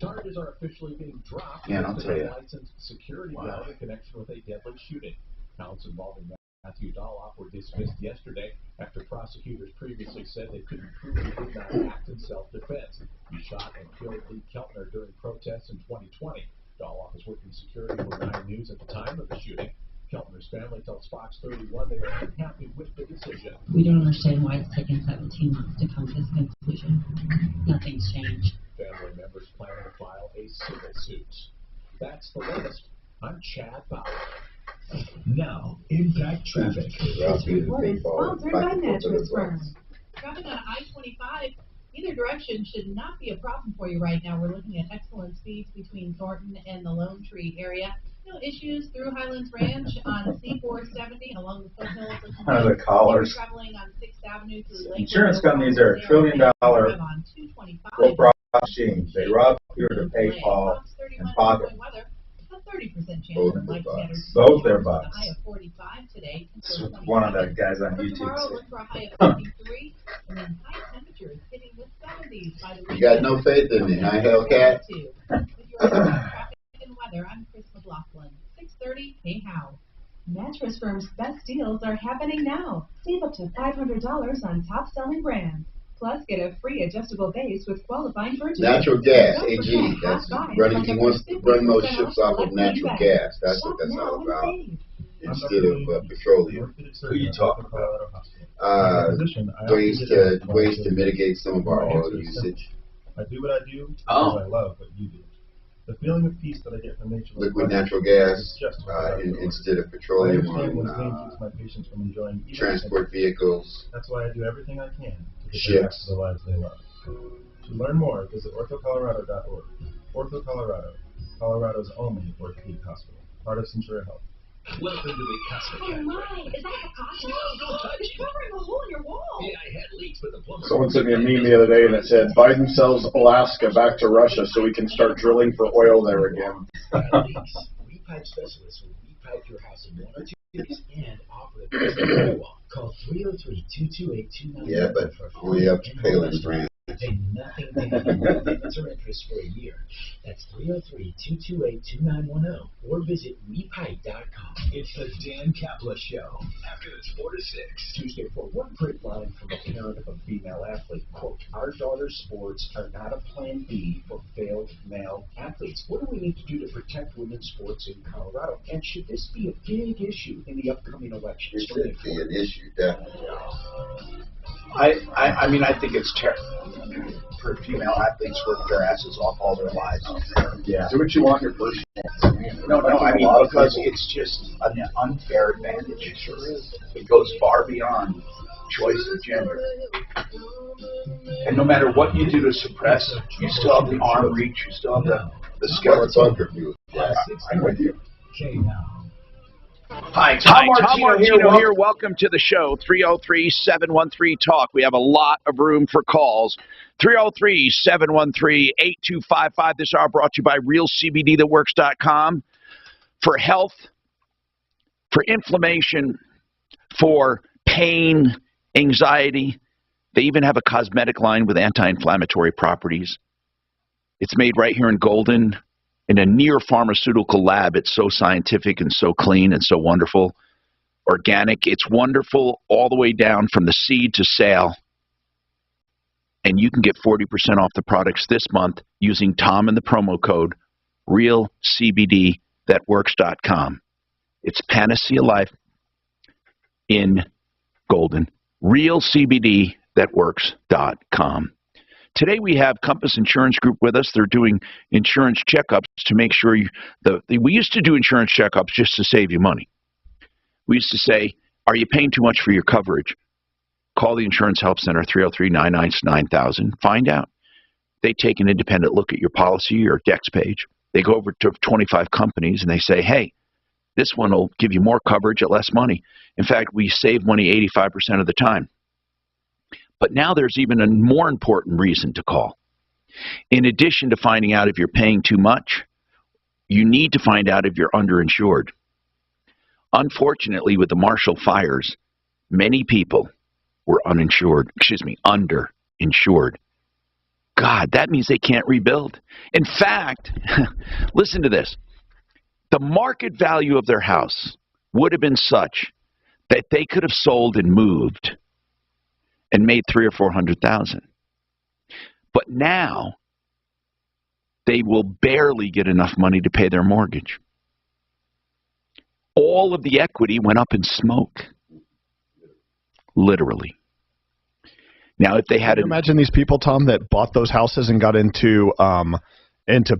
Charges are officially being dropped. Yeah, I'll tell you. Licensed security guard in connection with a deadly shooting. Counts involving Matthew Doloff were dismissed yesterday after prosecutors previously said they couldn't prove he did not act in self-defense. He shot and killed Lee Keltner during protests in 2020. Doloff was working security for 9 News at the time of the shooting. Keltner's family tells Fox 31 they are unhappy with the decision. We don't understand why it's taken 17 months to come to this conclusion. Nothing's changed. Family members plan to file a civil suit. That's the latest. I'm Chad Bauer. Now, Impact Traffic. This report is sponsored by Mattress Firm. Traffic on I-25, either direction should not be a problem for you right now. We're looking at excellent speeds between Thornton and the Lone Tree area. No issues through Highlands Ranch on C-470 along the foothills of The callers. traveling on 6th Avenue through Lake. Insurance companies are $1 trillion corporate machines. They rob you to pay Paul and pocket. A 30% chance Both of their life bucks. standards. Both their bucks. A high of 45 today. It's one of the guys on For YouTube. tomorrow, look for a high of 53, and then high temperatures hitting the 70s by the You got no faith in me, huh, Hellcat? With your traffic and weather, I'm Chris McLaughlin. 6:30, hey how. Mattress Firm's best deals are happening now. Save up to $500 on top-selling brands. Plus, get a free adjustable base with qualifying purchase. Natural gas, AG. That's running. He wants to run those ships off of natural gas. That's what that's all about. Instead of petroleum. Who are you talking about? Ways to mitigate some of our oil usage. I do what I do because I love what you do. The feeling of peace that I get from nature. Liquid natural gas instead of petroleum on my patients from enjoying transport vehicles. That's why I do everything I can to get them back to the lives they love. To learn more, visit orthocolorado.org. Ortho Colorado, Colorado's only orthopedic hospital. Part of Centuria Health. Welcome to the Casa. Oh my, is that Picasso? Don't touch It's it. covering a hole in your wall. Yeah, I had leaks, but the plumber. Someone sent me a meme the other day that said, Biden sells Alaska back to Russia so we can start drilling for oil there again. We pipe specialists will repipe your house in 1 or 2 days and offer the best drywall. Call 303-228-2900. Yeah, but only up to Palin's brand. Pay nothing down, payments or interest for a year. That's 303-228-2910 or visit wepipe.com. It's the Dan Kapla Show. Afternoons 4 to 6. Tuesday for one great line from a parent of a female athlete. Quote, our daughter's sports are not a plan B for failed male athletes. What do we need to do to protect women's sports in Colorado? And should this be a big issue in the upcoming elections? It should be an issue, definitely. I mean, I think it's terrible for female athletes work their asses off all their lives. Yeah. Do what you want your personal. No, I mean, because it's just an unfair advantage. It sure is. It goes far beyond choice of gender. And no matter what you do to suppress, you still have the arm reach, you still have the skeleton. I'm with you. Hi, Tom Martino here. Welcome to the show. 303-713-TALK. We have a lot of room for calls. 303-713-8255. This hour brought to you by RealCBDThatWorks.com. For health, for inflammation, for pain, anxiety, They even have a cosmetic line with anti-inflammatory properties. It's made right here in Golden in a near pharmaceutical lab. It's so scientific and so clean and so wonderful. Organic. It's wonderful all the way down from the seed to sale. And you can get 40% off the products this month using Tom and the promo code RealCBDThatWorks.com. It's Panacea Life in Golden. RealCBDThatWorks.com. Today we have Compass Insurance Group with us. They're doing insurance checkups to make sure we used to do insurance checkups just to save you money. We used to say, are you paying too much for your coverage? Call the Insurance Help Center, 303-996-9000. Find out. They take an independent look at your policy or Dex page. They go over to 25 companies and they say, hey, this one will give you more coverage at less money. In fact, we save money 85% of the time. But now there's even a more important reason to call. In addition to finding out if you're paying too much, you need to find out if you're underinsured. Unfortunately, with the Marshall fires, many people were underinsured. God, that means they can't rebuild. In fact, listen to this. The market value of their house would have been such that they could have sold and moved and made $300,000 or $400,000. But now they will barely get enough money to pay their mortgage. All of the equity went up in smoke. Literally. Now, if they had... Can you imagine these people, Tom, that bought those houses and got into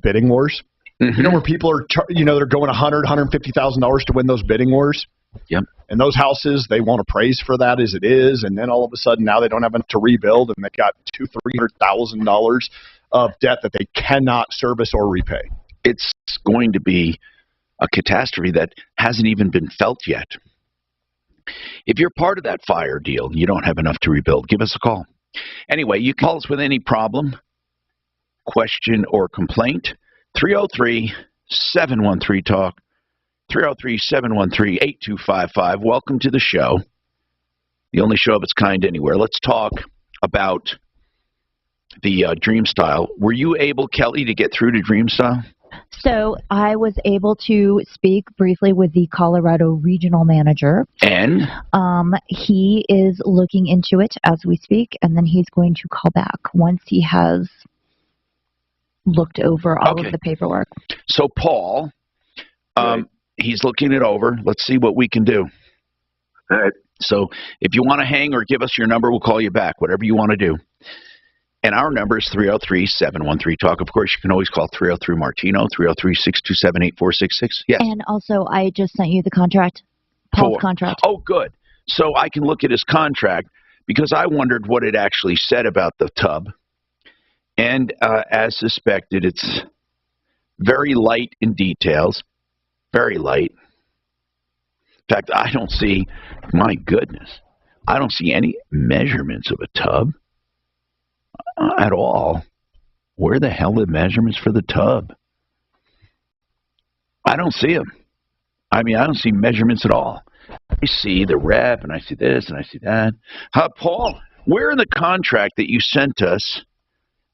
bidding wars? Mm-hmm. You know, where people are, they're going $100,000, $150,000 to win those bidding wars? Yep. And those houses, they won't appraise for that as it is, and then all of a sudden now they don't have enough to rebuild, and they've got $200,000-$300,000 of debt that they cannot service or repay. It's going to be a catastrophe that hasn't even been felt yet. If you're part of that fire deal, you don't have enough to rebuild, give us a call. Anyway, you can call us with any problem, question, or complaint. 303-713-TALK. 303-713-8255. Welcome to the show. The only show of its kind anywhere. Let's talk about the Dreamstyle. Were you able, Kelly, to get through to Dreamstyle? So I was able to speak briefly with the Colorado regional manager. And? He is looking into it as we speak, and then he's going to call back once he has looked over all of the paperwork. So Paul, he's looking it over. Let's see what we can do. All right. So if you want to hang or give us your number, we'll call you back, whatever you want to do. And our number is 303-713-TALK. Of course, you can always call 303-MARTINO, 303-627-8466. Yes. And also, I just sent you the contract, Paul's contract. Oh, good. So I can look at his contract because I wondered what it actually said about the tub. And as suspected, it's very light in details. Very light. In fact, I don't see, my goodness, I don't see any measurements of a tub at all. Where the hell are the measurements for the tub? I don't see them. I mean, I don't see measurements at all. I see the rep, and I see this, and I see that. Paul, where in the contract that you sent us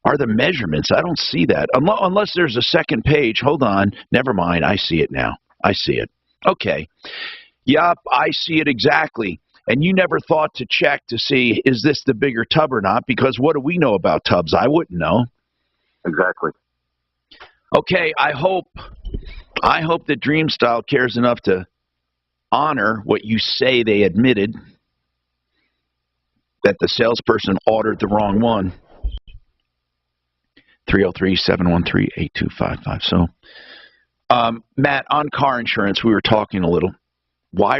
are the measurements? I don't see that. Unless there's a second page. Hold on. Never mind. I see it now. I see it. Okay. Yup, I see it exactly. And you never thought to check to see, is this the bigger tub or not? Because what do we know about tubs? I wouldn't know. Exactly. Okay, I hope that Dreamstyle cares enough to honor what you say they admitted, that the salesperson ordered the wrong one. 303-713-8255. So, Matt, on car insurance, we were talking a little. Why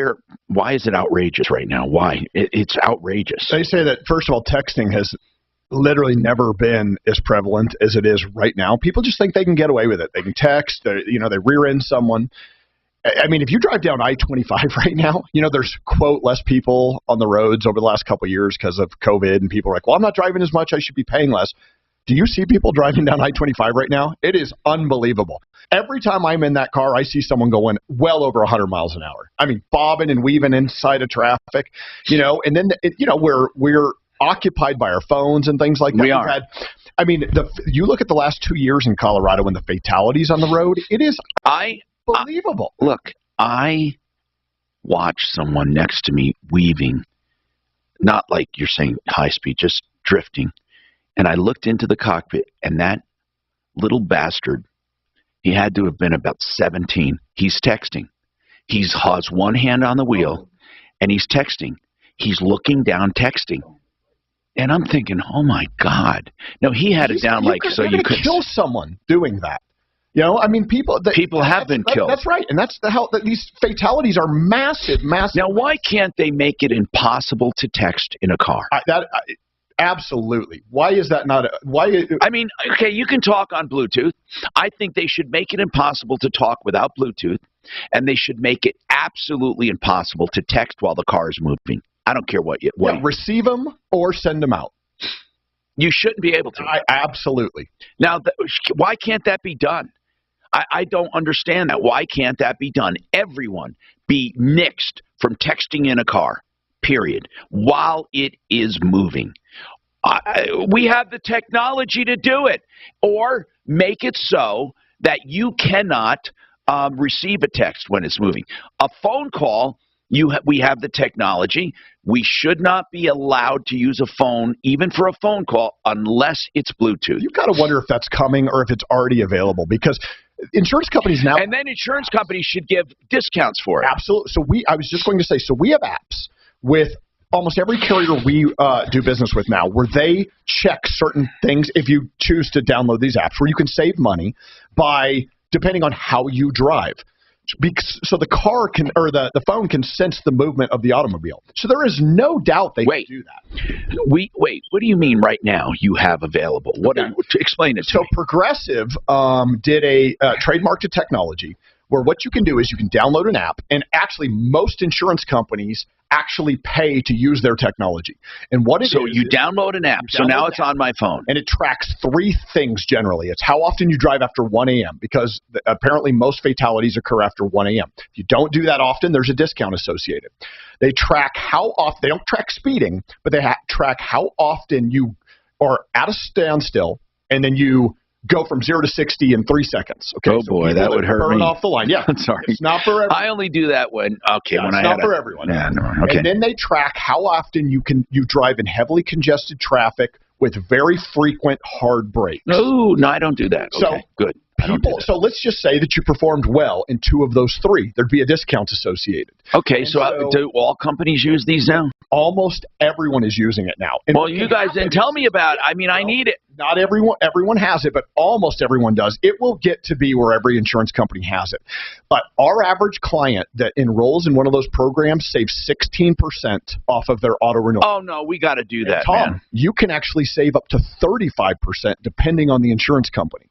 is it outrageous right now? Why? It's outrageous. They say that, first of all, texting has literally never been as prevalent as it is right now. People just think they can get away with it. They can text, they rear end someone. I mean, if you drive down I-25 right now, there's, quote, less people on the roads over the last couple of years because of COVID, and people are like, well, I'm not driving as much, I should be paying less. Do you see people driving down I-25 right now? It is unbelievable. Every time I'm in that car, I see someone going well over 100 miles an hour. I mean, bobbing and weaving inside of traffic, and then, we're occupied by our phones and things like that. We are. I mean, you look at the last 2 years in Colorado and the fatalities on the road, it is unbelievable. Look, I watched someone next to me weaving, not like you're saying high speed, just drifting. And I looked into the cockpit, and that little bastard, he had to have been about 17. He's texting. He has one hand on the wheel, and he's texting. He's looking down, texting. And I'm thinking, oh, my God. No, he had it down like so you could kill someone doing that. You know, I mean, people have been killed. That's right. And that's how these fatalities are massive. Now, why can't they make it impossible to text in a car? Absolutely. Why is that not? I mean, okay, you can talk on Bluetooth. I think they should make it impossible to talk without Bluetooth, and they should make it absolutely impossible to text while the car is moving. I don't care what you receive them or send them out. You shouldn't be able to. Absolutely. Now, why can't that be done? I don't understand that. Why can't that be done? Everyone be nixed from texting in a car, period, while it is moving. We have the technology to do it. Or make it so that you cannot receive a text when it's moving. A phone call, we have the technology. We should not be allowed to use a phone, even for a phone call, unless it's Bluetooth. You've got to wonder if that's coming or if it's already available, because insurance companies now... And then insurance companies should give discounts for it. Absolutely. So I was just going to say, so we have apps with almost every carrier we do business with now, where they check certain things if you choose to download these apps, where you can save money by depending on how you drive. So the car can, or the phone can sense the movement of the automobile. So there is no doubt they can do that. Wait, what do you mean right now you have available? Explain it to me. So Progressive did a trademarked technology where what you can do is you can download an app, and actually most insurance companies actually pay to use their technology. And what you download an app. So now it's on my phone. And it tracks 3 things generally. It's how often you drive after 1 a.m. because apparently most fatalities occur after 1 a.m. If you don't do that often, there's a discount associated. They track how often, they don't track speeding, but they track how often you are at a standstill, and then you go from 0 to 60 in 3 seconds. Okay. Oh boy, that would hurt burn me. off the line. Yeah. Sorry. It's not for everyone. I only do that when when I not for everyone. Yeah, no, okay. And then they track how often you drive in heavily congested traffic with very frequent hard brakes. No, I don't do that. Okay, so good. So let's just say that you performed well in 2 of those 3. There'd be a discount associated. Okay, so do all companies use these now? Almost everyone is using it now. And well, you guys then tell me about it. I mean, I need it. Not everyone has it, but almost everyone does. It will get to be where every insurance company has it. But our average client that enrolls in one of those programs saves 16% off of their auto renewal. Oh, no, we got to do that, Tom, man. You can actually save up to 35% depending on the insurance company.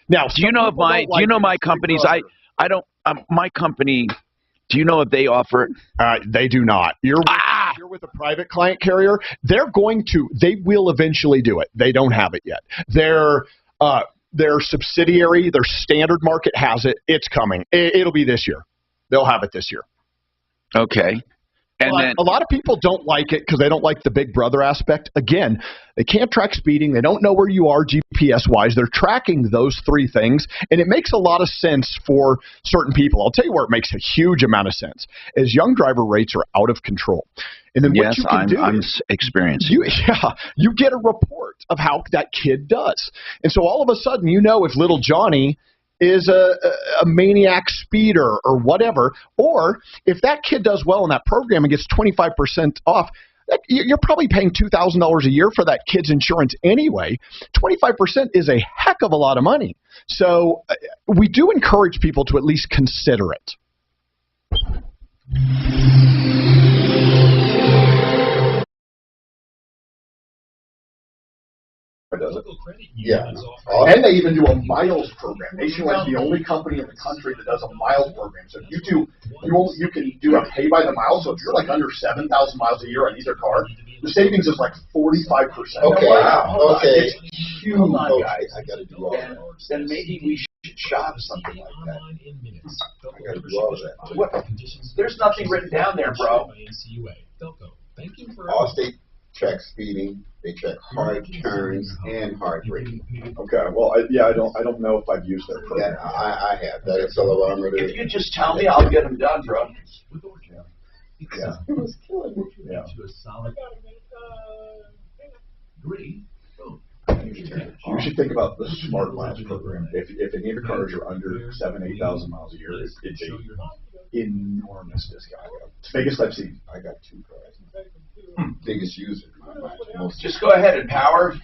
Now, do you know if my companies? I don't. My company. Do you know if they offer it? They do not. You're with a private client carrier. They will eventually do it. They don't have it yet. Their subsidiary, their standard market has it. It's coming. It'll be this year. They'll have it this year. Okay. And then a lot of people don't like it because they don't like the Big Brother aspect. Again, they can't track speeding. They don't know where you are GPS-wise. They're tracking those 3 things, and it makes a lot of sense for certain people. I'll tell you where it makes a huge amount of sense. As young driver rates are out of control. And then what you can do I'm experiencing. You get a report of how that kid does. And so all of a sudden, you know if little Johnny is a maniac speeder or whatever, or if that kid does well in that program and gets 25% off, you're probably paying $2,000 a year for that kid's insurance anyway. 25% is a heck of a lot of money. So we do encourage people to at least consider it. Does it? Yeah. And they even do a miles program. Nationwide's the only company in the country that does a miles program. So if you can do a pay by the mile. So if you're like under 7,000 miles a year on either car, the savings is like 45%. Okay. Wow. Okay. It's huge. Guys, I got to do all that. Then maybe we should shop something like that. I got to do all of that. What? There's nothing written down there, bro. Allstate track speeding, they track hard turns and hard braking. Okay, well, I don't know if I've used their program. Yeah, I have. That accelerometer. If you just tell me, I'll get them done, bro. Yeah. It was killing me. Yeah. To a solid green. You should think about the Smart Miles program. If any of your cars are under 8,000 miles a year, it's an enormous discount. It's the biggest I've seen. I got 2 cars. Biggest user. Just go ahead and power.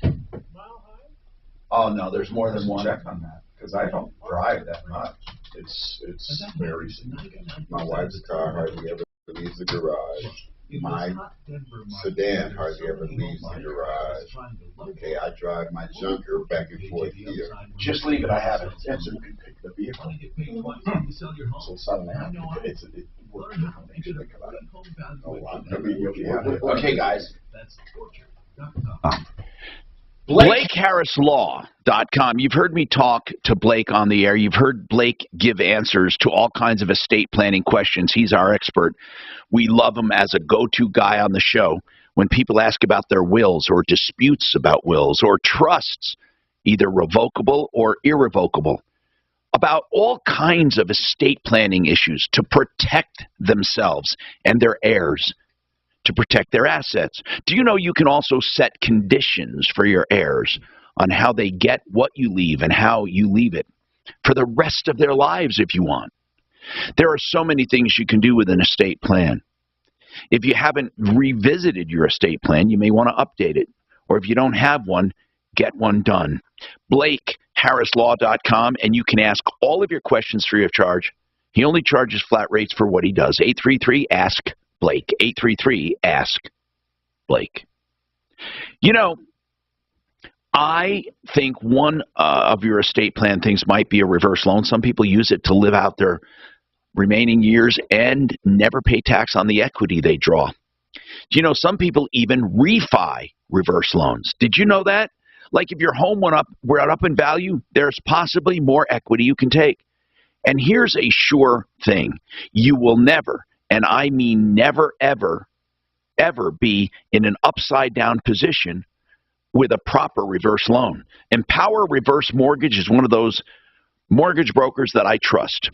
Oh no, there's more than one. Check on that because I don't drive that much. It's very significant. My wife's car hardly ever leaves the garage. My sedan hardly ever leaves the garage. Okay, I drive my junker back and forth here. Just leave it. I have it. And so you can pick the vehicle. So it's not an app. It's it works differently. You should think about it. Okay, guys. BlakeHarrisLaw.com. You've heard me talk to Blake on the air. You've heard Blake give answers to all kinds of estate planning questions. He's our expert. We love him as a go-to guy on the show when people ask about their wills or disputes about wills or trusts, either revocable or irrevocable, about all kinds of estate planning issues to protect themselves and their heirs, to protect their assets. Do you know you can also set conditions for your heirs on how they get what you leave and how you leave it for the rest of their lives if you want? There are so many things you can do with an estate plan. If you haven't revisited your estate plan, you may want to update it. Or if you don't have one, get one done. BlakeHarrisLaw.com, and you can ask all of your questions free of charge. He only charges flat rates for what he does. 833-ASK-BLAKE. 833-ASK-BLAKE. You know, I think one of your estate plan things might be a reverse loan. Some people use it to live out their remaining years and never pay tax on the equity they draw. You know, some people even refi reverse loans. Did you know that? Like if your home went up in value, there's possibly more equity you can take. And here's a sure thing. You will never, and I mean never, ever, ever be in an upside down position with a proper reverse loan. Empower Reverse Mortgage is one of those mortgage brokers that I trust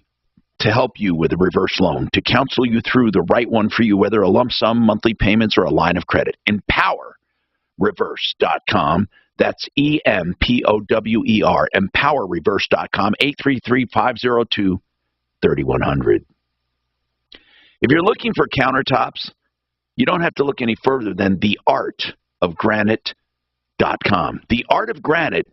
to help you with a reverse loan, to counsel you through the right one for you, whether a lump sum, monthly payments, or a line of credit. EmpowerReverse.com. That's EMPOWER. EmpowerReverse.com. 833-502-3100. If you're looking for countertops, you don't have to look any further than theartofgranite.com. The Art of Granite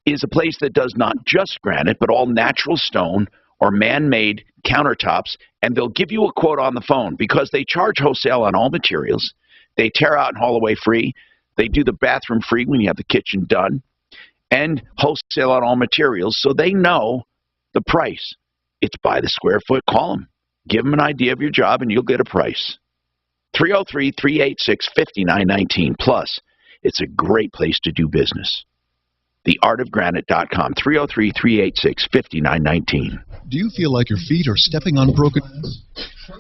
is a place that does not just granite, but all natural stone or man-made countertops, and they'll give you a quote on the phone because they charge wholesale on all materials. They tear out and haul away free. They do the bathroom free when you have the kitchen done, and wholesale on all materials, so they know the price. It's by the square foot. Call them. Give them an idea of your job, and you'll get a price. 303-386-5919. Plus, it's a great place to do business. TheArtofGranite.com. 303-386-5919. Do you feel like your feet are stepping on broken...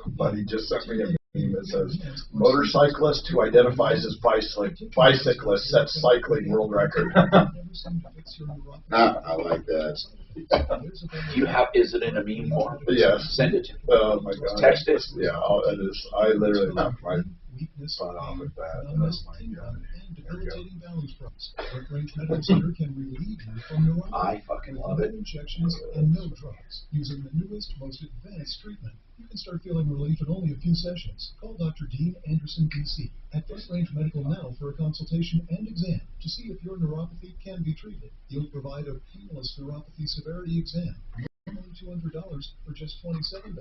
Buddy just sent me a meme that says, motorcyclist who identifies as bicyclist sets cycling world record. I like that. Is it in a meme form? Yes. Send it to me. Oh my God. Text it. Yeah, I literally have my spot on with that. That's my God. Debilitating balance problems. Quick Range Medical Center can relieve you from neuropathy. I fucking love it. Injections and no drugs. Using the newest, most advanced treatment, you can start feeling relief in only a few sessions. Call Dr. Dean Anderson, D.C. at Quick Range Medical now for a consultation and exam to see if your neuropathy can be treated. He'll provide a painless neuropathy severity exam. Only $200 for just $27.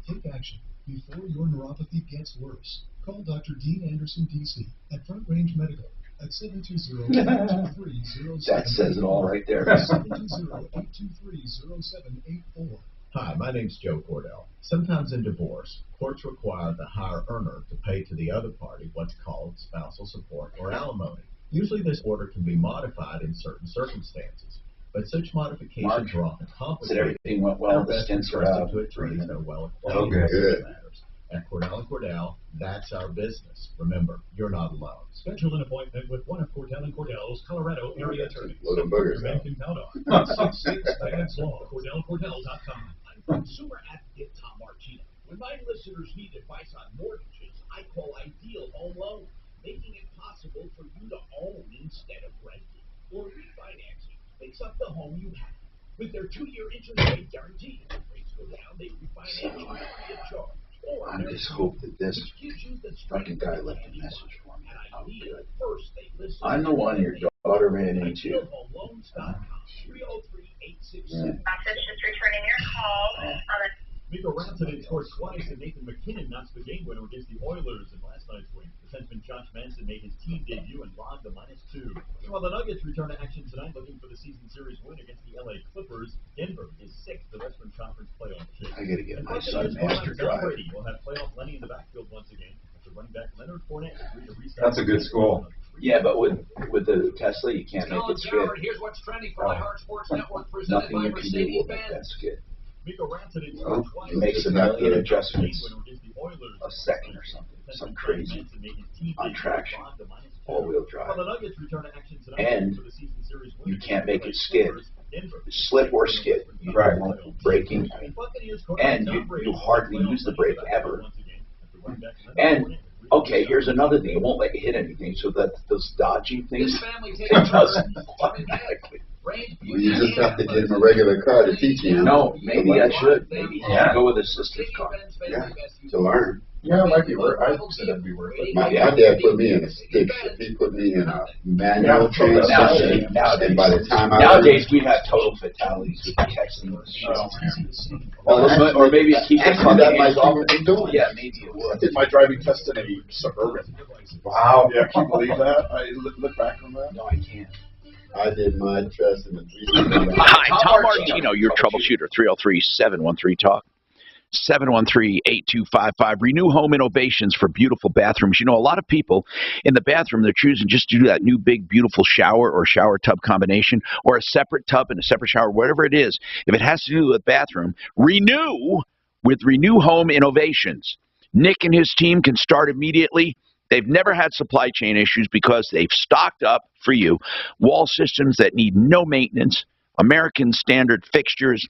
Take action before your neuropathy gets worse. Call Dr. Dean Anderson, D.C. at Front Range Medical at 720-823-0784. That says it all right there. 720-823-0784. Hi, my name's Joe Cordell. Sometimes in divorce, courts require the higher earner to pay to the other party what's called spousal support or alimony. Usually this order can be modified in certain circumstances, but such modifications are often complicated. Said everything went well. The stints are out. To attorneys know well. Okay, good. At Cordell & Cordell, that's our business. Remember, you're not alone. Schedule an appointment with one of Cordell & Cordell's Colorado area attorneys. Little boogers Your man can count on. 866 Vance Law, CordellCordell.com. I'm consumer advocate Tom Martino. When my listeners need advice on mortgages, I call Ideal Home Loan, making it possible for you to own instead of renting. Or refinancing. Fix up the home you have. With their 2-year interest rate guarantee, if rates go down, they refinance you free of charge. I just hope that this fucking guy left a message for me. I know one your daughter ran into. Message just returning your call. Miko Rantanen scored twice, and Nathan McKinnon knocks the game winner against the Oilers in last night's win. Defenseman Josh Manson made his team debut and logged a -2. While the Nuggets return to action tonight, looking for the season series win against the LA Clippers, Denver is 6th the Western Conference playoff chase. I gotta get my son Master Drive. Brady will have playoff Lenny in the backfield once again after running back Leonard Fournette agreed to resign. That's a good school. Yeah, but with the Tesla, you can't make it skid. Here's what's trending for my Heart Sports Network presented Nothing by you can do will make Mercedes-Benz. that skid. Miko Rantanen Well, scored twice. it makes a million adjustments against the Oilers. a second or something. Some crazy on traction, all-wheel drive. While the Nuggets return to action tonight And for the season series win you against can't the make LA it skid. Clippers, Denver Slip or skid. You Right. won't braking. And you hardly use the brake ever. And okay, here's another thing. It won't let you hit anything, so that those dodging things it doesn't automatically. Well, you just have to get him a regular car to teach you. No, maybe I should. Maybe go with a sister's car. Yeah, to learn. Yeah, it might be worth. I said it'd be worth it. My dad put me in a stick shift. He put me in a manual transmission. And by the time Nowadays we have total fatalities with the texting. Or maybe it keeps us on the hands off. Yeah, maybe it I would. did my driving test in a Suburban. Wow. Yeah, can you believe that? I look back on that. No, I can't. I did my test in the 3. Hi, Tom Martino, your troubleshooter, 303-713-TALK. 713-8255. Renew Home Innovations for beautiful bathrooms. You know, a lot of people in the bathroom, they're choosing just to do that new big, beautiful shower or shower tub combination or a separate tub and a separate shower, whatever it is. If it has to do with bathroom, renew with Renew Home Innovations. Nick and his team can start immediately. They've never had supply chain issues because they've stocked up for you wall systems that need no maintenance, American standard fixtures,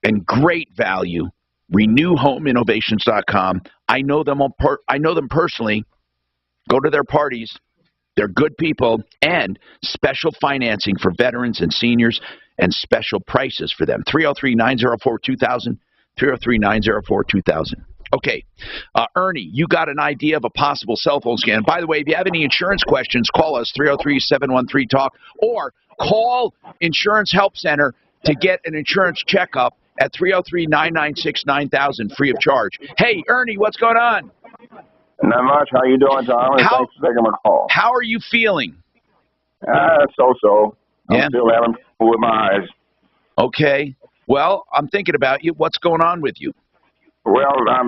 and great value. RenewHomeInnovations.com. I know them personally. Go to their parties. They're good people, and special financing for veterans and seniors, and special prices for them. 303-904-2000. 303-904-2000. Okay, Ernie, you got an idea of a possible cell phone scam. By the way, if you have any insurance questions, call us, 303-713-TALK, or call Insurance Help Center to get an insurance checkup at 303-996-9000, free of charge. Hey, Ernie, what's going on? Not much. How you doing, Tom? Thanks for taking my call. How are you feeling? So-so. I'm still having trouble with my eyes. Okay. Well, I'm thinking about you. What's going on with you? Well, I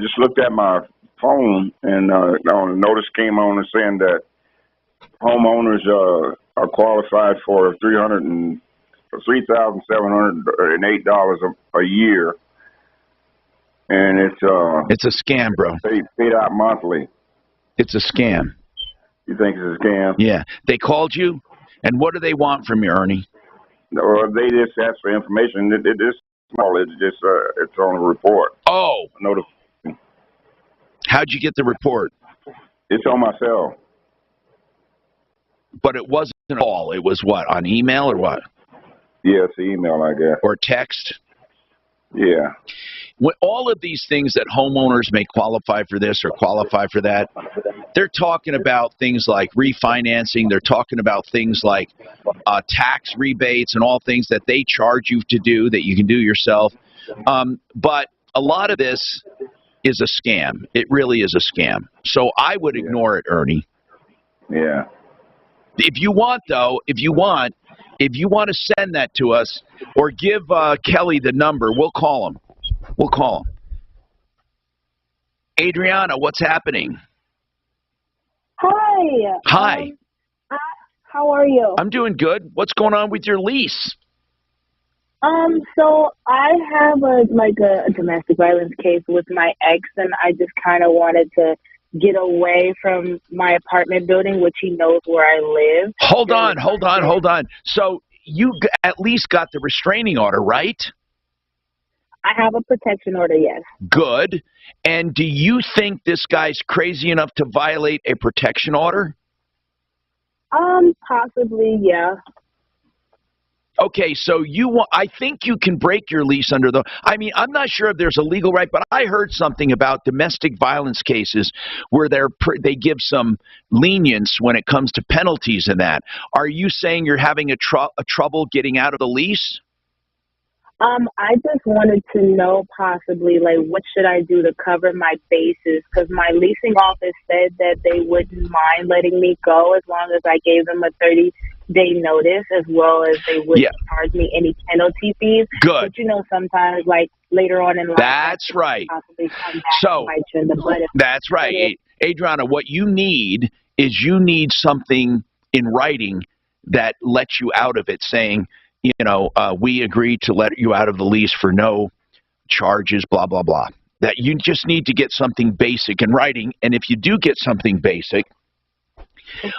just looked at my phone, and a notice came on saying that homeowners are qualified for $3,708 a year, and it's a scam, bro. Paid out monthly. It's a scam. You think it's a scam? Yeah. They called you, and what do they want from you, Ernie? Or they just asked for information. It's small. It's just it's on a report. Oh. Notification. How'd you get the report? It's on my cell. But it wasn't all. It was what, on email or what? Yeah, it's email, I guess. Or text? Yeah. All of these things that homeowners may qualify for this or qualify for that, they're talking about things like refinancing. They're talking about things like tax rebates and all things that they charge you to do that you can do yourself. But a lot of this is a scam. It really is a scam. So I would ignore it, Ernie. Yeah. If you want, though, if you want to send that to us or give Kelly the number, we'll call him. We'll call him. Adriana, what's happening? Hi. Hi. How are you? I'm doing good. What's going on with your lease? So I have a domestic violence case with my ex, and I just kind of wanted to get away from my apartment building, which he knows where I live. Hold on. So you at least got the restraining order, right? I have a protection order, yes. Good. And do you think this guy's crazy enough to violate a protection order? Possibly, yeah. Okay, so I think you can break your lease under I'm not sure if there's a legal right, but I heard something about domestic violence cases where they give some lenience when it comes to penalties and that. Are you saying you're having a trouble getting out of the lease? I just wanted to know possibly, what should I do to cover my bases? Because my leasing office said that they wouldn't mind letting me go as long as I gave them a 30-day notice, as well as they wouldn't charge me any penalty fees. Good. But, sometimes, later on in life, that's right. Possibly come back and bite you in the butt. That's right. Adriana, what you need is something in writing that lets you out of it, saying, we agreed to let you out of the lease for no charges, blah, blah, blah. That you just need to get something basic in writing. And if you do get something basic,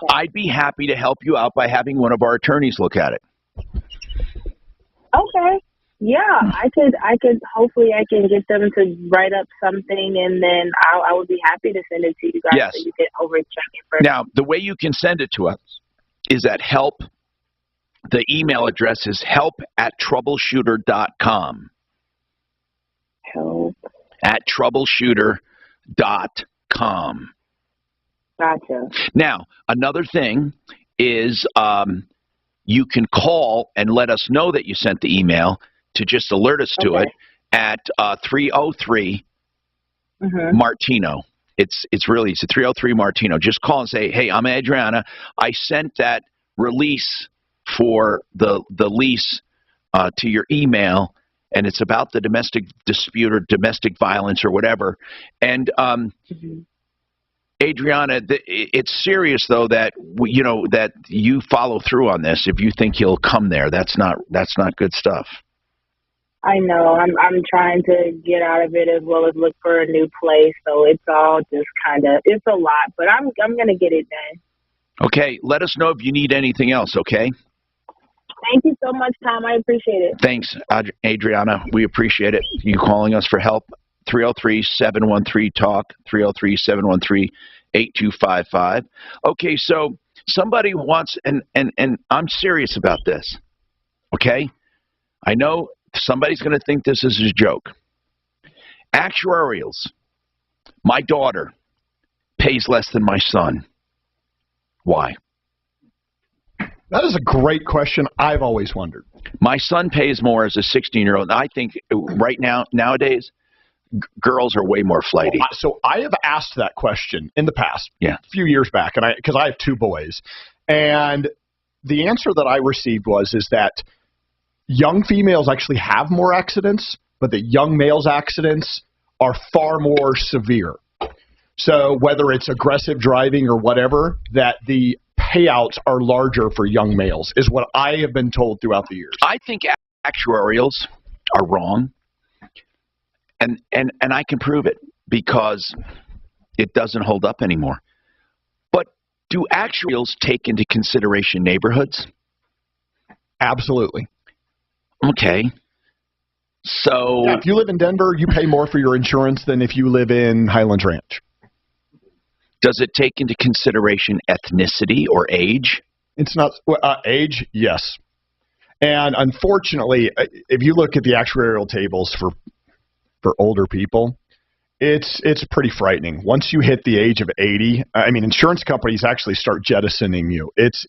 I'd be happy to help you out by having one of our attorneys look at it. Okay. Yeah, I could, hopefully I can get them to write up something, and then I would be happy to send it to you guys. Yes. So you can overcheck it first. Now, the way you can send it to us is at help. The email address is help@troubleshooter.com. Help@troubleshooter.com. Gotcha. Now, another thing is you can call and let us know that you sent the email to just alert us to it at 303 Martino. It's a 303 Martino. Just call and say, hey, I'm Adriana. I sent that release for the lease to your email, and it's about the domestic dispute or domestic violence or whatever. And Adriana, it's serious though that that you follow through on this. If you think he'll come there, that's not good stuff. I know. I'm trying to get out of it as well as look for a new place. So it's all just it's a lot, but I'm gonna get it done. Okay, let us know if you need anything else. Okay. Thank you so much, Tom. I appreciate it. Thanks, Adriana. We appreciate it. You calling us for help. 303-713-TALK, 303-713-8255. Okay, so somebody wants, and I'm serious about this, okay? I know somebody's going to think this is a joke. Actuarials. My daughter pays less than my son. Why? That is a great question. I've always wondered. My son pays more as a 16-year-old. I think right now, nowadays, girls are way more flighty. So I have asked that question in the past, a few years back, and because I have two boys, and the answer that I received is that young females actually have more accidents, but that young males' accidents are far more severe. So whether it's aggressive driving or whatever, that the payouts are larger for young males is what I have been told throughout the years. I think actuarials are wrong, and I can prove it because it doesn't hold up anymore. But do actuarials take into consideration neighborhoods? Absolutely. Okay. So if you live in Denver, you pay more for your insurance than if you live in Highlands Ranch. Does it take into consideration ethnicity or age? It's not age, yes. And unfortunately, if you look at the actuarial tables for older people, it's pretty frightening. Once you hit the age of 80, insurance companies actually start jettisoning you. It's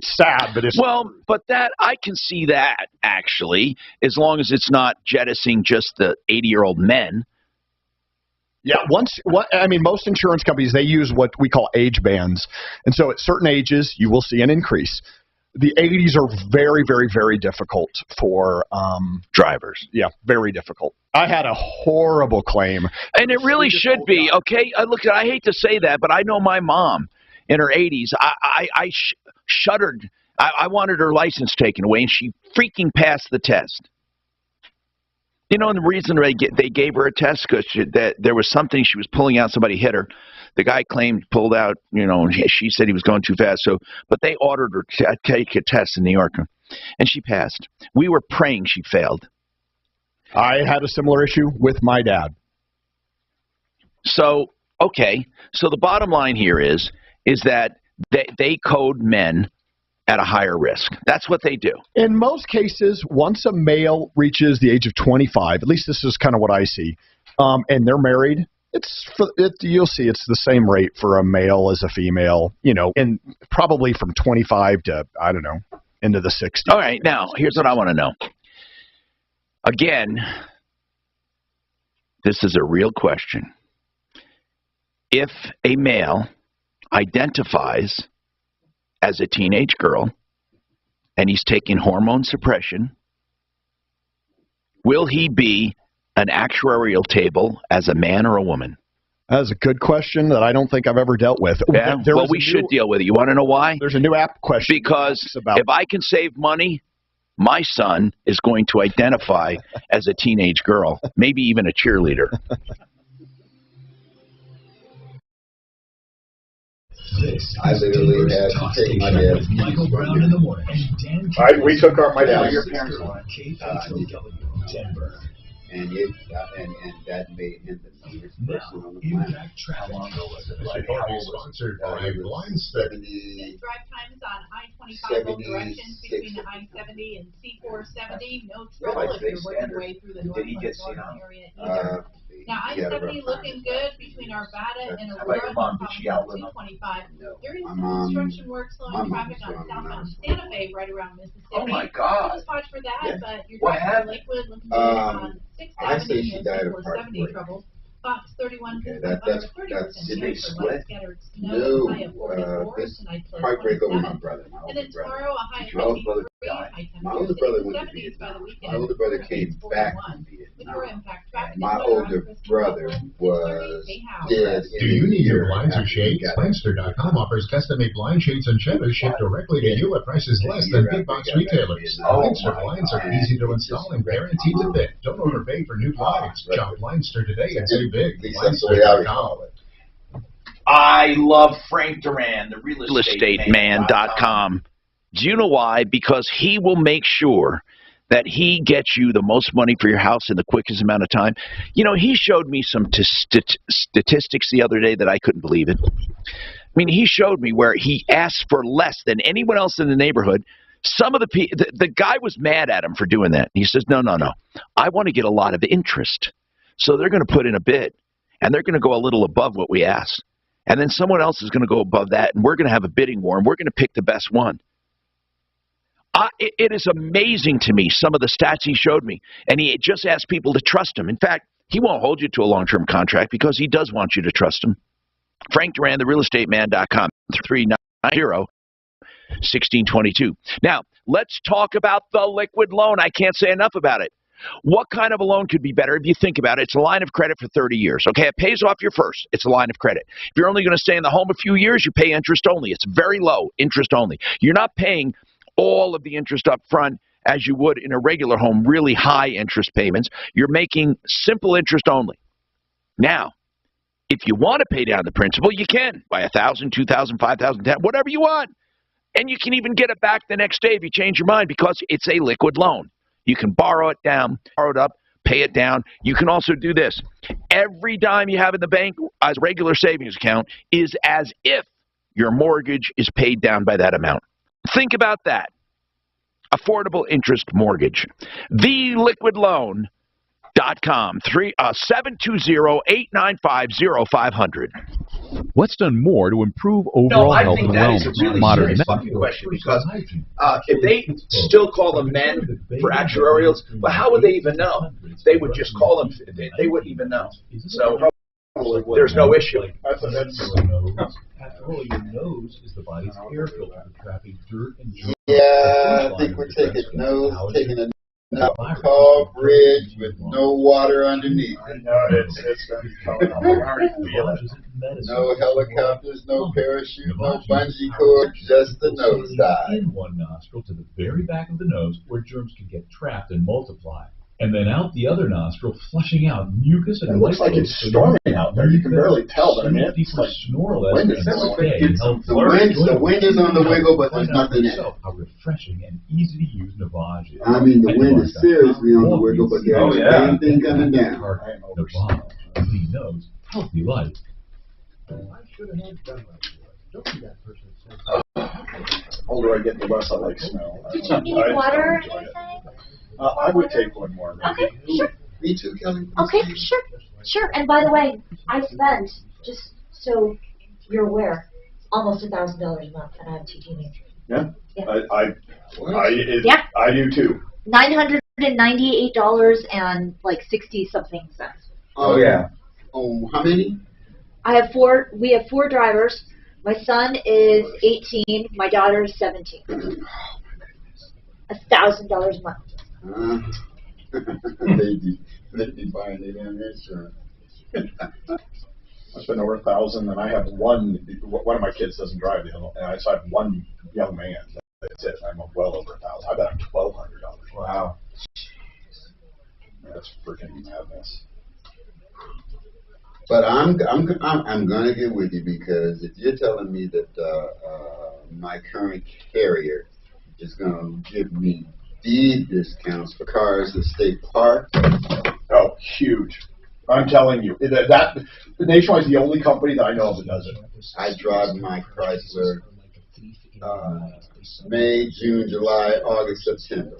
sad, but it's but that I can see that actually, as long as it's not jettisoning just the 80-year-old men. Yeah, most insurance companies, they use what we call age bands. And so at certain ages, you will see an increase. The 80s are very, very, very difficult for drivers. Yeah, very difficult. I had a horrible claim. And it really should be, okay? I hate to say that, but I know my mom in her 80s. I shuddered I wanted her license taken away, and she freaking passed the test. You know, and the reason they gave her a test because that there was something she was pulling out. Somebody hit her. The guy claimed pulled out. You know, and she said he was going too fast. So, but they ordered her to take a test in New York, and she passed. We were praying she failed. I had a similar issue with my dad. So, okay. So the bottom line here is that they code men at a higher risk. That's what they do. In most cases, once a male reaches the age of 25, at least this is kind of what I see, and they're married, you'll see it's the same rate for a male as a female, you know, and probably from 25 to, I don't know, into the 60s. All right, now, here's what I want to know. Again, this is a real question. If a male identifies as a teenage girl and he's taking hormone suppression, will he be an actuarial table as a man or a woman? That's a good question that I don't think I've ever dealt with. Yeah, well, we should deal with it. You want to know why? There's a new app question. Because if I can save money, my son is going to identify as a teenage girl, maybe even a cheerleader. I literally had to take my dad. We took my dad. Your parents and that made him the meanest person on the planet. How long ago was it? Like, sponsored by Blindstar. Drive times on I-25 both directions between the I-70 and C-470. No trouble if you're working your way through the Northwest area either. Now, I-70 looking good between Arvada and Aurora, on 225. There is some construction work slowing traffic on southbound Santa Fe right around Mississippi. Oh my God! Just watch for that, but you're What driving Lakewood looking good on 670 and C-470 trouble. Fox 31 that's it may split. No, this heartbreak over my brother. And then tomorrow a high My older brother died. My older brother went to Vietnam. My older brother came back from Vietnam. My older brother was dead. Do you need your blinds or shades? Blindster.com offers custom-made blind shades and shutters shipped directly to you at prices less than big box retailers. Blindster blinds are easy to install and guaranteed to fit. Don't overpay for new blinds. Shop Blindster today and save big. Blindster.com. I love Frank Duran, the realestateman.com. Do you know why? Because he will make sure that he gets you the most money for your house in the quickest amount of time. You know, he showed me some statistics the other day that I couldn't believe it. I mean, he showed me where he asked for less than anyone else in the neighborhood. Some of the guy was mad at him for doing that. He says, no. I want to get a lot of interest. So they're going to put in a bid, and they're going to go a little above what we asked. And then someone else is going to go above that, and we're going to have a bidding war, and we're going to pick the best one. It is amazing to me, some of the stats he showed me, and he just asked people to trust him. In fact, he won't hold you to a long-term contract because he does want you to trust him. Frank Duran, therealestateman.com, 390-1622. Now, let's talk about the liquid loan. I can't say enough about it. What kind of a loan could be better if you think about it? It's a line of credit for 30 years. Okay, it pays off your first. It's a line of credit. If you're only going to stay in the home a few years, you pay interest only. It's very low, interest only. You're not paying all of the interest up front as you would in a regular home, really high interest payments. You're making simple interest only. Now, if you want to pay down the principal, you can. By $1,000, $2,000, $5,000, $10,000, whatever you want. And you can even get it back the next day if you change your mind because it's a liquid loan. You can borrow it down, borrow it up, pay it down. You can also do this. Every dime you have in the bank as a regular savings account is as if your mortgage is paid down by that amount. Think about that. Affordable interest mortgage. TheLiquidLoan.com. 720-895-0500. What's done more to improve overall health and wellness? Really Modern fucking question because if they still call them men for actuarials, well, how would they even know? They would just call them. They wouldn't even know. So there's no issue. After all, your nose is the body's air filter for trapping dirt and germs. Yeah, I think we're taking a Now, tall bridge with no water underneath. No, it's going to be coming up. I already feel it. No helicopters, no parachute, no bungee cord, just the nosedive. In one nostril to the very back of the nose where germs can get trapped and multiply. And then out the other nostril, flushing out mucus and it looks like it's storming out there. You can barely tell, but I mean, it's like wind is the wind is on the wiggle, but there's nothing in it. How refreshing and easy to use Navage is. I mean, the wind is seriously on the wiggle, but there's the same thing coming down. Navage, clean nose, healthy life. I should have had done right. Don't be that person that says, the older I get, the less I like smell. Did you need water or anything? I would take one more. Okay, sure. Me too, Kelly. Okay, sure. And by the way, I spend, just so you're aware, almost $1,000 a month, and I have 2 teenagers. Yeah. Yeah. I do too. $998 and like 60 something cents. Oh yeah. Oh, how many? I have 4. We have 4 drivers. My son is 18. My daughter is 17. $1,000 a month. They'd be buying their damn insurance. I spend over $1,000, and I have one of my kids doesn't drive, and I just have one young man. That's it. I'm well over $1,000. I bet I'm $1,200. Wow. That's freaking madness. But I'm gonna get with you, because if you're telling me that my current carrier is gonna give me deed discounts for cars that stay parked. Oh, huge. I'm telling you. That Nationwide's the only company that I know of that does it. I drive my Chrysler May, June, July, August, September.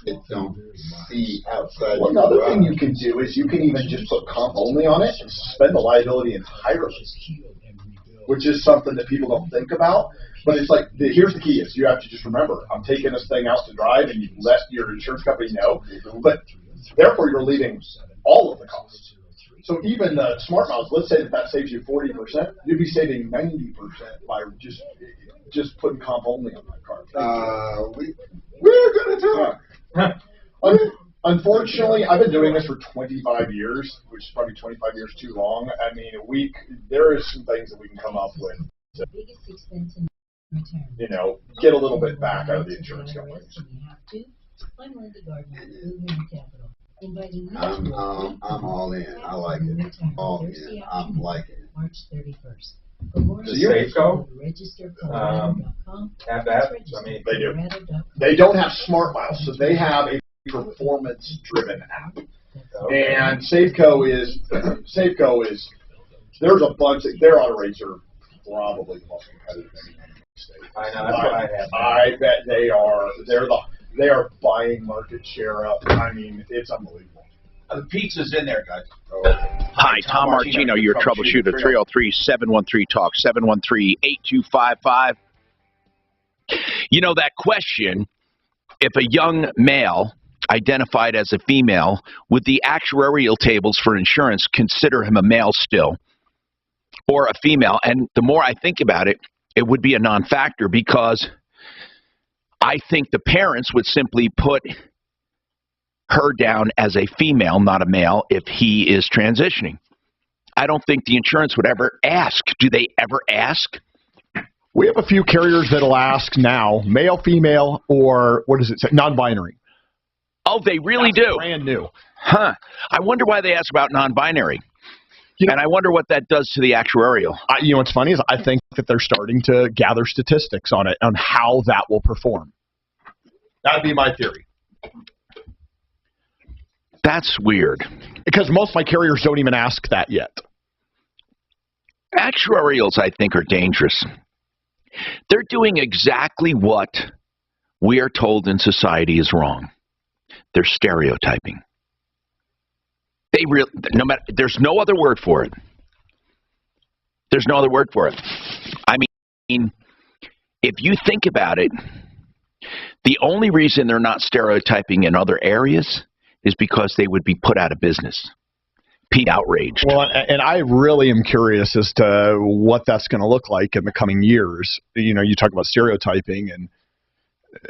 It don't see outside. Well, another thing you can do is you can even just put comp only on it and suspend the liability entirely, which is something that people don't think about. But it's like, here's the key is you have to just remember, I'm taking this thing out to drive, and you let your insurance company know, but therefore you're leaving all of the costs. So even smart miles, let's say that saves you 40%, you'd be saving 90% by just putting comp only on that car. We're going to talk. Unfortunately, I've been doing this for 25 years, which is probably 25 years too long. I mean, there is some things that we can come up with to, get a little bit back out of the insurance companies. I'm all in. I like it. All in. I'm liking it. March 31st. Does Safeco have that? I mean, they do. They don't have smart miles, so they have a performance-driven app. And Safeco is there's a bunch. Their auto rates are probably the most competitive in the state. I know. That's what I have. I bet they are. They are buying market share up. I mean, it's unbelievable. The pizza's in there, guys. Hi, Tom Martino, your troubleshooter. 303-713-TALK, 713-8255. You know, that question, if a young male identified as a female, would the actuarial tables for insurance consider him a male still or a female? And the more I think about it, it would be a non-factor, because I think the parents would simply put her down as a female, not a male, if he is transitioning. I don't think the insurance would ever ask. Do they ever ask? We have a few carriers that'll ask now, male, female, or what does it say, non-binary. Oh, they really do? Brand new. Huh. I wonder why they ask about non-binary. And I wonder what that does to the actuarial. What's funny is I think that they're starting to gather statistics on it, on how that will perform. That'd be my theory. That's weird. Because most of my carriers don't even ask that yet. Actuarials, I think, are dangerous. They're doing exactly what we are told in society is wrong. They're stereotyping. There's no other word for it. There's no other word for it. I mean, if you think about it, the only reason they're not stereotyping in other areas is because they would be put out of business. Pete outraged. Well, and I really am curious as to what that's going to look like in the coming years. You talk about stereotyping, and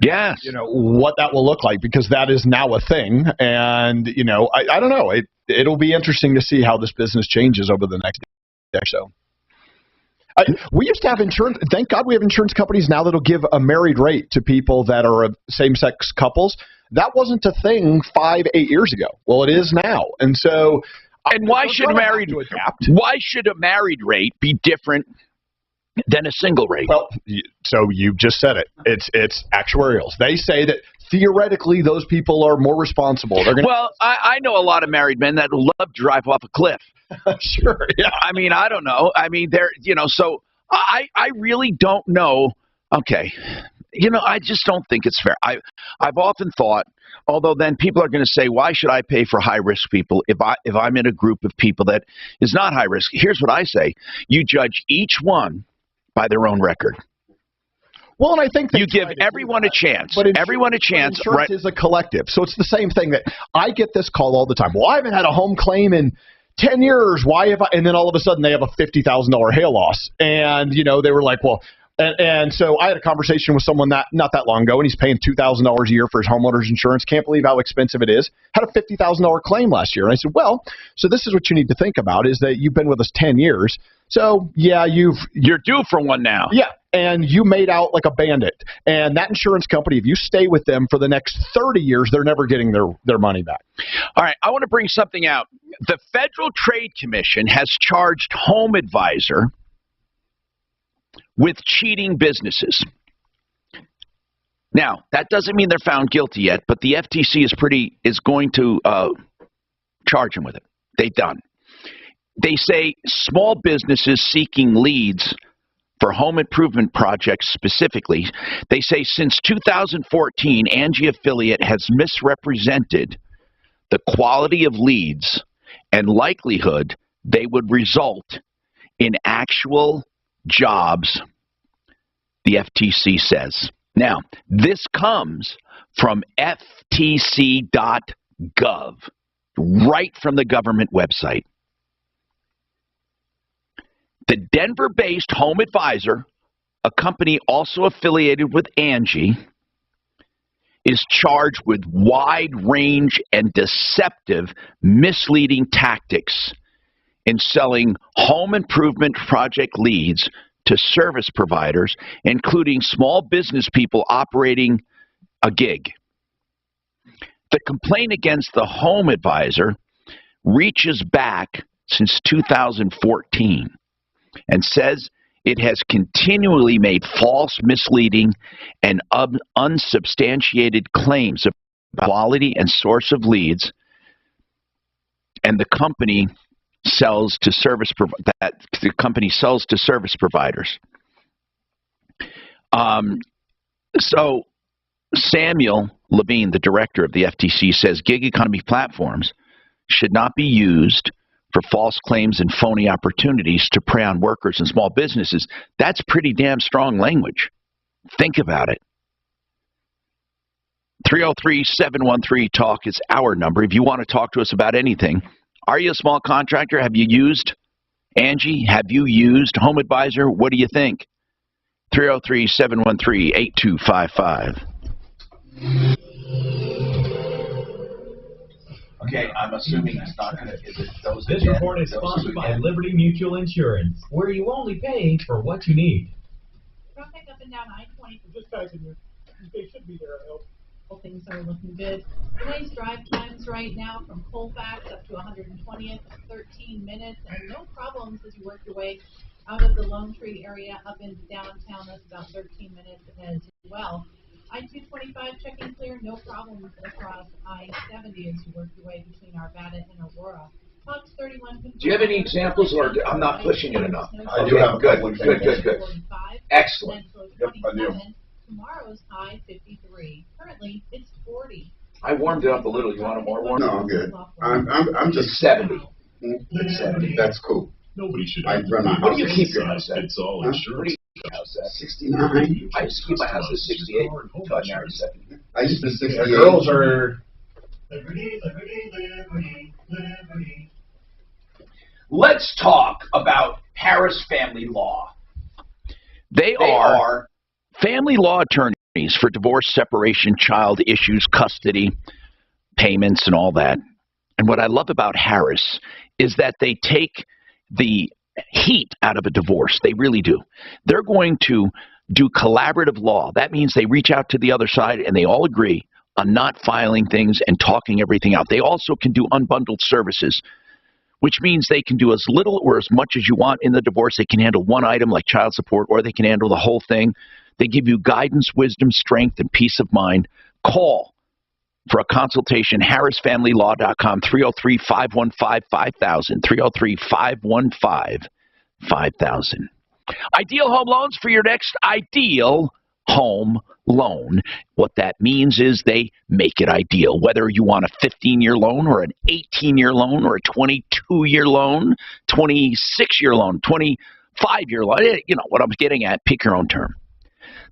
Yes. What that will look like, because that is now a thing. And, I don't know. It'll be interesting to see how this business changes over the next day or so. We used to have insurance. Thank God we have insurance companies now that'll give a married rate to people that are same-sex couples. That wasn't a thing 5-8 years ago. Well, it is now. And so, and why should a married rate be different than a single rate? Well, so you just said it. It's actuarials. They say that theoretically those people are more responsible. Well, I know a lot of married men that love to drive off a cliff. Sure, yeah. I mean, I don't know. I mean, so I really don't know. Okay. I just don't think it's fair. I've often thought, although then people are going to say, why should I pay for high-risk people if I'm in a group of people that is not high-risk? Here's what I say. You judge each one by their own record. Well, and I think you give everyone a chance. But everyone a chance. Insurance is a collective. So it's the same thing that I get this call all the time. Well, I haven't had a home claim in 10 years. Why have I? And then all of a sudden they have a $50,000 hail loss. And, they were like, well, and so I had a conversation with someone not that long ago, and he's paying $2,000 a year for his homeowner's insurance. Can't believe how expensive it is. Had a $50,000 claim last year. And I said, well, so this is what you need to think about is that you've been with us 10 years. So, yeah, you're due for one now. Yeah, and you made out like a bandit. And that insurance company, if you stay with them for the next 30 years, they're never getting their money back. All right, I want to bring something out. The Federal Trade Commission has charged Home Advisor with cheating businesses. Now, that doesn't mean they're found guilty yet, but the FTC is going to charge them with it. They've done. They say small businesses seeking leads for home improvement projects specifically, they say since 2014, Angie Affiliate has misrepresented the quality of leads and likelihood they would result in actual jobs, the FTC says. Now, this comes from ftc.gov, right from the government website. The Denver-based Home Advisor, a company also affiliated with Angie, is charged with wide-range and deceptive misleading tactics in selling home improvement project leads to service providers, including small business people operating a gig. The complaint against the Home Advisor reaches back since 2014 and says it has continually made false, misleading, and unsubstantiated claims of quality and source of leads, and the company sells to service providers. So Samuel Levine, the director of the FTC, says gig economy platforms should not be used for false claims and phony opportunities to prey on workers and small businesses. That's pretty damn strong language. Think about it. 303-713-TALK is our number. If you want to talk to us about anything, are you a small contractor? Have you used Angie? Have you used Home Advisor? What do you think? 303-713-8255. Okay, I'm assuming it's not going to visit those. This report is sponsored by Liberty Mutual Insurance, where you only pay for what you need. Traffic up and down I-20. Just guys in here. They should be there, I hope. Well, things are looking good. Today's drive times right now from Colfax up to 120th, 13 minutes, and no problems as you work your way out of the Lone Tree area up into downtown. That's about 13 minutes as well. I-225 checking clear, no problems across I-70 as you work your way between Arvada and Aurora. Fox 31. Do you have any examples, or I'm not pushing it enough? I do have a couple examples. Good. Excellent. Yep, I do. Tomorrow's high 53. Currently, it's 40. I warmed it up a little. You want a more warm? No, I'm good. I'm just 70. 70. That's cool. Nobody should. I run my house. What do you keep your house at? It's all insurance. 69. I used to keep my house at 68. Touch 70. I used to 68. Girls are. Let's talk about Harris Family Law. They are family law attorneys for divorce, separation, child issues, custody, payments, and all that. And what I love about Harris is that they take the heat out of a divorce. They really do. They're going to do collaborative law. That means they reach out to the other side and they all agree on not filing things and talking everything out. They also can do unbundled services, which means they can do as little or as much as you want in the divorce. They can handle one item like child support, or they can handle the whole thing. They give you guidance, wisdom, strength, and peace of mind. Call for a consultation, harrisfamilylaw.com, 303-515-5000, 303-515-5000. Ideal Home Loans for your next ideal home loan. What that means is they make it ideal. Whether you want a 15-year loan or an 18-year loan or a 22-year loan, 26-year loan, 25-year loan, you know what I'm getting at, pick your own term.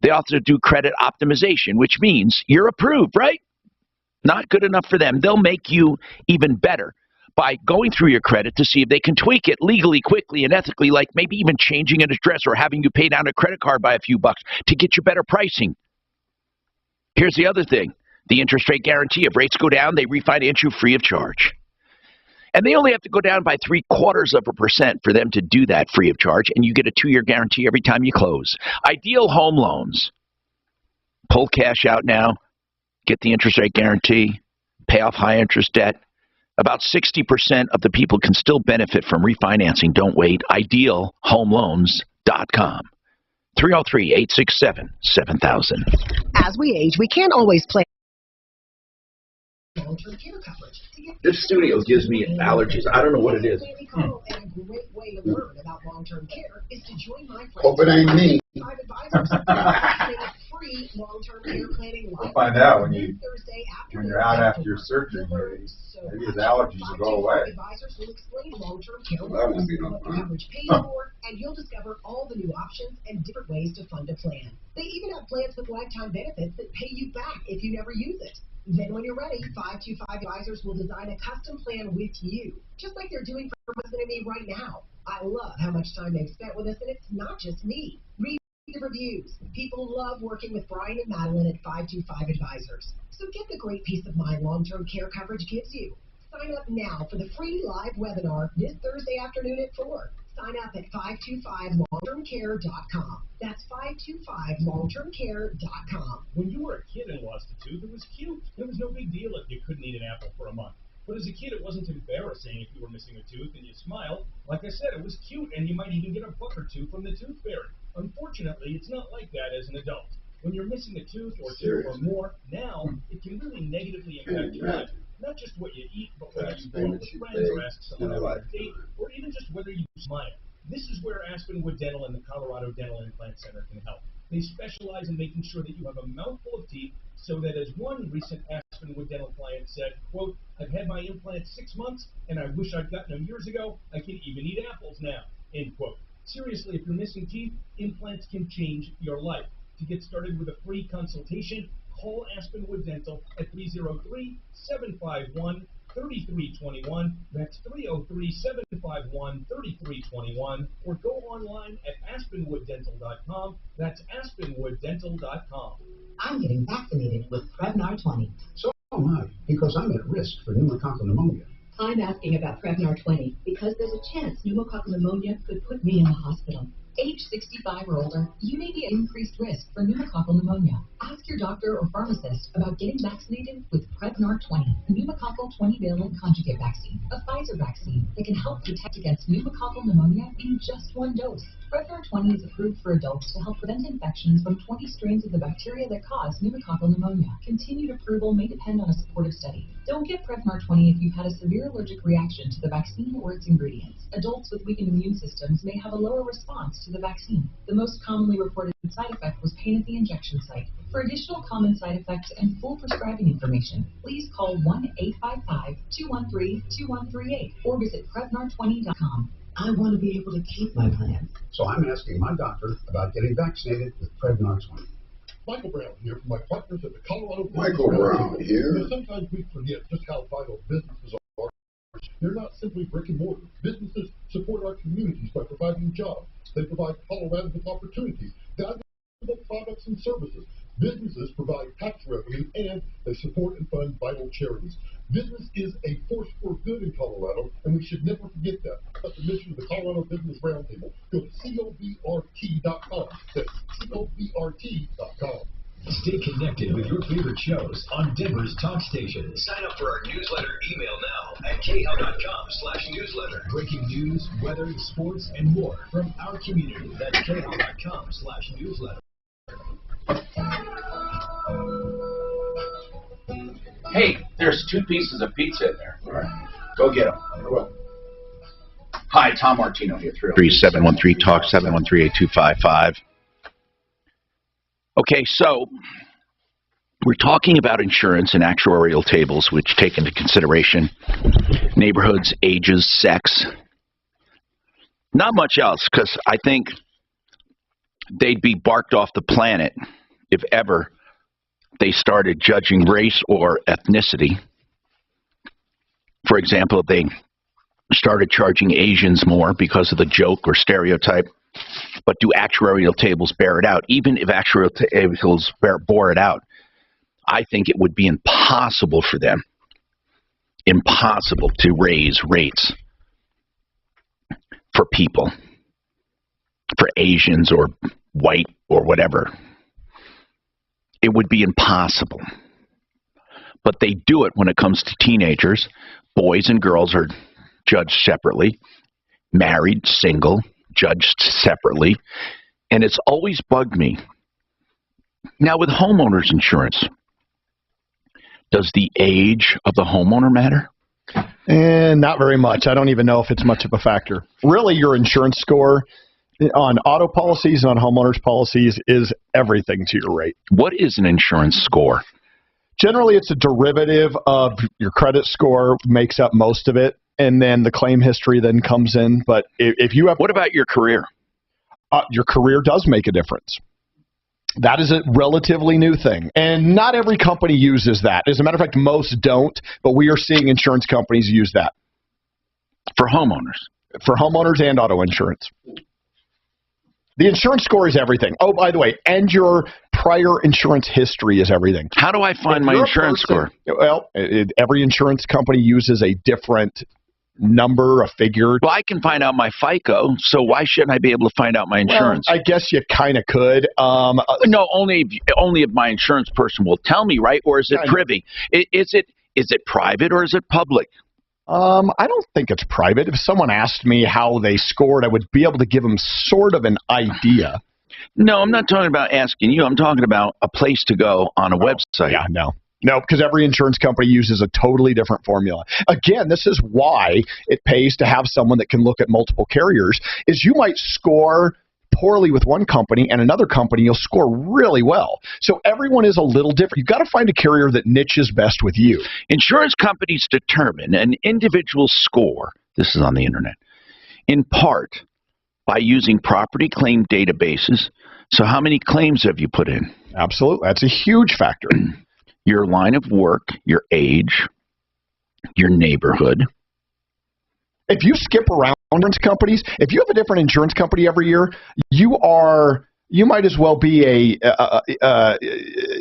They also do credit optimization, which means you're approved, right? Not good enough for them. They'll make you even better by going through your credit to see if they can tweak it legally, quickly, and ethically, like maybe even changing an address or having you pay down a credit card by a few bucks to get you better pricing. Here's the other thing. The interest rate guarantee. If rates go down, they refinance you free of charge. And they only have to go down by 0.75% for them to do that free of charge, and you get a 2-year guarantee every time you close. Ideal Home Loans. Pull cash out now. Get the interest rate guarantee, pay off high interest debt. About 60% of the people can still benefit from refinancing. Don't wait. IdealHomeLoans.com. 303-867-7000. As we age, we can't always play long-term care coverage. This studio gives me allergies. I don't know what it is. And a great way to learn about long-term care is to join my friends. Hope it ain't me. Advisors. Free long-term care planning. We'll find out when you're out after your surgery. Maybe his allergies will go away. Advisors will explain long-term care That won't be no what fun. coverage pays for, and you'll discover all the new options and different ways to fund a plan. They even have plans with lifetime benefits that pay you back if you never use it. Then when you're ready, 525 Advisors will design a custom plan with you, just like they're doing for President and me right now. I love how much time they've spent with us, and it's not just me. Read the reviews. People love working with Brian and Madeline at 525 Advisors. So get the great peace of mind long-term care coverage gives you. Sign up now for the free live webinar this Thursday afternoon at 4. Sign up at 525longtermcare.com. That's 525longtermcare.com. When you were a kid and lost a tooth, it was cute. It was no big deal if you couldn't eat an apple for a month. But as a kid, it wasn't embarrassing if you were missing a tooth and you smiled. Like I said, it was cute, and you might even get a buck or two from the tooth fairy. Unfortunately, it's not like that as an adult. When you're missing a tooth or two or more, now it can really negatively impact your life. Not just what you eat, but whether you go out with friends or ask someone out on a date, or even just whether you smile. This is where Aspenwood Dental and the Colorado Dental Implant Center can help. They specialize in making sure that you have a mouthful of teeth, so that as one recent Aspenwood Dental client said, quote, "I've had my implants 6 months, and I wish I'd gotten them years ago. I can even eat apples now," end quote. Seriously, if you're missing teeth, implants can change your life. To get started with a free consultation, call Aspenwood Dental at 303-751-3321. That's 303-751-3321. Or go online at aspenwooddental.com. That's aspenwooddental.com. I'm getting vaccinated with Prevnar 20. So am I, because I'm at risk for pneumococcal pneumonia. I'm asking about Prevnar 20 because there's a chance pneumococcal pneumonia could put me in the hospital. Age 65 or older, you may be at increased risk for pneumococcal pneumonia. Ask your doctor or pharmacist about getting vaccinated with Prevnar 20, a pneumococcal 20-valent conjugate vaccine, a Pfizer vaccine that can help protect against pneumococcal pneumonia in just one dose. Prevnar 20 is approved for adults to help prevent infections from 20 strains of the bacteria that cause pneumococcal pneumonia. Continued approval may depend on a supportive study. Don't get Prevnar 20 if you've had a severe allergic reaction to the vaccine or its ingredients. Adults with weakened immune systems may have a lower response to the vaccine. The most commonly reported side effect was pain at the injection site. For additional common side effects and full prescribing information, please call 1-855-213-2138 or visit Prevnar20.com. I want to be able to keep my plan. So I'm asking my doctor about getting vaccinated with Prevnar 20. Michael Brown here from my partners at the Colorado Michael Brown here. Sometimes we forget just how vital businesses are. They're not simply brick and mortar. Businesses support our communities by providing jobs. They provide Colorado with opportunities, valuable products and services, Businesses provide tax revenue and they support and fund vital charities. Business is a force for good in Colorado, and we should never forget that. That's the mission of the Colorado Business Roundtable. Go to cobrt.com. That's cobrt.com. Stay connected with your favorite shows on Denver's Talk Station. Sign up for our newsletter email now at khal.com/newsletter. Breaking news, weather, sports, and more from our community. That's khal.com/newsletter. Hey, there's 2 pieces of pizza in there. All right. Go get them. Hi, Tom Martino here. 3713-TALK, 713-8255. Okay, so we're talking about insurance and actuarial tables, which take into consideration neighborhoods, ages, sex. Not much else, because I think they'd be barked off the planet if ever they started judging race or ethnicity. For example, if they started charging Asians more because of the joke or stereotype, but do actuarial tables bear it out? Even if actuarial tables bore it out, I think it would be impossible for them, impossible to raise rates for people, for Asians or white or whatever. It would be impossible. But they do it when it comes to teenagers. Boys and girls are judged separately, married, single, judged separately, and it's always bugged me. Now, with homeowners insurance, does the age of the homeowner matter? Not very much. I don't even know if it's much of a factor. Really, your insurance score on auto policies and on homeowners policies is everything to your rate. What is an insurance score? Generally, it's a derivative of your credit score, makes up most of it, and then the claim history then comes in. But if you have... What about your career? Your career does make a difference. That is a relatively new thing. And not every company uses that. As a matter of fact, most don't, but we are seeing insurance companies use that. For homeowners? For homeowners and auto insurance. The insurance score is everything. Oh, by the way, and your prior insurance history is everything. How do I find my insurance score? Well, every insurance company uses a different number, a figure. Well, I can find out my FICO, so why shouldn't I be able to find out my insurance? Well, I guess you kind of could. No, only if my insurance person will tell me, right? Or is it privy? Is it private or is it public? I don't think it's private. If someone asked me how they scored, I would be able to give them sort of an idea. No, I'm not talking about asking you. I'm talking about a place to go on a website. Yeah, no, because every insurance company uses a totally different formula. Again, this is why it pays to have someone that can look at multiple carriers, is you might score poorly with one company and another company you'll score really well. So everyone is a little different. You've got to find a carrier that niches best with you. Insurance companies determine an individual score, this is on the internet, in part by using property claim databases. So how many claims have you put in? Absolutely. That's a huge factor. Your line of work, your age, your neighborhood. If you skip around insurance companies, if you have a different insurance company every year, you might as well be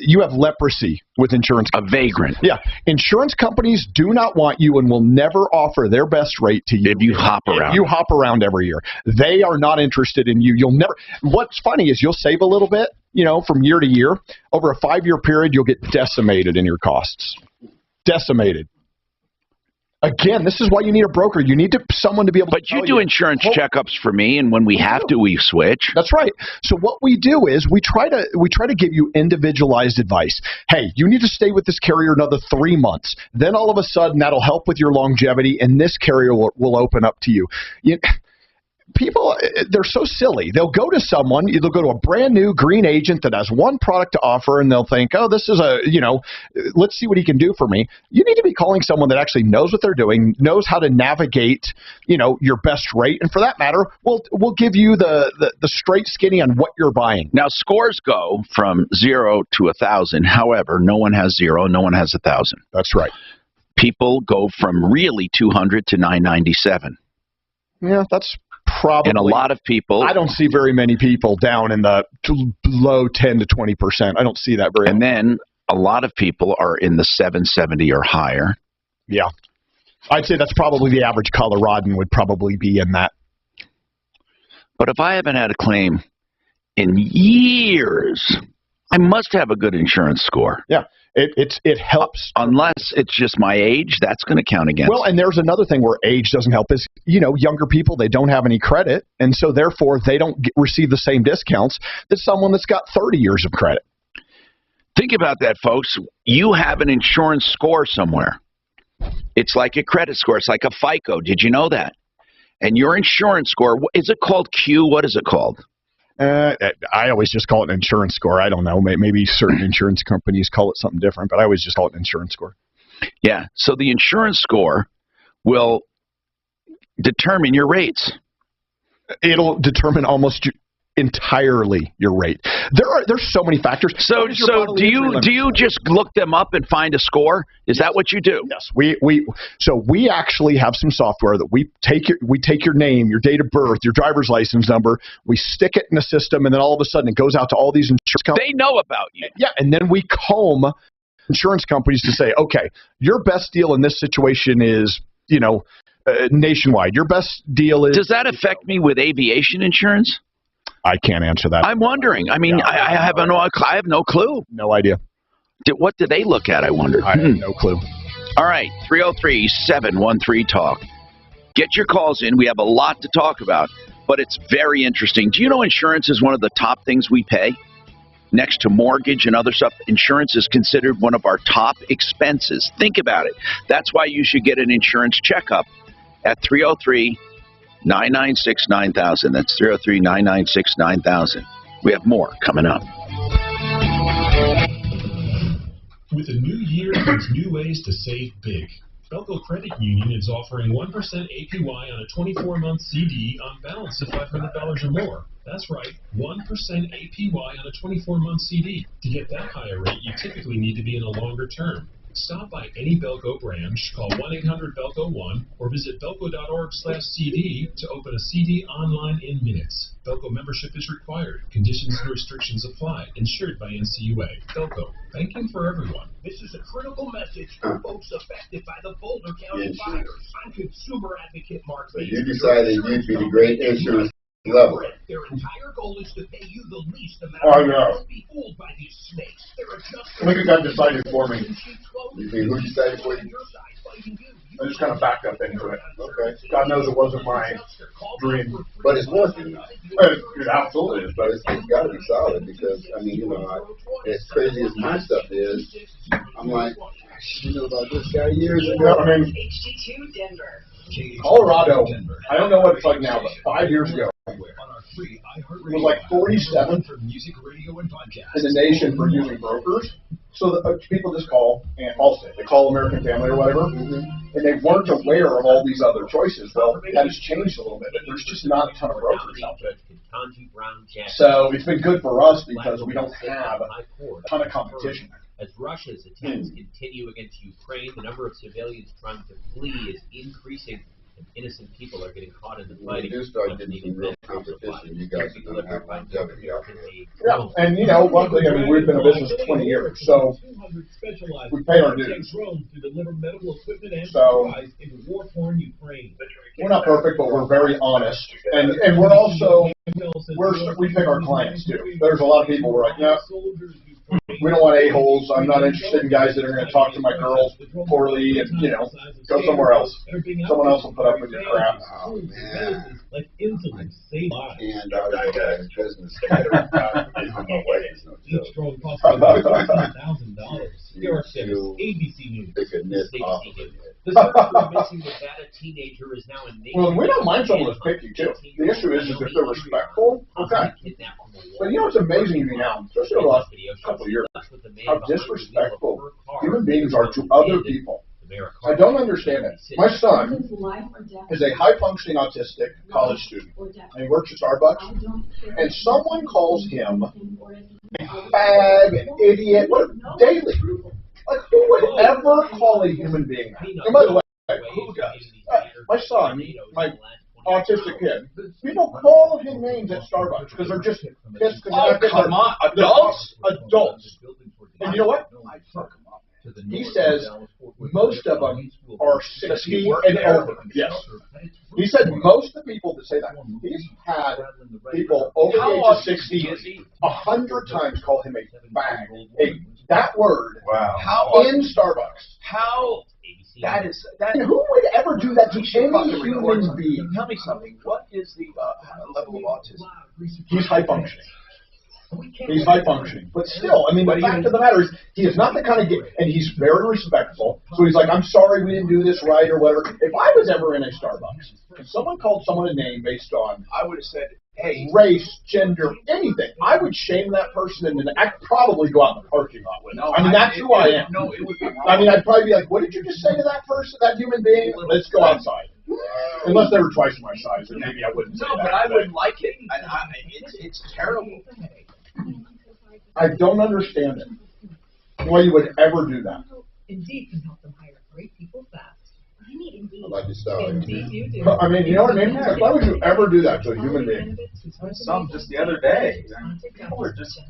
you have leprosy with insurance companies. A vagrant. Yeah. Insurance companies do not want you and will never offer their best rate to you. If you hop around. If you hop around every year. They are not interested in you. You'll never. What's funny is you'll save a little bit, from year to year. Over a 5-year period, you'll get decimated in your costs. Decimated. Again, this is why you need a broker. You need someone to be able to. But you do insurance checkups for me, and when we have to, we switch. That's right. So what we do is we try to give you individualized advice. Hey, you need to stay with this carrier another 3 months. Then all of a sudden, that'll help with your longevity, and this carrier will open up to you. People, they're so silly. They'll go to someone, they'll go to a brand new green agent that has one product to offer, and they'll think, oh, this is let's see what he can do for me. You need to be calling someone that actually knows what they're doing, knows how to navigate, your best rate, and for that matter, we'll give you the straight skinny on what you're buying. Now, scores go from 0 to 1,000. However, no one has 0, no one has 1,000. That's right. People go from really 200 to 997. Yeah, that's Probably. And a lot of people. I don't see very many people down in the low 10 to 20%. I don't see that very. And then a lot of people are in the 770 or higher. Yeah. I'd say that's probably the average Coloradan would probably be in that. But if I haven't had a claim in years, I must have a good insurance score. Yeah. It helps. Unless it's just my age, that's going to count against. Well, and there's another thing where age doesn't help is, younger people, they don't have any credit, and so therefore they don't receive the same discounts that someone that's got 30 years of credit. Think about that, folks. You have an insurance score somewhere. It's like a credit score. It's like a FICO. Did you know that? And your insurance score, is it called Q? What is it called? I always just call it an insurance score. I don't know. Maybe certain insurance companies call it something different, but I always just call it an insurance score. Yeah. So the insurance score will determine your rates. It'll determine almost entirely your rate. There's so many factors. So do you just look them up and find a score? Is that what you do? Yes. We actually have some software that we take your name, your date of birth, your driver's license number, we stick it in a system, and then all of a sudden it goes out to all these insurance companies. They know about you. Yeah, and then we comb insurance companies to say, okay, your best deal in this situation is, nationwide. Your best deal is. Does that affect me with aviation insurance? I can't answer that. I'm wondering. I mean, I have no clue. No idea. What do they look at, I wonder? I have no clue. All right, 303-713-TALK. Get your calls in. We have a lot to talk about, but it's very interesting. Do you know insurance is one of the top things we pay? Next to mortgage and other stuff, insurance is considered one of our top expenses. Think about it. That's why you should get an insurance checkup at 303-996-9000. That's 303-996-9000. We have more coming up. With a new year comes new ways to save big. Belco Credit Union is offering 1% APY on a 24-month CD on balance of $500 or more. That's right, 1% APY on a 24-month CD. To get that higher rate, you typically need to be in a longer term. Stop by any Belco branch, call 1-800-BELCO-1, or visit belco.org/CD to open a CD online in minutes. Belco membership is required. Conditions and restrictions apply. Insured by NCUA. Belco, banking for everyone. This is a critical message for folks affected by the Boulder County fires. I'm consumer advocate Mark. So you decided you'd be the great insurance level. Their entire goal is to pay you the least amount. Don't be fooled by these snakes. They're adjusting. Look at that decided for me. You mean who decided for you? I just kind of backed up into it. Okay. God knows it wasn't my dream. But it's working. It absolutely is, but it's got to be solid because, as crazy as my stuff is, I'm like, I knew about this guy years ago. I mean, Colorado, I don't know what it's like now, but 5 years ago, it was like 47 in the nation for using brokers. So the, people just call and Allstate. They call American Family or whatever, and they weren't aware of all these other choices. Well, that has changed a little bit. There's just not a ton of brokers out there. So it's been good for us because we don't have a ton of competition. As Russia's attacks continue against Ukraine, the number of civilians trying to flee is increasing, and innocent people are getting caught in the fighting. When you do start getting some real competition, you guys are going to have longevity. Yeah, and one thing, we've been in business 20 years, so we pay our dues. So we're not perfect, but we're very honest, and we're also we pick our clients too. There's a lot of people who are like, yeah, we don't want a-holes. I'm not interested in guys that are going to talk to my girls poorly and, go somewhere else. Someone else will put up with your crap. Oh, man. Like insulin, save lives. And our business. Each drone costs $1,000. ABC News. This missing Nevada teenager is now a nation. Well, we don't mind someone who's picky, too. The issue is if they're respectful, okay. But it's amazing to me now, especially over the last couple of years, how disrespectful human beings are to other people. I don't understand it. My son is a high-functioning autistic college student, and he works at Starbucks, and someone calls him a fag, an idiot, daily. Like, who would ever call a human being that? And by the way, who does? My son, autistic kid. People call him names at Starbucks because they're just pissed. Oh, come on, adults? Adults. And you know what? He says most of them are 60 and over. Yes. He said most of the people that say that, he's had people over the age of 60 100 times call him a bag. That word in Starbucks. How? That is that. And who would ever do that to any human being? Tell me something. What is the level of autism? He's high functioning. He's high functioning, but still, I mean, the fact of the matter is, he is not the kind of and he's very respectful. So he's like, I'm sorry we didn't do this right or whatever. If I was ever in a Starbucks, if someone called someone a name based on, I would have said, hey, race, gender, anything, I would shame that person and then I'd probably go out in the parking lot with. No, I mean, that's who I am. No, it would be wrong. I mean, I'd probably be like, what did you just say to that person, that human being? Let's go outside. Unless they were twice my size, then maybe I wouldn't say that. No, but I wouldn't like it. It's terrible. I don't understand it. Why you would ever do that. Indeed can help them hire great people fast. I need Indeed. I like your style. Indeed you do. I mean, you know what I mean? Like, why would you ever do that to a human being? Some just the other day. People are just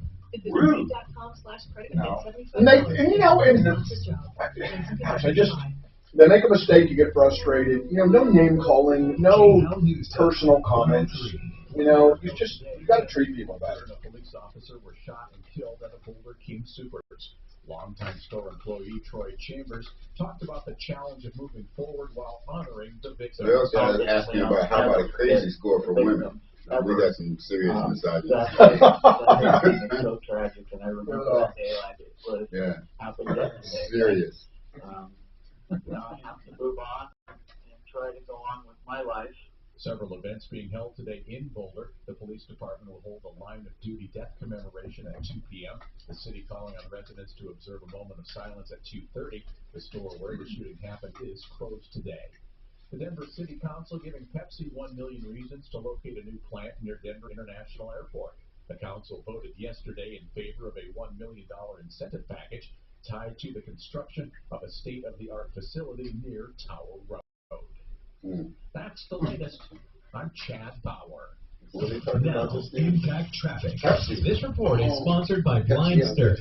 rude. No. And you know, gosh, they make a mistake, you get frustrated. You know, no name calling, no personal comments. You know, you got to treat people better. A police officer was shot and killed at the Boulder King Supers. Longtime store employee Troy Chambers talked about the challenge of moving forward while honoring the victim. They also asking about how about a crazy score for women. We got some serious misogyny. That's so tragic, and I remember that day like it was happened yesterday. Serious. I have to move on and try to go on with my life. Several events being held today in Boulder. The police department will hold a line of duty death commemoration at 2 p.m. The city calling on residents to observe a moment of silence at 2:30. The store where the shooting happened is closed today. The Denver City Council giving Pepsi 1 million reasons to locate a new plant near Denver International Airport. The council voted yesterday in favor of a $1 million incentive package tied to the construction of a state-of-the-art facility near Tower Road. That's the latest. I'm Chad Bauer. Now, Impact Traffic. This report is sponsored by Blindster.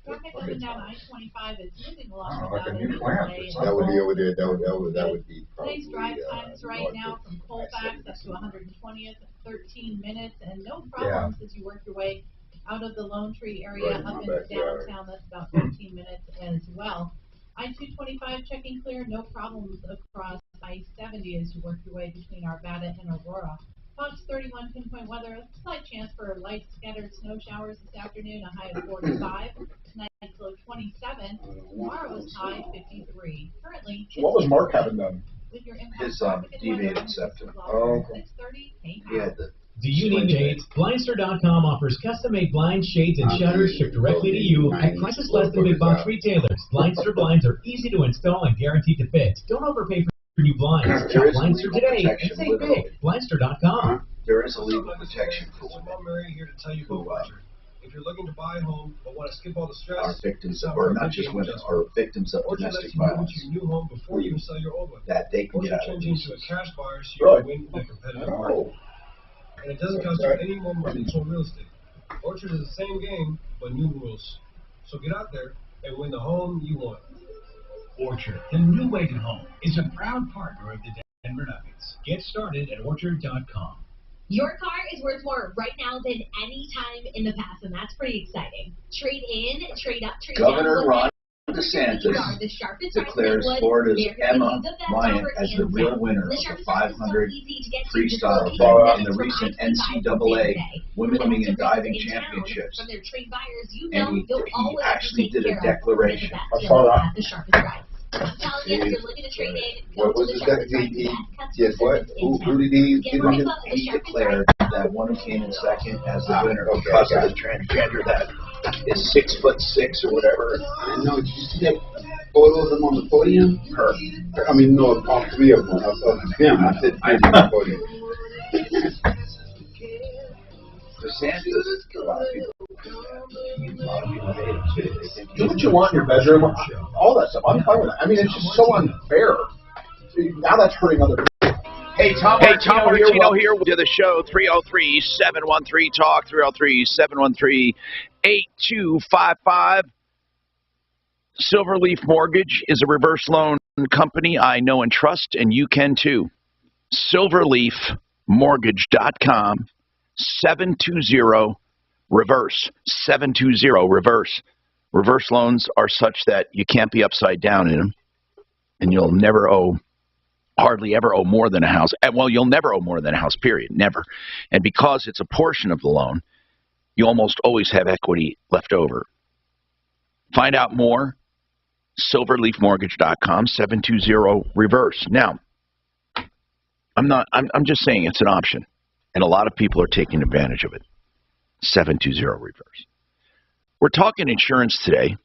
Traffic up and down I-25 is moving along Like a without new any plant. delay. That would be over there. That would be probably. Today's drive times right now from Colfax up to 120th, 13 minutes, and no problems as you work your way out of the Lone Tree area up into downtown. That's about 15 minutes as well. I-225 checking clear, no problems across I-70 as you work your way between Arvada and Aurora. Fox 31 pinpoint weather, a slight chance for light scattered snow showers this afternoon, a high of 45. Tonight's low 27. Tomorrow's high 53. Currently, what was Mark having done? With your His deviated septum. Oh, okay. 6:30. He had the. Do you need shades? Blindster.com offers custom-made blinds, shades, and shutters shipped directly to you at prices less than big box retailers. Blindster blinds are easy to install and guaranteed to fit. Don't overpay for new blinds. Shop Blindster today and save big. Blindster.com. There is a legal protection for women. I'm Mary here to tell you about Orchard. If you're looking to buy a home but want to skip all the stress, are victims of, or not just women, are victims of domestic violence. Your new home before you sell your old one. That they can get out of change into a cash buyer so you can win in a competitive market. And it doesn't cost you any more money to own real estate. Orchard is the same game, but new rules. So get out there and win the home you want. Orchard, the new way to home, is a proud partner of the Denver Nuggets. Get started at Orchard.com. Your car is worth more right now than any time in the past, and that's pretty exciting. Trade in, trade up, trade down. Governor Ron DeSantis declares Florida's Emma Bryant as the real winner of the 500 freestyle in the recent NCAA Women Swimming and Diving Championships. And he actually did a declaration. I saw that. What was his yes, what? Who did he? He declared that one who came in second as the winner because of the transgender that is 6'6" or whatever. I know. Did you see that photo of them on the podium? Her. I mean, no, all three of them. Him. I said I did on the podium. DeSantis, a lot of people do what you want in your bedroom, all that stuff. I'm fine with that. I mean, it's just so unfair. Now that's hurting other people. Hey, Tom Martino here to the show. 303-713-TALK, 303-713-8255. Silverleaf Mortgage is a reverse loan company I know and trust, and you can too. Silverleafmortgage.com, 720-REVERSE, 720-REVERSE. Reverse loans are such that you can't be upside down in them, and you'll never hardly ever owe more than a house. Well, you'll never owe more than a house, period, never. And because it's a portion of the loan, you almost always have equity left over. Find out more, silverleafmortgage.com, 720-REVERSE. Now, I'm just saying it's an option, and a lot of people are taking advantage of it. 720-REVERSE. We're talking insurance today,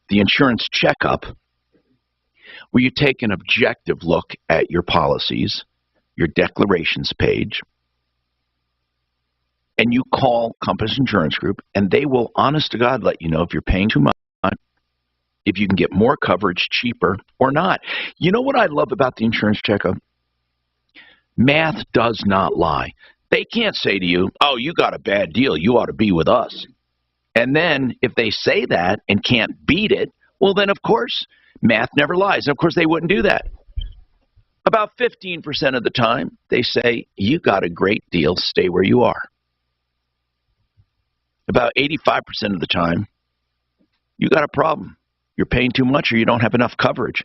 the insurance checkup, where you take an objective look at your policies, your declarations page, and you call Compass Insurance Group, and they will, honest to God, let you know if you're paying too much, if you can get more coverage cheaper or not. You know what I love about the insurance checkup? Math does not lie. They can't say to you, oh, you got a bad deal, you ought to be with us. And then if they say that and can't beat it, well, then, of course, math never lies. And, of course, they wouldn't do that. About 15% of the time, they say, you got a great deal, stay where you are. About 85% of the time, you got a problem. You're paying too much or you don't have enough coverage.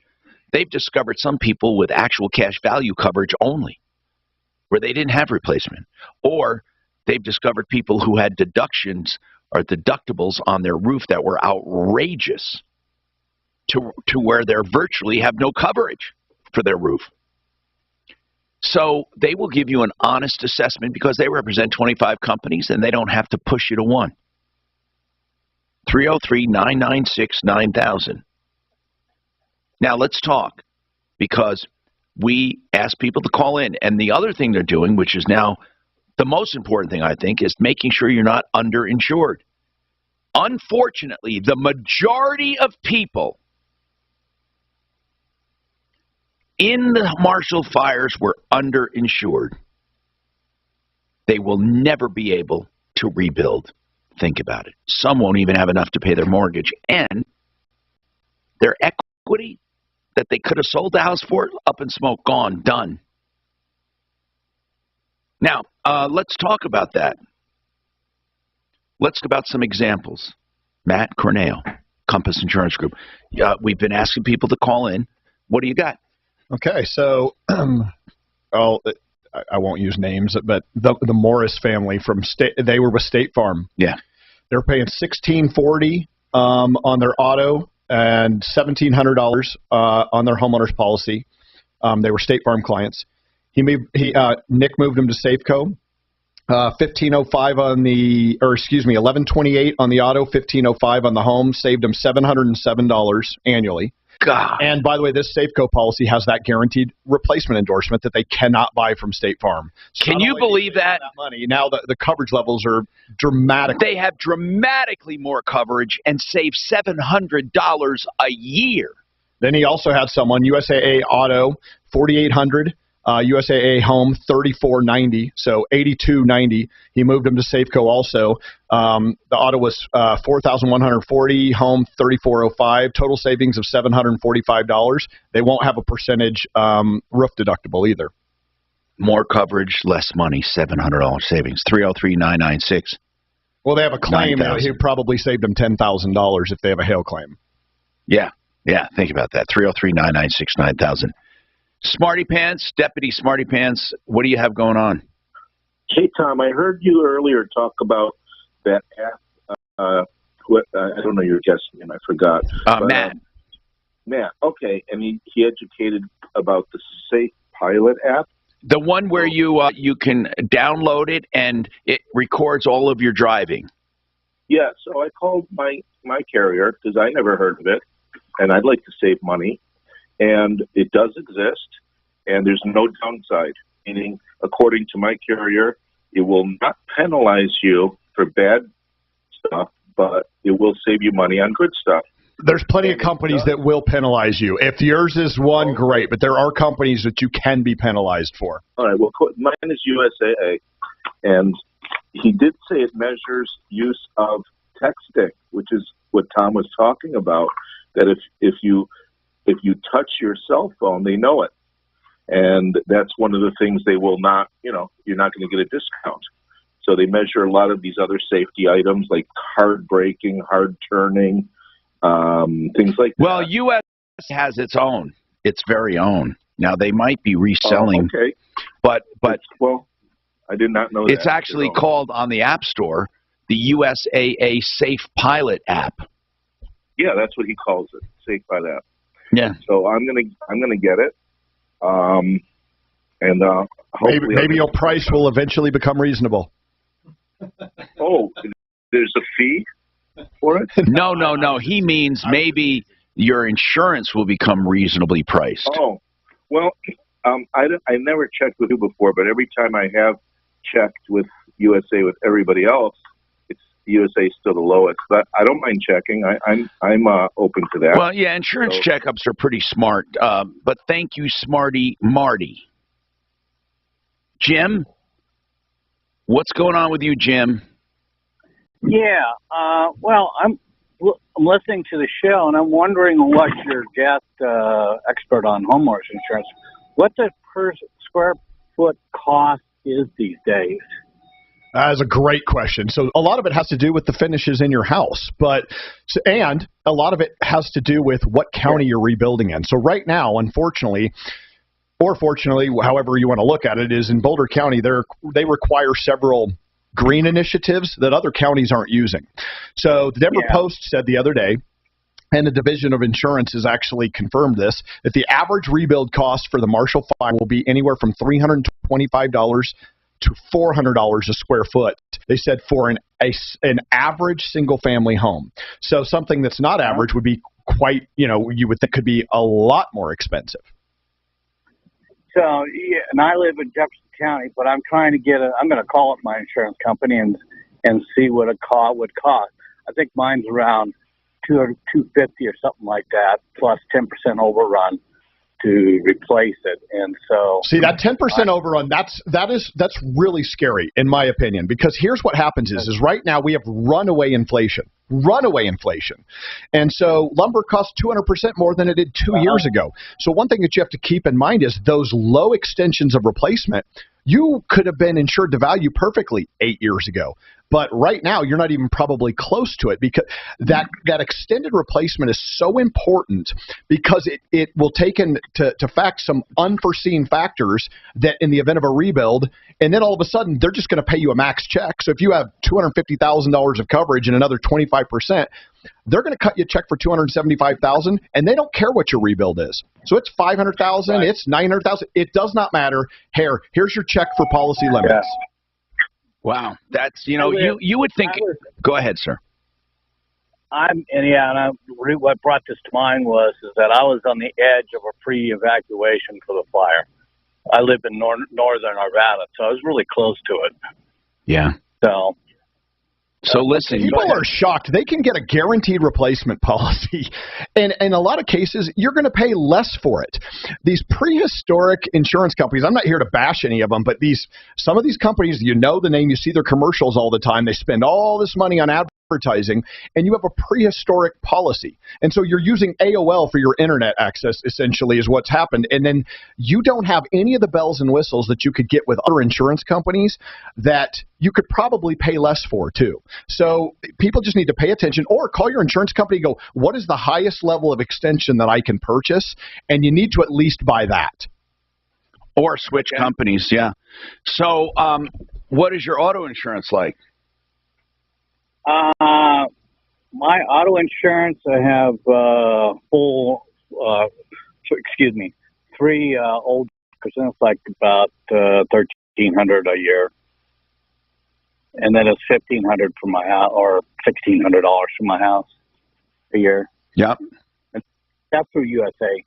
They've discovered some people with actual cash value coverage only, where they didn't have replacement. Or they've discovered people who had deductions or deductibles on their roof that were outrageous to where they virtually have no coverage for their roof. So they will give you an honest assessment because they represent 25 companies and they don't have to push you to one. 303-996-9000. Now let's talk, because we ask people to call in. And the other thing they're doing, which is now the most important thing, I think, is making sure you're not underinsured. Unfortunately, the majority of people in the Marshall fires were underinsured. They will never be able to rebuild. Think about it. Some won't even have enough to pay their mortgage, and their equity that they could have sold the house for, up in smoke, gone, done. Now, let's talk about that. Let's talk about some examples. Matt Corneo, Compass Insurance Group. We've been asking people to call in. What do you got? Okay, so I won't use names, but the Morris family from they were with State Farm. Yeah, they're paying $1,640 on their auto and $1,700 on their homeowner's policy. They were State Farm clients. Nick moved them to Safeco. $1,505 on the, or excuse me, $1,128 on the auto, $1,505 on the home. Saved them $707 annually. God. And by the way, this Safeco policy has that guaranteed replacement endorsement that they cannot buy from State Farm. So can you believe that? Money now the coverage levels are dramatic. They have dramatically more coverage and save $700 a year. Then he also had someone USAA auto $4,800. USAA home $3,490, so $8,290. He moved him to Safeco also. The auto was $4,140, home $3,405. Total savings of $745. They won't have a percentage roof deductible either. More coverage, less money, $700 savings. 303-996. Well, they have a claim. He probably saved them $10,000 if they have a hail claim. Yeah. Think about that. 303-996-9000. Smarty Pants, Deputy Smarty Pants, what do you have going on? Hey, Tom, I heard you earlier talk about that app. I don't know your guest name, I forgot. Matt. Matt, okay. And he educated about the Safe Pilot app. The one where you can download it and it records all of your driving. Yeah, so I called my carrier because I never heard of it, and I'd like to save money. And it does exist, and there's no downside, meaning, according to my carrier, it will not penalize you for bad stuff, but it will save you money on good stuff. There's plenty of companies that will penalize you. If yours is one, great, but there are companies that you can be penalized for. All right. Well, mine is USAA, and he did say it measures use of texting, which is what Tom was talking about. That if you touch your cell phone, they know it, and that's one of the things they will not. You're not going to get a discount. So they measure a lot of these other safety items like hard braking, hard turning, things like that. Well, U.S. has its very own. Now they might be reselling, okay. but well, I did not know that. It's actually called on the App Store the USAA Safe Pilot app. Yeah, that's what he calls it, Safe Pilot app. Yeah. So I'm gonna get it, and hopefully maybe your price will eventually become reasonable. Oh, there's a fee for it? No. He means maybe your insurance will become reasonably priced. Oh, well, I never checked with you before, but every time I have checked with USA with everybody else, it's USA is still the lowest. But I don't mind checking. I'm open to that. Well, yeah, insurance checkups are pretty smart. But thank you, Smarty Marty. Jim, what's going on with you, Jim? Yeah, well, I'm listening to the show, and I'm wondering what your guest expert on homeowners insurance, what the per square foot cost is these days. That's a great question. So a lot of it has to do with the finishes in your house, and a lot of it has to do with what county you're rebuilding in. So right now, unfortunately, or fortunately, however you want to look at it, is in Boulder County, they require several green initiatives that other counties aren't using. So the Denver Post said the other day, and the Division of Insurance has actually confirmed this, that the average rebuild cost for the Marshall Fire will be anywhere from $325 to $400 a square foot. They said for an average single-family home. So something that's not average would be quite, you would think could be a lot more expensive. So, yeah, and I live in Jefferson County, but I'm trying to I'm going to call up my insurance company and see what a car would cost. I think mine's around $250 or something like that, plus 10% overrun to replace it. And so, see, that 10% overrun, that's really scary in my opinion, because here's what happens is right now we have runaway inflation. And so lumber costs 200% more than it did 2 years ago. So one thing that you have to keep in mind is those low extensions of replacement, you could have been insured to value perfectly 8 years ago. But right now, you're not even probably close to it, because that extended replacement is so important, because it will take into fact some unforeseen factors that in the event of a rebuild, and then all of a sudden, they're just going to pay you a max check. So if you have $250,000 of coverage and another 25%, they're going to cut you a check for $275,000, and they don't care what your rebuild is. So it's $500,000, it's $900,000. It does not matter. Here's your check for policy limits. Yeah. Wow, that's you would think. Go ahead, sir. What brought this to mind is that I was on the edge of a pre-evacuation for the fire. I live in northern Nevada, so I was really close to it. Yeah. So listen, people are shocked. They can get a guaranteed replacement policy, and in a lot of cases, you're going to pay less for it. These prehistoric insurance companies, I'm not here to bash any of them, but some of these companies, the name, you see their commercials all the time. They spend all this money on advertising, and you have a prehistoric policy. And so you're using AOL for your internet access, essentially, is what's happened. And then you don't have any of the bells and whistles that you could get with other insurance companies that you could probably pay less for, too. So people just need to pay attention, or call your insurance company and go, what is the highest level of extension that I can purchase? And you need to at least buy that. Or switch companies, yeah. So what is your auto insurance like? My auto insurance, I have three old percent, like about $1,300 a year, and then it's $1,500 for my house, or $1,600 for my house a year. Yep. And that's through USA.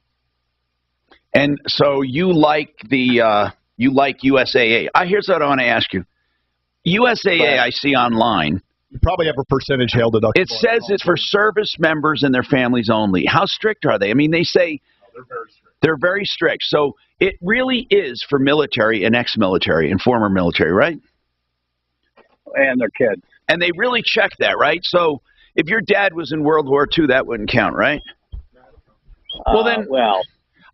And so you like USAA. Here's what I want to ask you. USAA, I see online. You probably have a percentage hail deductible. It says it's for service members and their families only. How strict are they? I mean, they say they're very strict. So it really is for military and ex-military and former military, right? And their kids. And they really check that, right? So if your dad was in World War II, that wouldn't count, right? Well,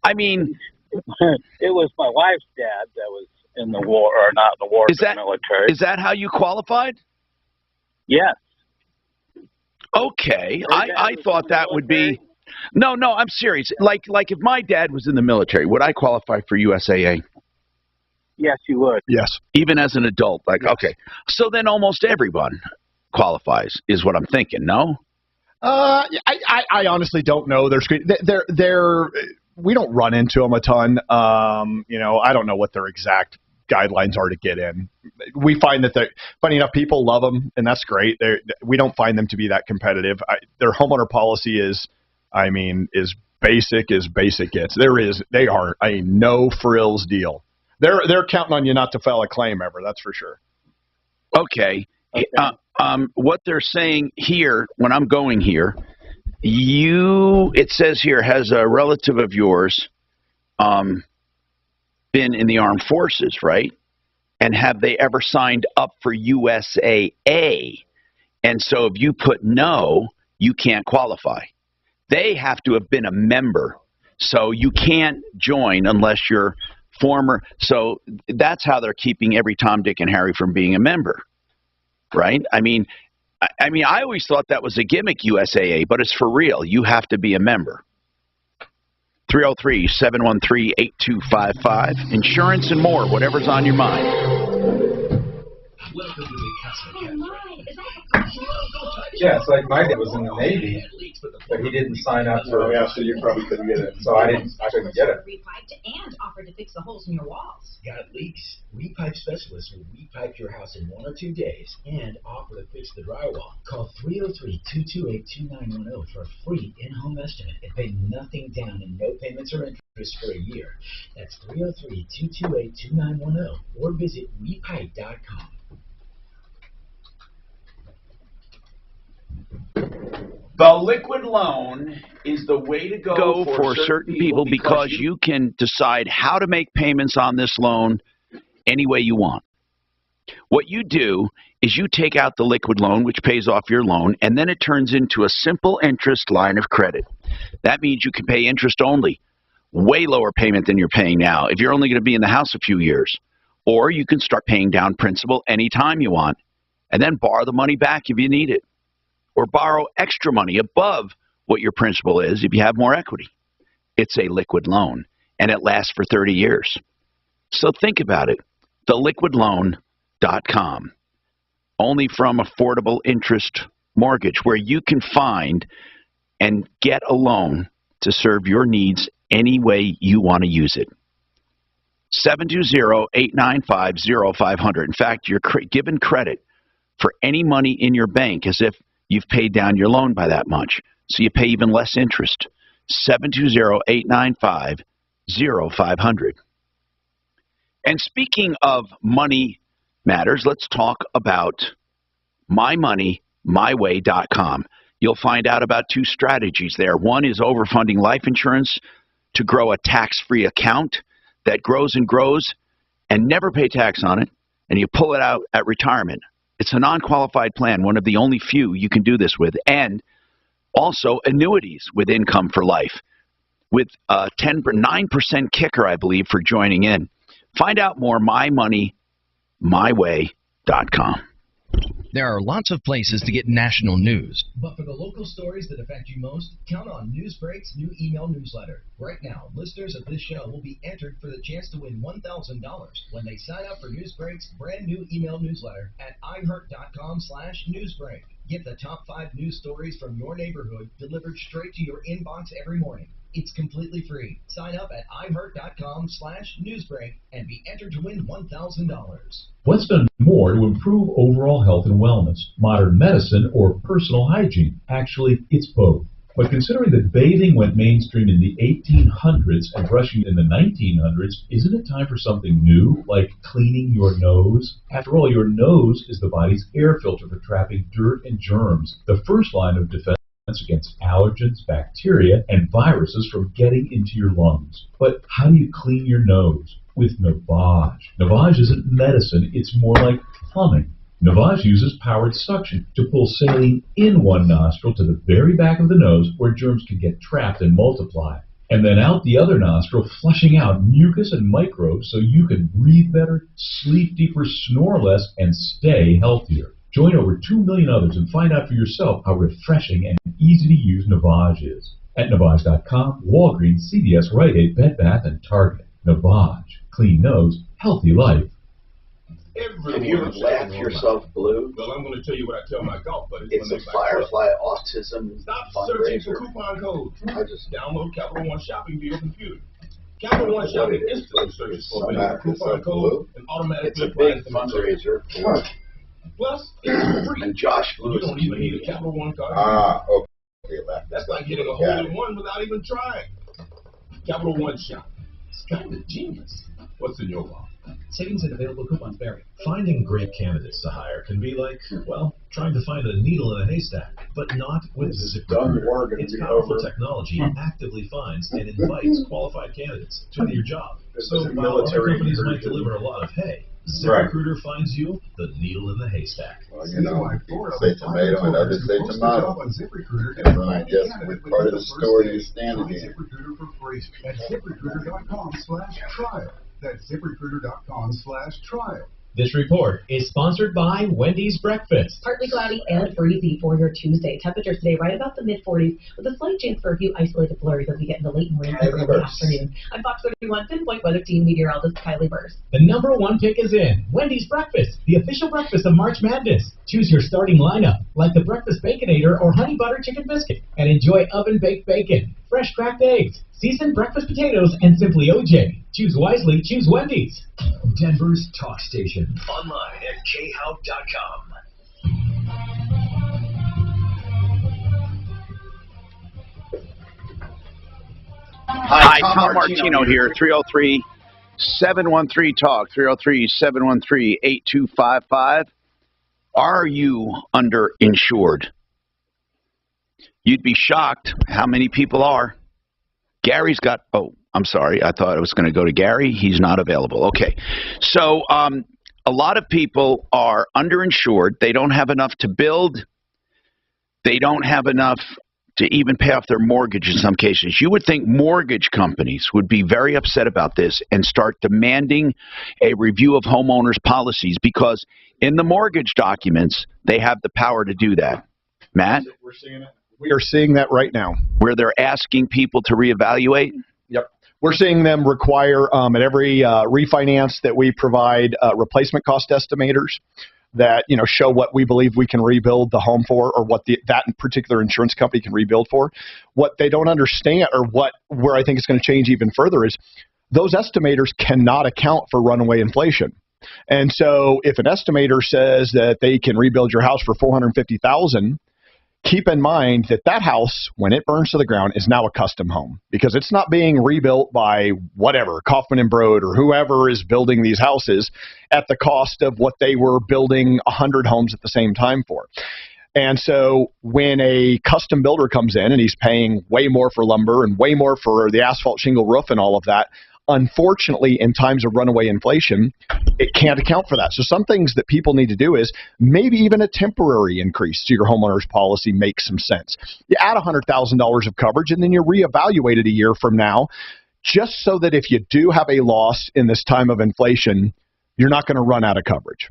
I mean, it was my wife's dad that was in the war, or not in the war, but the military. Is that how you qualified? Yes. Okay, I thought that would be. No, I'm serious. Like if my dad was in the military, would I qualify for USAA? Yes, you would. Yes. Even as an adult, like okay. So then almost everyone qualifies, is what I'm thinking. No. I honestly don't know. We don't run into them a ton. I don't know what their exact guidelines are to get in. We find that funny enough, people love them, and that's great. We don't find them to be that competitive. Their homeowner policy is basic as basic gets. They are a no frills deal. They're counting on you not to file a claim ever. That's for sure. Okay. What they're saying here, when I'm going here, it says here, has a relative of yours been in the armed forces, right? And have they ever signed up for USAA? And so if you put no, you can't qualify. They have to have been a member. So you can't join unless you're former. So that's how they're keeping every Tom, Dick, and Harry from being a member. Right? I mean, I always thought that was a gimmick, USAA, but it's for real. You have to be a member. 303-713-8255. Insurance and more, whatever's on your mind. Welcome to the Castle. Yeah, it's like my dad was in the Navy, but he didn't sign up for. Yeah, so you probably couldn't get it. So I couldn't get it. Repiped and offered to fix the holes in your walls. Got leaks? Repipe specialists will repipe your house in 1 or 2 days and offer to fix the drywall. Call 303-228-2910 for a free in-home estimate and pay nothing down and no payments or interest for a year. That's 303-228-2910 or visit repipe.com. The liquid loan is the way to go for certain people because you can decide how to make payments on this loan any way you want. What you do is you take out the liquid loan, which pays off your loan, and then it turns into a simple interest line of credit. That means you can pay interest only, way lower payment than you're paying now if you're only going to be in the house a few years. Or you can start paying down principal anytime you want and then borrow the money back if you need it. Or borrow extra money above what your principal is if you have more equity. It's a liquid loan, and it lasts for 30 years. So think about it. theliquidloan.com. Only from Affordable Interest Mortgage, where you can find and get a loan to serve your needs any way you want to use it. 720-895-0500. In fact, you're given credit for any money in your bank as if you've paid down your loan by that much, so you pay even less interest. 720-895-0500. And speaking of money matters, let's talk about mymoneymyway.com. You'll find out about 2 strategies there. One is overfunding life insurance to grow a tax-free account that grows and grows and never pay tax on it, and you pull it out at retirement. It's a non-qualified plan, one of the only few you can do this with, and also annuities with income for life, with a 9% kicker, I believe, for joining in. Find out more, mymoneymyway.com. There are lots of places to get national news. But for the local stories that affect you most, count on Newsbreak's new email newsletter. Right now, listeners of this show will be entered for the chance to win $1,000 when they sign up for Newsbreak's brand new email newsletter at iHeart.com/newsbreak. Get the top 5 news stories from your neighborhood delivered straight to your inbox every morning. It's completely free. Sign up at iHeart.com/newsbreak and be entered to win $1,000. What's done more to improve overall health and wellness, modern medicine, or personal hygiene? Actually, it's both. But considering that bathing went mainstream in the 1800s and brushing in the 1900s, isn't it time for something new, like cleaning your nose? After all, your nose is the body's air filter for trapping dirt and germs, the first line of defense against allergens, bacteria, and viruses from getting into your lungs. But how do you clean your nose? With Navage. Navage isn't medicine, it's more like plumbing. Navage uses powered suction to pull saline in one nostril to the very back of the nose where germs can get trapped and multiply, and then out the other nostril, flushing out mucus and microbes so you can breathe better, sleep deeper, snore less, and stay healthier. Join over 2 million others and find out for yourself how refreshing and easy to use Navage is. At Navage.com, Walgreens, CVS, Rite Aid, Bed Bath, and Target. Navage. Clean nose, healthy life. Have you ever laughed yourself blue? Well, I'm going to tell you what I tell my golf buddies. It's a Firefly Autism Stop searching for coupon codes. Download Capital One Shopping via your computer. Capital One Shopping instantly searches for a coupon code and automatically applies them. It's a big fundraiser. Plus, it's free. And Josh Blue. You don't even need a Capital One card. Okay. That's like getting a hole in one without even trying. Capital One Shopping. It's kind of genius. What's in your wallet? Savings and available coupons vary. Finding great candidates to hire can be like, well, trying to find a needle in a haystack, but not with ZipRecruiter. Its powerful technology actively finds and invites qualified candidates to your job. So while other companies might deliver a lot of hay, ZipRecruiter finds you the needle in the haystack. Well, you know, people say tomato and others say tomato. And I guess with part of the story you stand again. ZipRecruiter for free at ZipRecruiter.com/trial. That's ZipRecruiter.com/trial. This report is sponsored by Wendy's Breakfast. Partly cloudy and breezy for your Tuesday. Temperatures today right about the mid-40s with a slight chance for a few isolated flurries as we get into late and rain in the afternoon. I'm Fox 31 Pinpoint Weather Team meteorologist Kylie Burst. The #1 pick is in. Wendy's Breakfast, the official breakfast of March Madness. Choose your starting lineup, like the Breakfast Baconator or Honey Butter Chicken Biscuit, and enjoy oven-baked bacon, fresh cracked eggs, seasoned breakfast potatoes, and Simply OJ. Choose wisely, choose Wendy's. Denver's talk station. Online at khout.com. Hi, Tom Martino here, 303-713-TALK, 303-713-8255. Are you underinsured? You'd be shocked how many people are. Gary's got, I'm sorry, I thought I was going to go to Gary. He's not available. Okay. So a lot of people are underinsured. They don't have enough to build. They don't have enough to even pay off their mortgage in some cases. You would think mortgage companies would be very upset about this and start demanding a review of homeowners' policies because in the mortgage documents, they have the power to do that. Matt? We're seeing it. We are seeing that right now. Where they're asking people to reevaluate? Yep. We're seeing them require at every refinance that we provide replacement cost estimators that show what we believe we can rebuild the home for, or what that particular insurance company can rebuild for. What they don't understand, or where I think it's going to change even further, is those estimators cannot account for runaway inflation. And so if an estimator says that they can rebuild your house for $450,000, keep in mind that house, when it burns to the ground, is now a custom home because it's not being rebuilt by whatever, Kaufman and Broad or whoever is building these houses at the cost of what they were building 100 homes at the same time for. And so when a custom builder comes in and he's paying way more for lumber and way more for the asphalt shingle roof and all of that, unfortunately, in times of runaway inflation, it can't account for that. So some things that people need to do is maybe even a temporary increase to your homeowner's policy makes some sense. You add $100,000 of coverage and then you reevaluate it a year from now, just so that if you do have a loss in this time of inflation, you're not going to run out of coverage.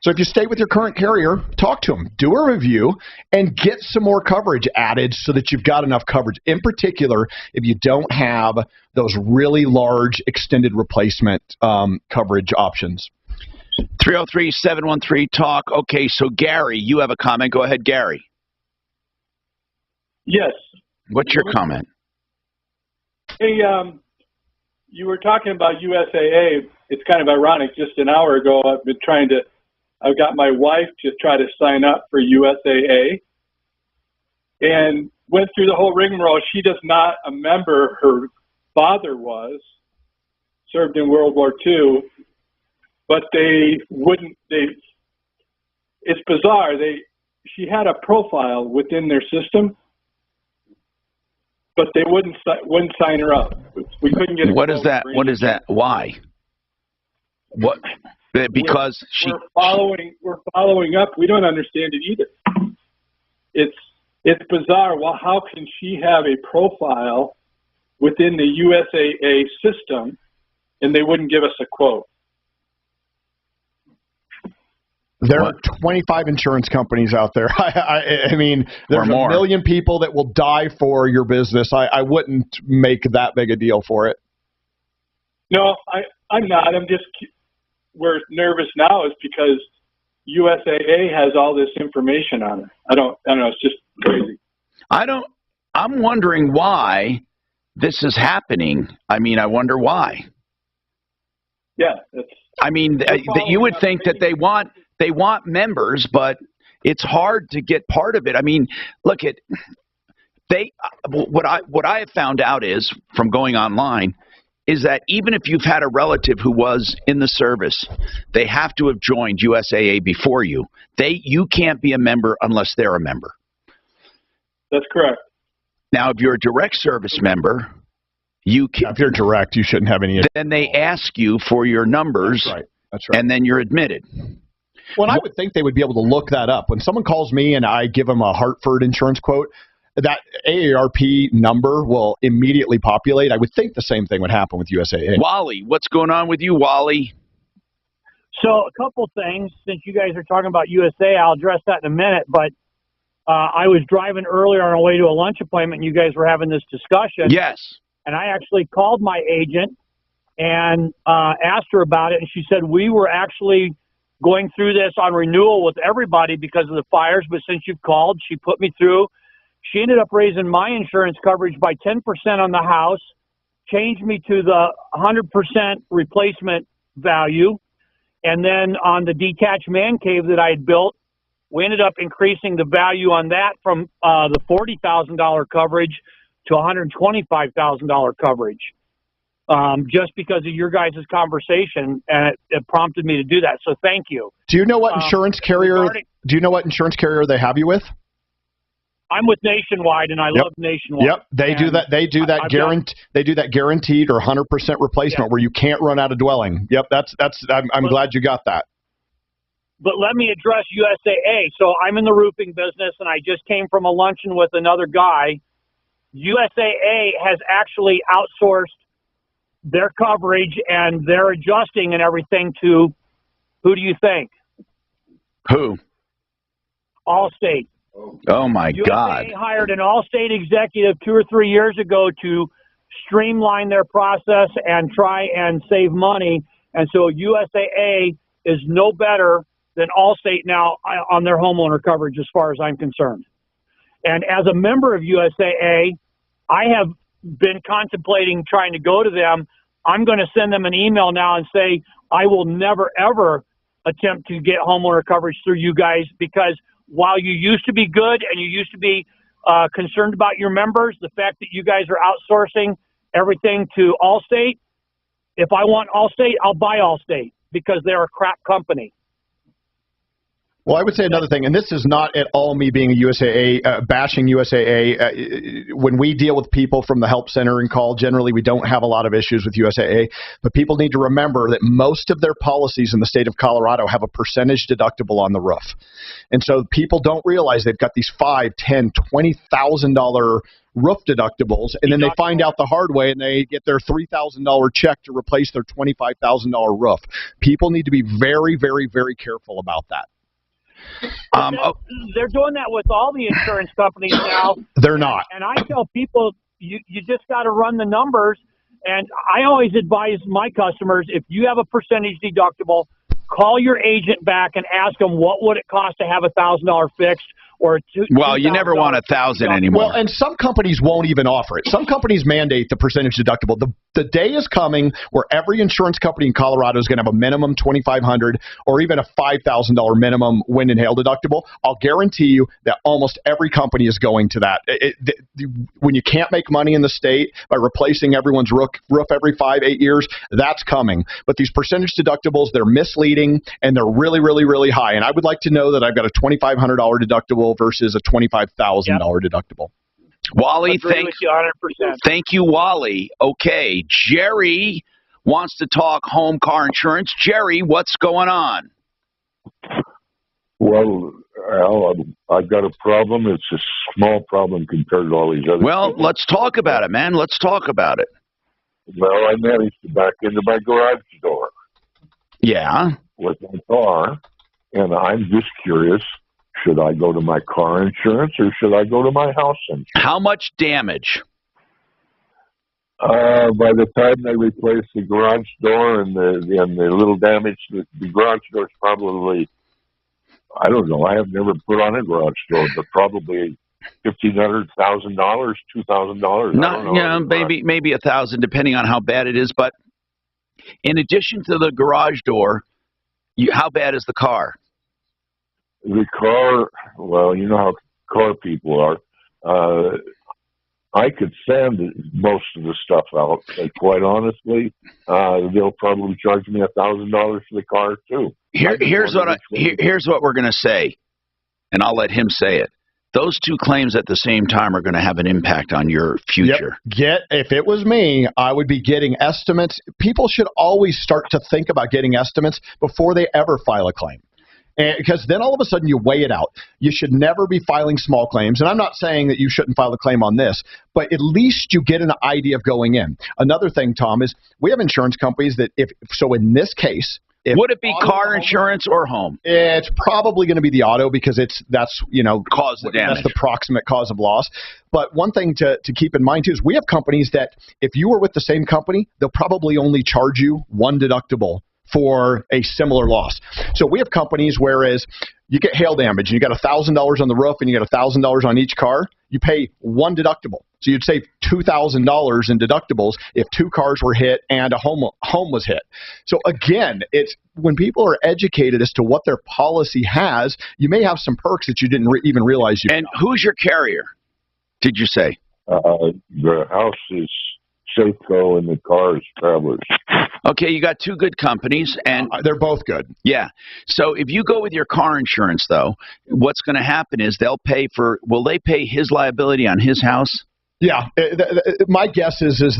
So if you stay with your current carrier, talk to them, do a review, and get some more coverage added so that you've got enough coverage. In particular, if you don't have those really large extended replacement coverage options. 303-713-TALK. Okay, so Gary, you have a comment. Go ahead, Gary. Yes. What's your comment? Hey, you were talking about USAA. It's kind of ironic. Just an hour ago, I've got my wife to try to sign up for USAA. And went through the whole rigmarole. She does not a member. Her father was, served in World War II, but they wouldn't. It's bizarre. She had a profile within their system, but they wouldn't sign her up. We couldn't get. What is that? What is that? Why? What? Because we're following up. We don't understand it either. It's bizarre. Well, how can she have a profile within the USAA system, and they wouldn't give us a quote? There are 25 insurance companies out there. I mean, there's a million people that will die for your business. I wouldn't make that big a deal for it. No, I'm not. We're nervous now is because USAA has all this information on it. I don't know. It's just crazy. I'm wondering why this is happening. I mean, I wonder why. Yeah. I mean, you would think that they want members, but it's hard to get part of it. I mean, look at what I have found out is from going online is that even if you've had a relative who was in the service, they have to have joined USAA before you. You can't be a member unless they're a member. That's correct. Now, if you're a direct service member, if you're direct, you shouldn't have any. Then they ask you for your numbers. That's right. That's right. And then you're admitted. Well, I would think they would be able to look that up. When someone calls me and I give them a Hartford insurance quote, that AARP number will immediately populate. I would think the same thing would happen with USAA. Wally, what's going on with you, Wally? So a couple things. Since you guys are talking about USA, I'll address that in a minute. But I was driving earlier on our way to a lunch appointment, and you guys were having this discussion. Yes. And I actually called my agent and asked her about it, and she said we were actually going through this on renewal with everybody because of the fires, but since you've called, she put me through. She ended up raising my insurance coverage by 10% on the house, changed me to the 100% replacement value, and then on the detached man cave that I had built, we ended up increasing the value on that from the $40,000 coverage to $125,000 coverage. Just because of your guys' conversation, and it prompted me to do that. So thank you. Do you know what insurance carrier? Do you know what insurance carrier they have you with? I'm with Nationwide, and I love Nationwide. Yep, they do that. They do that They do that guaranteed or 100% replacement where you can't run out of dwelling. Yep, that's. I'm glad you got that. But let me address USAA. So I'm in the roofing business, and I just came from a luncheon with another guy. USAA has actually outsourced their coverage, and they're adjusting and everything to, who do you think? Who? Allstate. Oh, my God. USAA hired an Allstate executive 2 or 3 years ago to streamline their process and try and save money. And so USAA is no better than Allstate now on their homeowner coverage as far as I'm concerned. And as a member of USAA, I have been contemplating trying to go to them. I'm going to send them an email now and say, I will never, ever attempt to get homeowner coverage through you guys, because while you used to be good and you used to be concerned about your members, the fact that you guys are outsourcing everything to Allstate, if I want Allstate, I'll buy Allstate because they're a crap company. Well, I would say another thing, and this is not at all me being a USAA, bashing USAA. When we deal with people from the help center and call, generally we don't have a lot of issues with USAA, but people need to remember that most of their policies in the state of Colorado have a percentage deductible on the roof. And so people don't realize they've got these $5,000, $10,000, $20,000 roof deductibles, and then they find out the hard way and they get their $3,000 check to replace their $25,000 roof. People need to be very, very, very careful about that. They're doing that with all the insurance companies now. They're not. And I tell people, you just got to run the numbers. And I always advise my customers, if you have a percentage deductible, call your agent back and ask them what would it cost to have $1,000 fixed, or well, you never want 1,000 anymore. Well, and some companies won't even offer it. Some companies mandate the percentage deductible. The day is coming where every insurance company in Colorado is going to have a minimum $2,500 or even a $5,000 minimum wind and hail deductible. I'll guarantee you that almost every company is going to that. When you can't make money in the state by replacing everyone's roof every 5-8 years, that's coming. But these percentage deductibles, they're misleading and they're really, really, really high. And I would like to know that I've got a $2,500 deductible versus a $25,000 deductible. Wally, thank you, Wally. Okay, Jerry wants to talk home car insurance. Jerry, what's going on? Well, Al, I've got a problem. It's a small problem compared to all these other Well, people. let's talk about it, man. Let's talk about it. Well, I managed to back into my garage door. Yeah. With my car, and I'm just curious, should I go to my car insurance or should I go to my house insurance? How much damage? By the time they replace the garage door and the little damage, the garage door is probably, I don't know, I have never put on a garage door, but probably $1,500, $1,000, $2,000. Not, yeah, maybe 1,000, depending on how bad it is. But in addition to the garage door, how bad is the car? The car, well, you know how car people are. I could sand most of the stuff out. But quite honestly, they'll probably charge me $1,000 for the car too. Here's what we're going to say, and I'll let him say it. Those two claims at the same time are going to have an impact on your future. Yep. If it was me, I would be getting estimates. People should always start to think about getting estimates before they ever file a claim. Because then all of a sudden you weigh it out. You should never be filing small claims. And I'm not saying that you shouldn't file a claim on this, but at least you get an idea of going in. Another thing, Tom, is we have insurance companies that so in this case, would it be car insurance or home? It's probably going to be the auto because that's cause the damage. That's the proximate cause of loss. But one thing to keep in mind too is we have companies that if you were with the same company, they'll probably only charge you one deductible for a similar loss. So we have companies whereas you get hail damage and you got $1,000 on the roof and you got $1,000 on each car, you pay one deductible. So you'd save $2,000 in deductibles if two cars were hit and a home was hit. So again, it's when people are educated as to what their policy has, you may have some perks that you didn't even realize you had. And who's your carrier, did you say? The house is Safeco and the car is Travelers. Okay, you got two good companies, and they're both good. Yeah. So if you go with your car insurance, though, what's going to happen is will they pay his liability on his house? Yeah, my guess is he's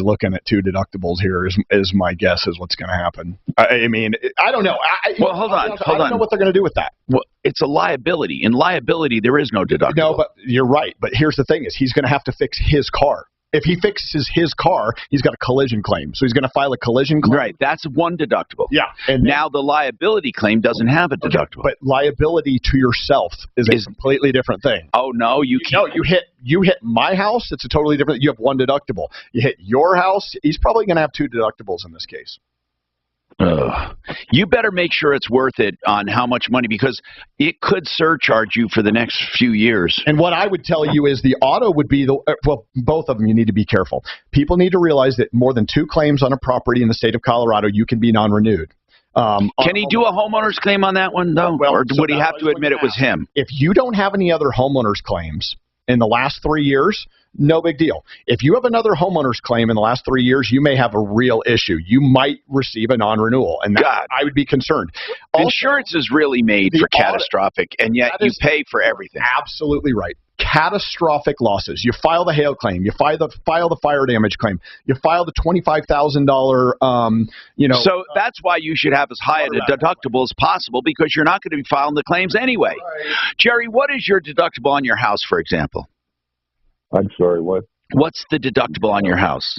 looking at two deductibles here. Is my guess is what's going to happen. I mean, I don't know. Hold on. I don't know what they're going to do with that. Well, it's a liability. In liability, there is no deductible. No, but you're right. But here's the thing: is he's going to have to fix his car. If he fixes his car, he's got a collision claim. So he's going to file a collision claim. Right. That's one deductible. Yeah. And now the liability claim doesn't have a deductible. But liability to yourself is a completely different thing. Oh, no, you can't. No, you hit my house, it's a totally different. You have one deductible. You hit your house, he's probably going to have two deductibles in this case. You better make sure it's worth it on how much money, because it could surcharge you for the next few years. And what I would tell you is the auto would be both of them you need to be careful. People need to realize that more than two claims on a property in the state of Colorado, you can be non-renewed. Can he do a homeowner's claim on that one, though? Or would he have to admit it was him? If you don't have any other homeowner's claims in the last 3 years, no big deal. If you have another homeowner's claim in the last 3 years, you may have a real issue. You might receive a non-renewal, and I would be concerned. Also, insurance is really made for catastrophic, and yet you pay for everything. Absolutely right. Catastrophic losses. You file the hail claim. You file the fire damage claim. You file the $25,000. So that's why you should have as high a deductible as possible, because you're not going to be filing the claims anyway. Right. Jerry, what is your deductible on your house, for example? I'm sorry, what? What's the deductible on your house?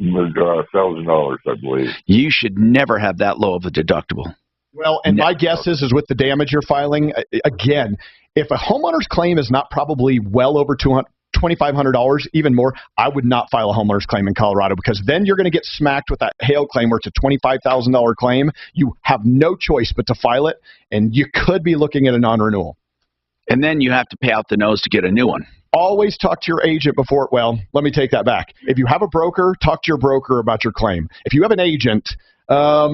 $1,000, I believe. You should never have that low of a deductible. Well, and my guess is with the damage you're filing, again, if a homeowner's claim is not probably well over $2,500, $2,500, even more, I would not file a homeowner's claim in Colorado, because then you're going to get smacked with that hail claim where it's a $25,000 claim. You have no choice but to file it, and you could be looking at a non-renewal. And then you have to pay out the nose to get a new one. Always talk to your agent before, well, let me take that back. If you have a broker, talk to your broker about your claim. If you have an agent, I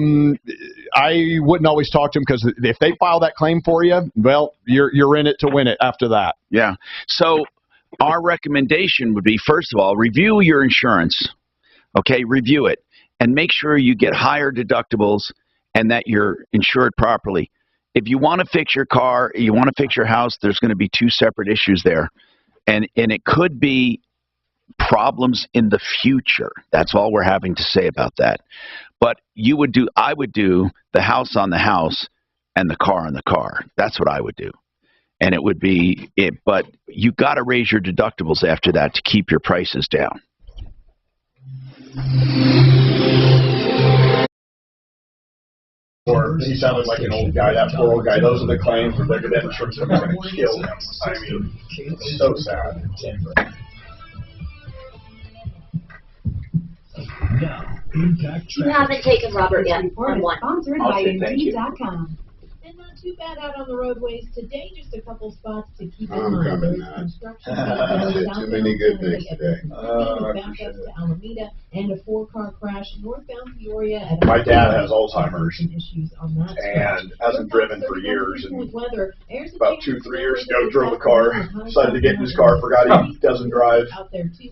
wouldn't always talk to them, because if they file that claim for you, well, you're in it to win it after that. Yeah. So our recommendation would be, first of all, review your insurance. Okay, review it. And make sure you get higher deductibles and that you're insured properly. If you want to fix your car, you want to fix your house, there's going to be two separate issues there. And it could be problems in the future. That's all we're having to say about that. But I would do the house on the house and the car on the car. That's what I would do. And it would be it, but you got to raise your deductibles after that to keep your prices down. Or he sounded like an old guy, that poor old guy. Those are the claims that they're going to insurance company's going to kill him. I mean, it's so sad. You haven't taken Robert yet. On one. Sponsored by Indeed.com. And not too bad out on the roadways today. Just a couple spots to keep in mind. There's construction. Too many good things today. Backups to Alameda and a 4-car crash northbound Peoria. At My dad has Alzheimer's issues on that and hasn't driven for years. And about 2-3 years ago, drove a car, decided to get in his car, forgot he doesn't drive,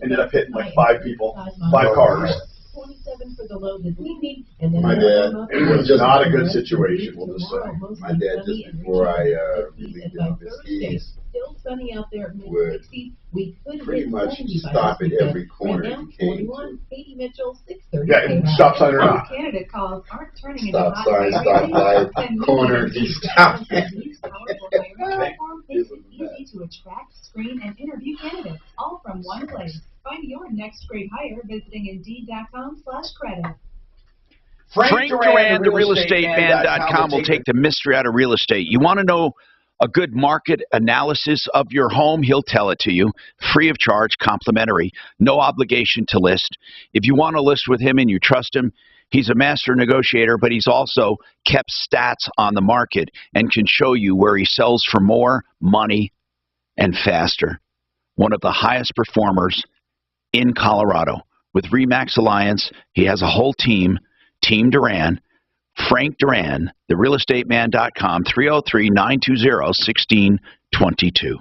ended up hitting like 5 people, 5 cars. 27 for the low this evening, and then my dad, it was just not a good situation, we'll just say. My dad, just before I relieved him of his keys, still sunny out there, would we could pretty much stop at every corner he came to. Katie Mitchell, 6:30. Yeah, stop sign or not. Candidate calls aren't turning into Stop sign, stop light, corner, he stopped. Makes it easy to attract, screen, and interview candidates, all from one place. Find your next great hire visiting Indeed.com/credit. Frank Duran, the realestateman.com, will take the mystery out of real estate. You want to know a good market analysis of your home? He'll tell it to you, free of charge, complimentary, no obligation to list. If you want to list with him and you trust him, he's a master negotiator, but he's also kept stats on the market and can show you where he sells for more money and faster. One of the highest performers in Colorado. With RE/MAX Alliance, he has a whole team, Team Duran. Frank Duran, therealestateman.com, 303-920-1622.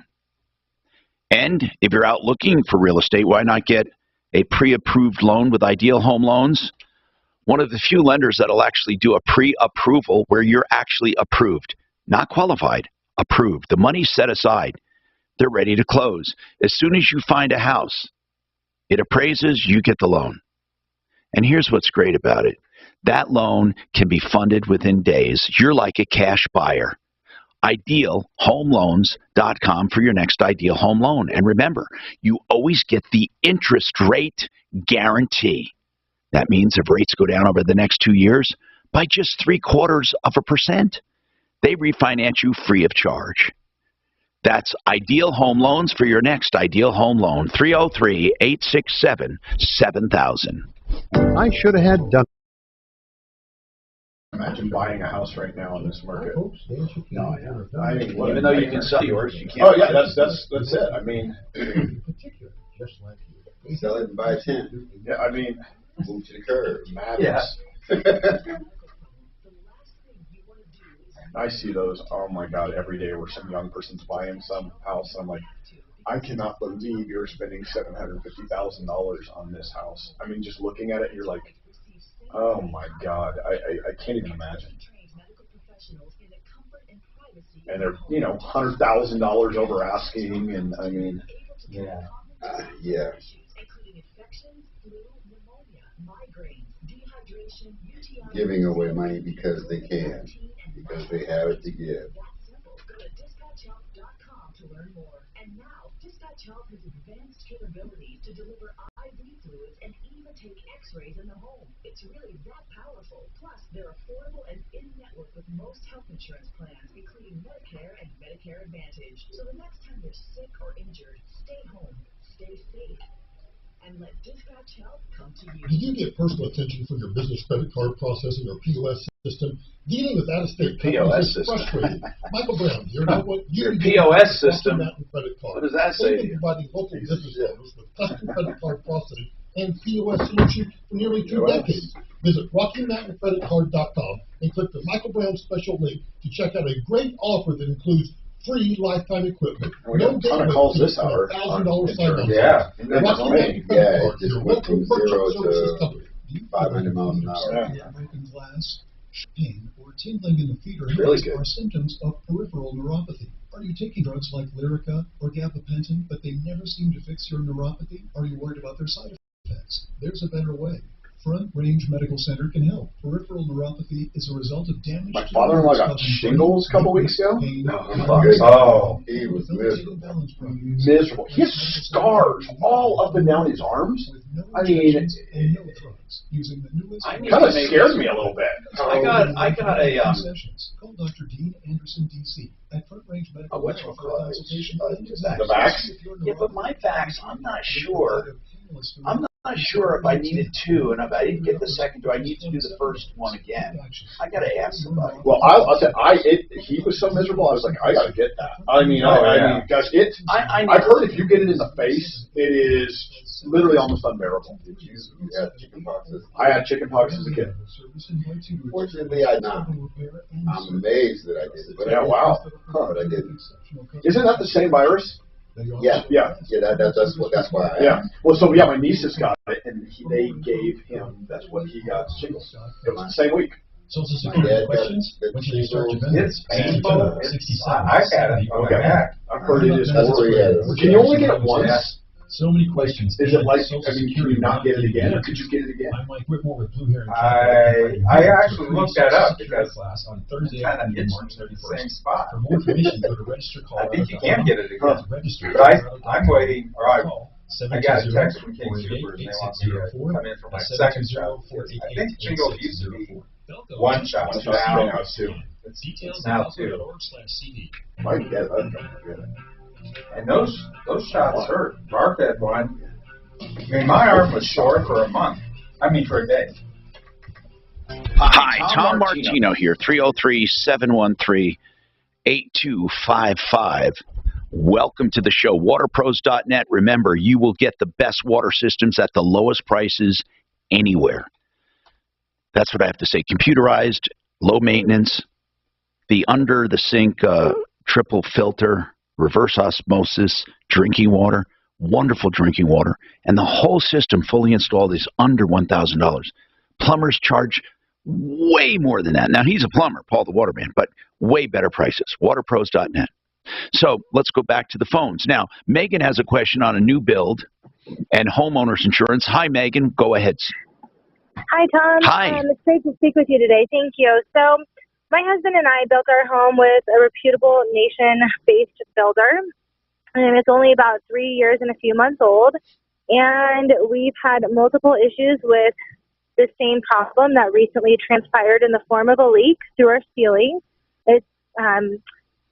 And if you're out looking for real estate, why not get a pre-approved loan with Ideal Home Loans? One of the few lenders that'll actually do a pre-approval where you're actually approved, not qualified, approved. The money's set aside. They're ready to close. As soon as you find a house, it appraises, you get the loan. And here's what's great about it. That loan can be funded within days. You're like a cash buyer. IdealHomeLoans.com for your next ideal home loan. And remember, you always get the interest rate guarantee. That means if rates go down over the next 2 years by just 0.75%, they refinance you free of charge. That's Ideal Home Loans for your next ideal home loan. 303-867-7000. I should have had done. Imagine buying a house right now in this market. No, I mean, even though you can sell yours, you can't. Oh yeah, that's it. I mean, Sell it and buy 10. yeah, I mean, Move to the curb. madness. I see those, oh my God, every day where some young person's buying some house, and I'm like, I cannot believe you're spending $750,000 on this house. I mean, just looking at it, you're like, oh my God, I can't even imagine. And they're, $100,000 over asking, and I mean, yeah. Giving away money because they can, because they have it to give. And now, Dispatch Health has advanced capabilities to deliver IV fluids and even take x-rays in the home. It's really that powerful. Plus, they're affordable and in-network with most health insurance plans, including Medicare and Medicare Advantage. So the next time you're sick or injured, stay home. stay safe. And let Dispatch Help come to you. Do you get personal attention from your business credit card processing or POS system? Dealing with out-of-state companies is frustrating. Michael Brown, you know what? Your POS system? Credit card. What does that say to you? Providing local business owners with custom credit card processing and POS solution for nearly 2 decades. Visit RockyMountainCreditCard.com and click the Michael Brown special link to check out a great offer that includes free lifetime equipment. We got a ton of calls this hour. $1,000 sign-on. Yeah. Yeah, it just went from 0 to 500 miles an hour. Broken glass, pain, or tingling in the feet or really hands are symptoms of peripheral neuropathy. Are you taking drugs like Lyrica or gabapentin, but they never seem to fix your neuropathy? Are you worried about their side effects? There's a better way. Front Range Medical Center can help. Peripheral neuropathy is a result of damage. My father-in-law got shingles a couple weeks ago. Oh, he was miserable. Miserable. He has scars all up and down his arms. I mean, it kind of scares me a little bit. I got a Call Dr. Dean Anderson, DC, at Front Range Medical Center for a consultation. The vax? Yeah, but my vax, I'm not sure. I'm not sure if I needed 2, and if I didn't get the second, do I need to do the first one again? I gotta ask somebody. Well, I'll tell you, he was so miserable. I was like, I gotta get that. I mean, guys, I've heard if you get it in the face, it is literally almost unbearable. I had chicken pox as a kid. Fortunately, I not. I'm amazed that I did it. But yeah, wow. But I didn't. Isn't that the same virus? Yeah. That's why. Well, so my nieces got it, and they gave him. That's what he got. Shingles. It was the same week. Social Security questions? When should you start your benefits? It's painful. I've had it. Okay. I've heard it is horrible. Can you only get it once? So many questions. Is it like, I mean, can you not get it again, or could you get it again? I'm Mike Whitmore with Blue Hair and I actually looked that up because class on Thursday kind of afternoon, hits March the 31st. same spot. For more information, go to register call. I think you can get it again. Register. But I'm waiting, or I got a text from King Supers, and they want me to come in for my second shot. I think shingles used to be 1 shot. Now it's 2. It's now 2. Might get that. And those shots hurt. Mark had one. I mean, my arm was sore for a month. I mean, for a day. Hi, Tom Martino here, 303-713-8255. Welcome to the show, waterpros.net. Remember, you will get the best water systems at the lowest prices anywhere. That's what I have to say. Computerized, low maintenance, the under-the-sink triple filter, reverse osmosis, drinking water, wonderful drinking water, and the whole system fully installed is under $1,000. Plumbers charge way more than that. Now, he's a plumber, Paul the Waterman, but way better prices. Waterpros.net. So let's go back to the phones. Now, Megan has a question on a new build and homeowners insurance. Hi, Megan. Go ahead. Hi, Tom. Hi. It's great to speak with you today. Thank you. So my husband and I built our home with a reputable nation-based builder. And it's only about 3 years and a few months old. And we've had multiple issues with the same problem that recently transpired in the form of a leak through our ceiling. It's,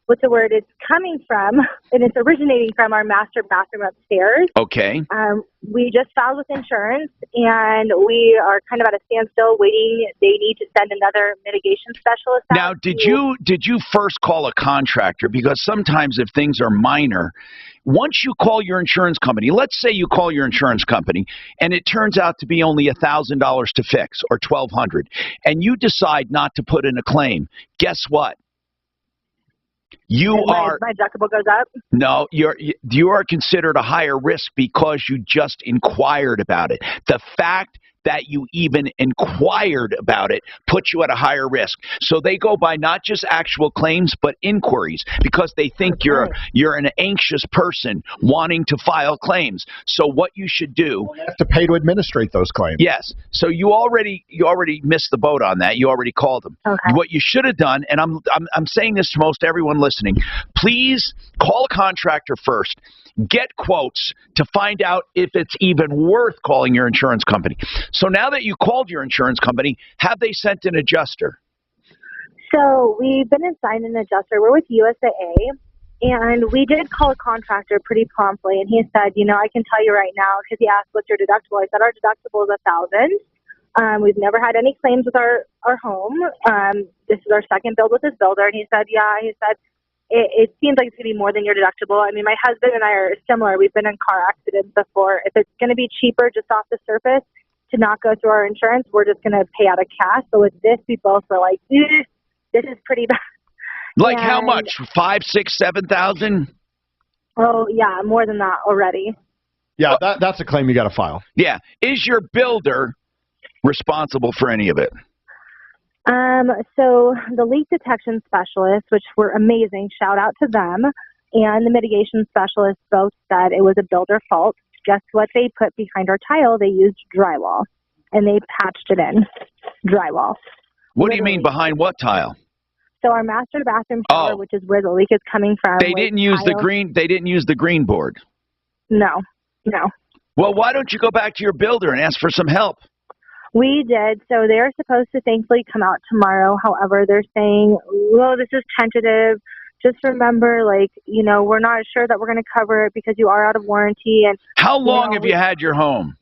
what's the word? It's coming from, and it's originating from our master bathroom upstairs. Okay. We just filed with insurance, and we are kind of at a standstill waiting. They need to send another mitigation specialist out. Now, did you first call a contractor? Because sometimes if things are minor, once you call your insurance company, let's say you call your insurance company, and it turns out to be only $1,000 to fix or $1,200, and you decide not to put in a claim, guess what? My deductible goes up? No, you are considered a higher risk because you just inquired about it. The fact that you even inquired about it puts you at a higher risk. So they go by not just actual claims, but inquiries because they think you're an anxious person wanting to file claims. So what you should do... You have to pay to administrate those claims. Yes. So you already missed the boat on that. You already called them. Okay. What you should have done, and I'm saying this to most everyone listening, please call a contractor first. Get quotes to find out if it's even worth calling your insurance company. So now that you called your insurance company, have they sent an adjuster? So we've been assigned an adjuster. We're with USAA, And we did call a contractor pretty promptly, and he said, you know, I can tell you right now, because he asked, what's your deductible? I said, our deductible is $1,000. We've never had any claims with our home. This is our second build with this builder. And he said, yeah, he said, it seems like it's going to be more than your deductible. I mean, my husband and I are similar. We've been in car accidents before. If it's going to be cheaper just off the surface to not go through our insurance, we're just going to pay out of cash. So with this, we both were like, this is pretty bad. Like how much? 5, 6, 7,000? Oh, yeah, more than that already. Yeah, that's a claim you got to file. Yeah. Is your builder responsible for any of it? So the leak detection specialists, which were amazing, shout out to them, and the mitigation specialists both said it was a builder fault. Guess what they put behind our tile? They used drywall, and they patched it in. Drywall. What do you mean behind what tile? So our master bathroom shower, which is where the leak is coming from. They didn't use the green. They didn't use the green board. No. Well, why don't you go back to your builder and ask for some help? We did. So they're supposed to thankfully come out tomorrow. However, they're saying, well, this is tentative. Just remember, like, you know, we're not sure that we're going to cover it because you are out of warranty. And how long have you had your home?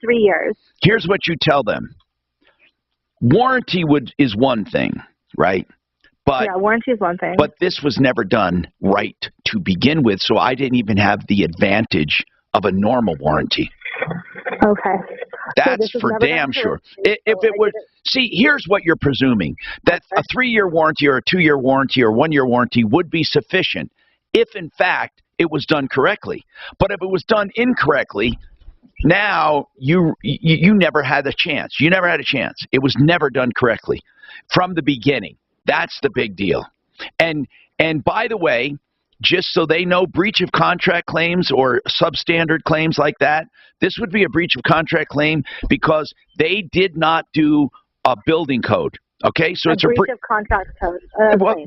3 years. Here's what you tell them. Warranty is one thing, right? But yeah, warranty is one thing. But this was never done right to begin with, so I didn't even have the advantage of a normal warranty. Okay. That's for damn sure. If it would, see, here's what you're presuming, that a 3-year warranty or a 2-year warranty or 1-year warranty would be sufficient if, in fact, it was done correctly. But if it was done incorrectly, now you never had a chance. You never had a chance. It was never done correctly from the beginning. That's the big deal. And by the way, just so they know, breach of contract claims or substandard claims like that, this would be a breach of contract claim because they did not do a building code. Okay, so it's a breach of contract code.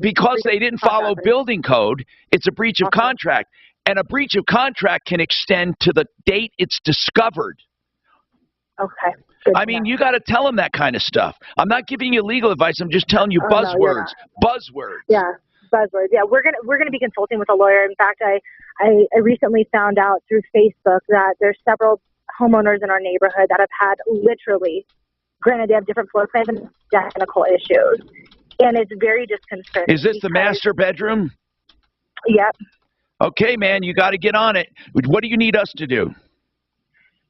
Because they didn't follow building code, it's a breach of contract. And a breach of contract can extend to the date it's discovered. Okay. I mean, you got to tell them that kind of stuff. I'm not giving you legal advice. I'm just telling you buzzwords. Buzzwords. Yeah, buzzwords. Yeah, we're gonna be consulting with a lawyer. In fact, I recently found out through Facebook that there's several homeowners in our neighborhood that have had literally, granted they have different floor plans and identical issues, and it's very disconcerting. Is this the master bedroom? Yep. Okay, man, you got to get on it. What do you need us to do?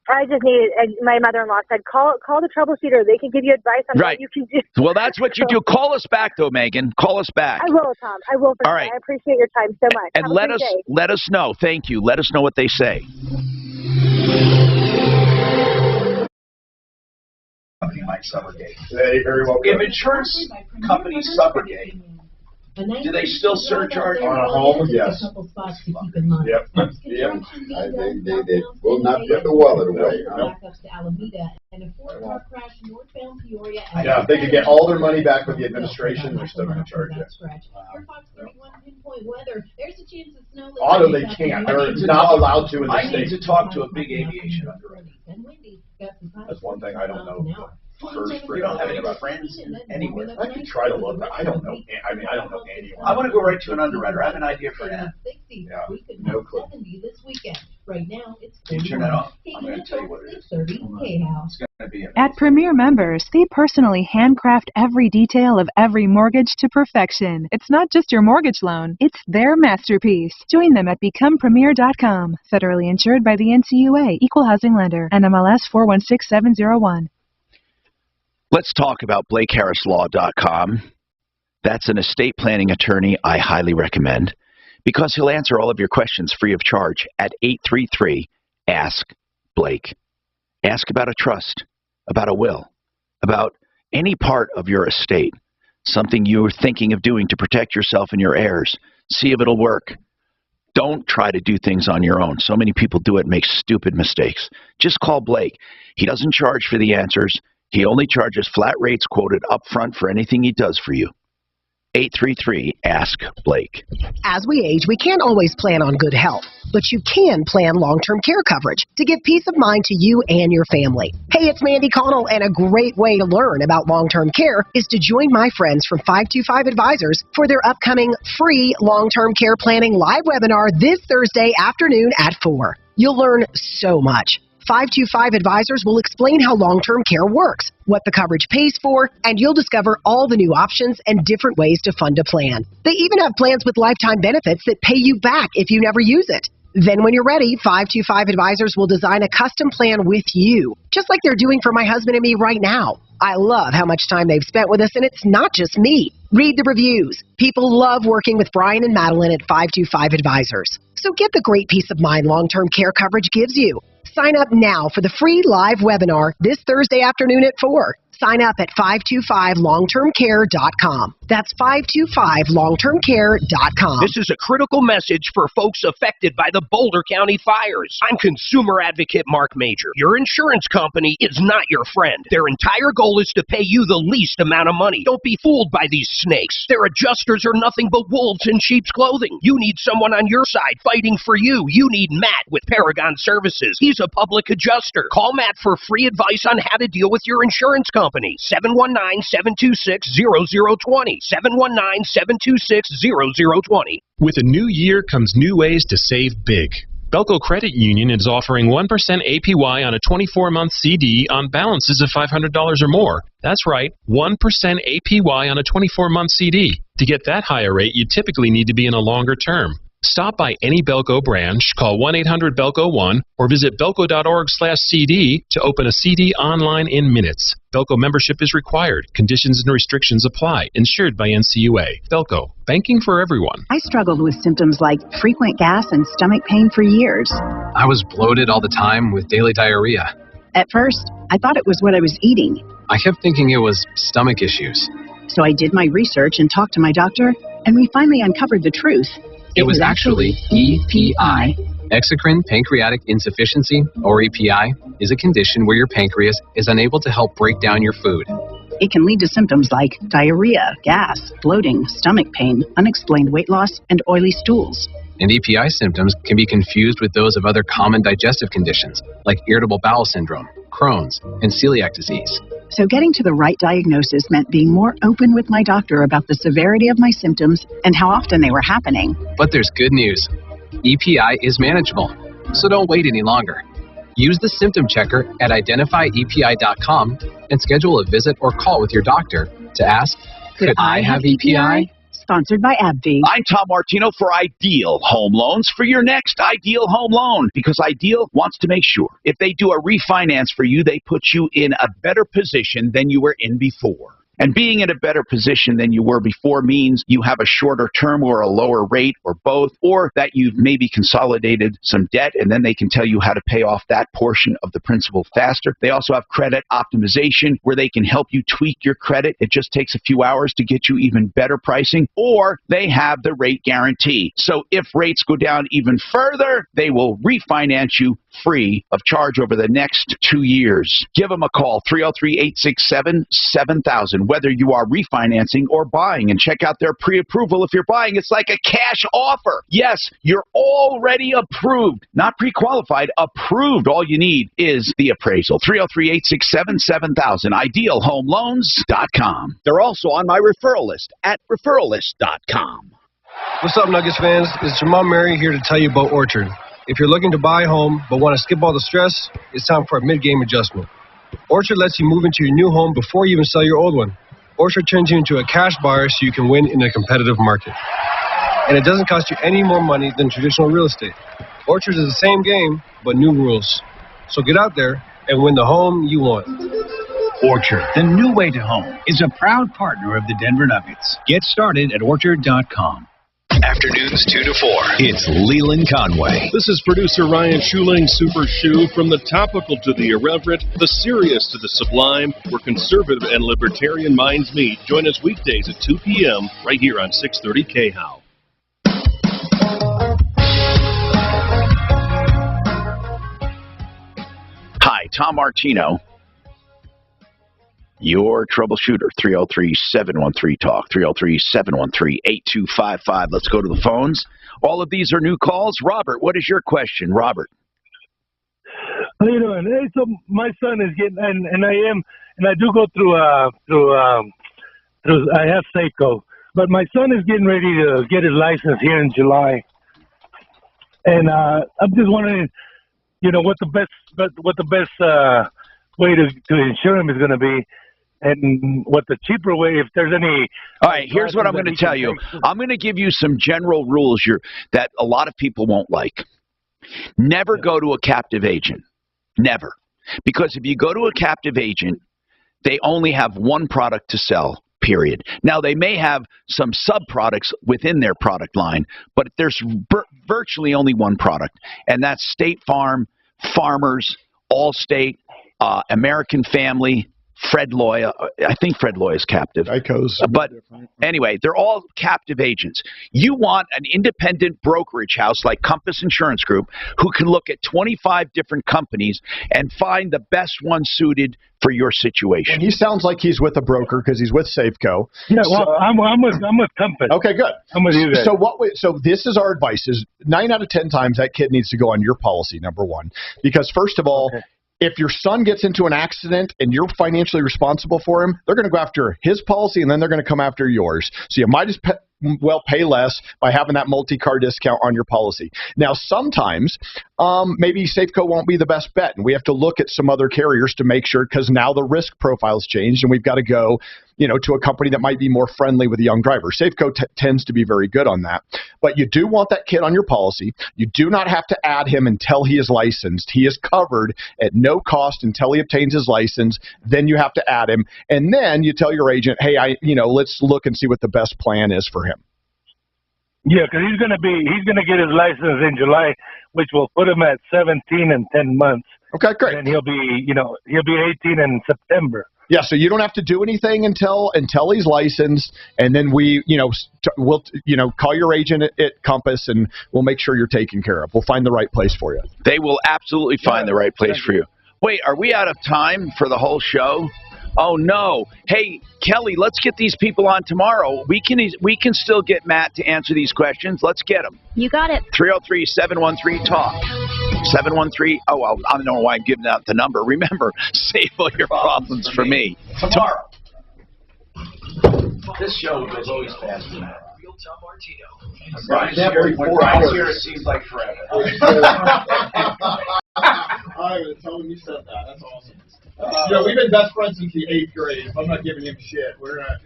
I just need, my mother-in-law said, call the troubleshooter. They can give you advice on what you can do. Well, that's what you do. Call us back, though, Megan. Call us back. I will, Tom. I will. All right. I appreciate your time so much. And let us know. Thank you. Let us know what they say. Company might subrogate. They very well could. If insurance companies subrogate, do they still surcharge on a home? Yes. Yep. They will not put the wallet away. Yeah, if they could get all their money back with the administration, they're still going to charge you. Auto, they can't. They're not allowed to in the state. I need to talk to a big aviation underwriter. That's one thing I don't know. You don't have any friends anywhere. I can try to look, but I don't know. I mean, I don't know anyone. I want to go right to an underwriter. I have an idea for that. Yeah, no clue. Can you turn that off? I'm going to tell you what it is. It's going to be At Premier members, they personally handcraft every detail of every mortgage to perfection. It's not just your mortgage loan, it's their masterpiece. Join them at becomepremier.com. Federally insured by the NCUA, Equal Housing Lender, NMLS 416701. Let's talk about BlakeHarrisLaw.com. That's an estate planning attorney I highly recommend because he'll answer all of your questions free of charge at 833-ASK-BLAKE. Ask about a trust, about a will, about any part of your estate, something you're thinking of doing to protect yourself and your heirs. See if it'll work. Don't try to do things on your own. So many people do it and make stupid mistakes. Just call Blake. He doesn't charge for the answers. He only charges flat rates quoted up front for anything he does for you. 833-ASK-BLAKE. As we age, we can't always plan on good health, but you can plan long-term care coverage to give peace of mind to you and your family. Hey, it's Mandy Connell, and a great way to learn about long-term care is to join my friends from 525 Advisors for their upcoming free long-term care planning live webinar this Thursday afternoon at 4. You'll learn so much. 525 Advisors will explain how long-term care works, what the coverage pays for, and you'll discover all the new options and different ways to fund a plan. They even have plans with lifetime benefits that pay you back if you never use it. Then when you're ready, 525 Advisors will design a custom plan with you, just like they're doing for my husband and me right now. I love how much time they've spent with us, and it's not just me. Read the reviews. People love working with Brian and Madeline at 525 Advisors. So get the great peace of mind long-term care coverage gives you. Sign up now for the free live webinar this Thursday afternoon at 4. Sign up at 525longtermcare.com. That's 525longtermcare.com. This is a critical message for folks affected by the Boulder County fires. I'm consumer advocate Mark Major. Your insurance company is not your friend. Their entire goal is to pay you the least amount of money. Don't be fooled by these snakes. Their adjusters are nothing but wolves in sheep's clothing. You need someone on your side fighting for you. You need Matt with Paragon Services. He's a public adjuster. Call Matt for free advice on how to deal with your insurance company. 719-726-0020. 719-726-0020. With a new year comes new ways to save big. Belco Credit Union is offering 1% APY on a 24-month CD on balances of $500 or more. That's right, 1% APY on a 24-month CD. To get that higher rate, you typically need to be in a longer term. Stop by any Belco branch, call 1-800-BELCO-1, or visit belco.org/CD to open a CD online in minutes. Belco membership is required. Conditions and restrictions apply. Insured by NCUA. Belco, banking for everyone. I struggled with symptoms like frequent gas and stomach pain for years. I was bloated all the time with daily diarrhea. At first, I thought it was what I was eating. I kept thinking it was stomach issues. So I did my research and talked to my doctor, and we finally uncovered the truth. It was actually EPI. Exocrine pancreatic insufficiency, or EPI, is a condition where your pancreas is unable to help break down your food. It can lead to symptoms like diarrhea, gas, bloating, stomach pain, unexplained weight loss, and oily stools. And EPI symptoms can be confused with those of other common digestive conditions, like irritable bowel syndrome, Crohn's, and celiac disease. So getting to the right diagnosis meant being more open with my doctor about the severity of my symptoms and how often they were happening. But there's good news. EPI is manageable, so don't wait any longer. Use the symptom checker at identifyepi.com and schedule a visit or call with your doctor to ask, could I have EPI? Sponsored by AbbVie. I'm Tom Martino for Ideal Home Loans for your next Ideal Home Loan, because Ideal wants to make sure if they do a refinance for you, they put you in a better position than you were in before. And being in a better position than you were before means you have a shorter term or a lower rate or both, or that you've maybe consolidated some debt and then they can tell you how to pay off that portion of the principal faster. They also have credit optimization where they can help you tweak your credit. It just takes a few hours to get you even better pricing, or they have the rate guarantee. So if rates go down even further, they will refinance you free of charge over the next 2 years. Give them a call, 303-867-7000, whether you are refinancing or buying, and check out their pre-approval. If you're buying, it's like a cash offer. Yes, you're already approved, not pre-qualified, approved. All you need is the appraisal. 303-867-7000, idealhomeloans.com. They're also on my referral list at referrallist.com. What's up, Nuggets fans? It's Jamal Murray here to tell you about Orchard. If you're looking to buy a home but want to skip all the stress, it's time for a mid-game adjustment. Orchard lets you move into your new home before you even sell your old one. Orchard turns you into a cash buyer so you can win in a competitive market. And it doesn't cost you any more money than traditional real estate. Orchard is the same game, but new rules. So get out there and win the home you want. Orchard, the new way to home, is a proud partner of the Denver Nuggets. Get started at orchard.com. Afternoons 2 to 4. It's Leland Conway. This is producer Ryan Schuling, Super Shoe. From the topical to the irreverent, the serious to the sublime, where conservative and libertarian minds meet. Join us weekdays at 2 p.m. right here on 630 KHOW. Hi, Tom Martino. Your troubleshooter, 303-713-TALK, 303-713-8255. Let's go to the phones. All of these are new calls. Robert, what is your question, Robert? How you doing? Hey, so my son is getting, and I do go through, I have Safeco, but my son is getting ready to get his license here in July. And I'm just wondering, what the best way to insure him is going to be, and what the cheaper way, if there's any. All right, here's what I'm going to tell you. I'm going to give you some general rules that a lot of people won't like. Never go to a captive agent. Never. Because if you go to a captive agent, they only have one product to sell, period. Now, they may have some sub-products within their product line, but there's virtually only one product, and that's State Farm, Farmers, Allstate, American Family, Fred Loya. I think Fred Loya is captive. But anyway, they're all captive agents. You want an independent brokerage house like Compass Insurance Group who can look at 25 different companies and find the best one suited for your situation. And he sounds like he's with a broker because he's with Safeco. Yeah, well, I'm with Compass. Okay, good. I'm with you guys. So this is our advice: is 9 out of 10 times that kid needs to go on your policy, number one, because first of all. Okay. If your son gets into an accident and you're financially responsible for him, they're going to go after his policy and then they're going to come after yours. So you might as well pay less by having that multi-car discount on your policy. Now, sometimes maybe Safeco won't be the best bet, and we have to look at some other carriers to make sure, because now the risk profile's changed, and we've got to go, to a company that might be more friendly with a young driver. Safeco tends to be very good on that. But you do want that kid on your policy. You do not have to add him until he is licensed. He is covered at no cost until he obtains his license. Then you have to add him, and then you tell your agent, hey, let's look and see what the best plan is for him. Yeah, because he's gonna get his license in July, which will put him at 17 and 10 months. Okay, great. And he'll be 18 in September. Yeah, so you don't have to do anything until he's licensed, and then we'll call your agent at Compass, and we'll make sure you're taken care of. We'll find the right place for you. They will absolutely find the right place for you. Wait, are we out of time for the whole show? Oh no! Hey, Kelly, let's get these people on tomorrow. We can still get Matt to answer these questions. Let's get them. You got it. 303-713-TALK. 713. Oh, well, I don't know why I'm giving out the number. Remember, save all your problems for me tomorrow. This show goes always faster than that. Brian's here. When Brian's here, it seems like forever. I tell him you said that. That's awesome. We've been best friends since the 8th grade. If I'm not giving him shit, we're not.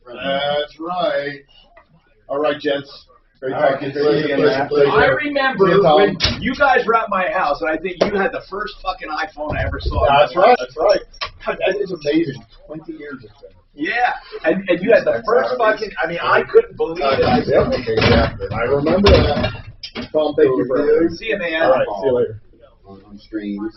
That's right. All right, gents. Great talking to you. I remember when you guys were at my house, and I think you had the first fucking iPhone I ever saw. That's right. That's right. It's amazing. 20 years it's been. Yeah, and you had the first fucking. I mean, I couldn't believe it. I remember that. Tom, thank you for. See you, man. All right. See you later. On streams.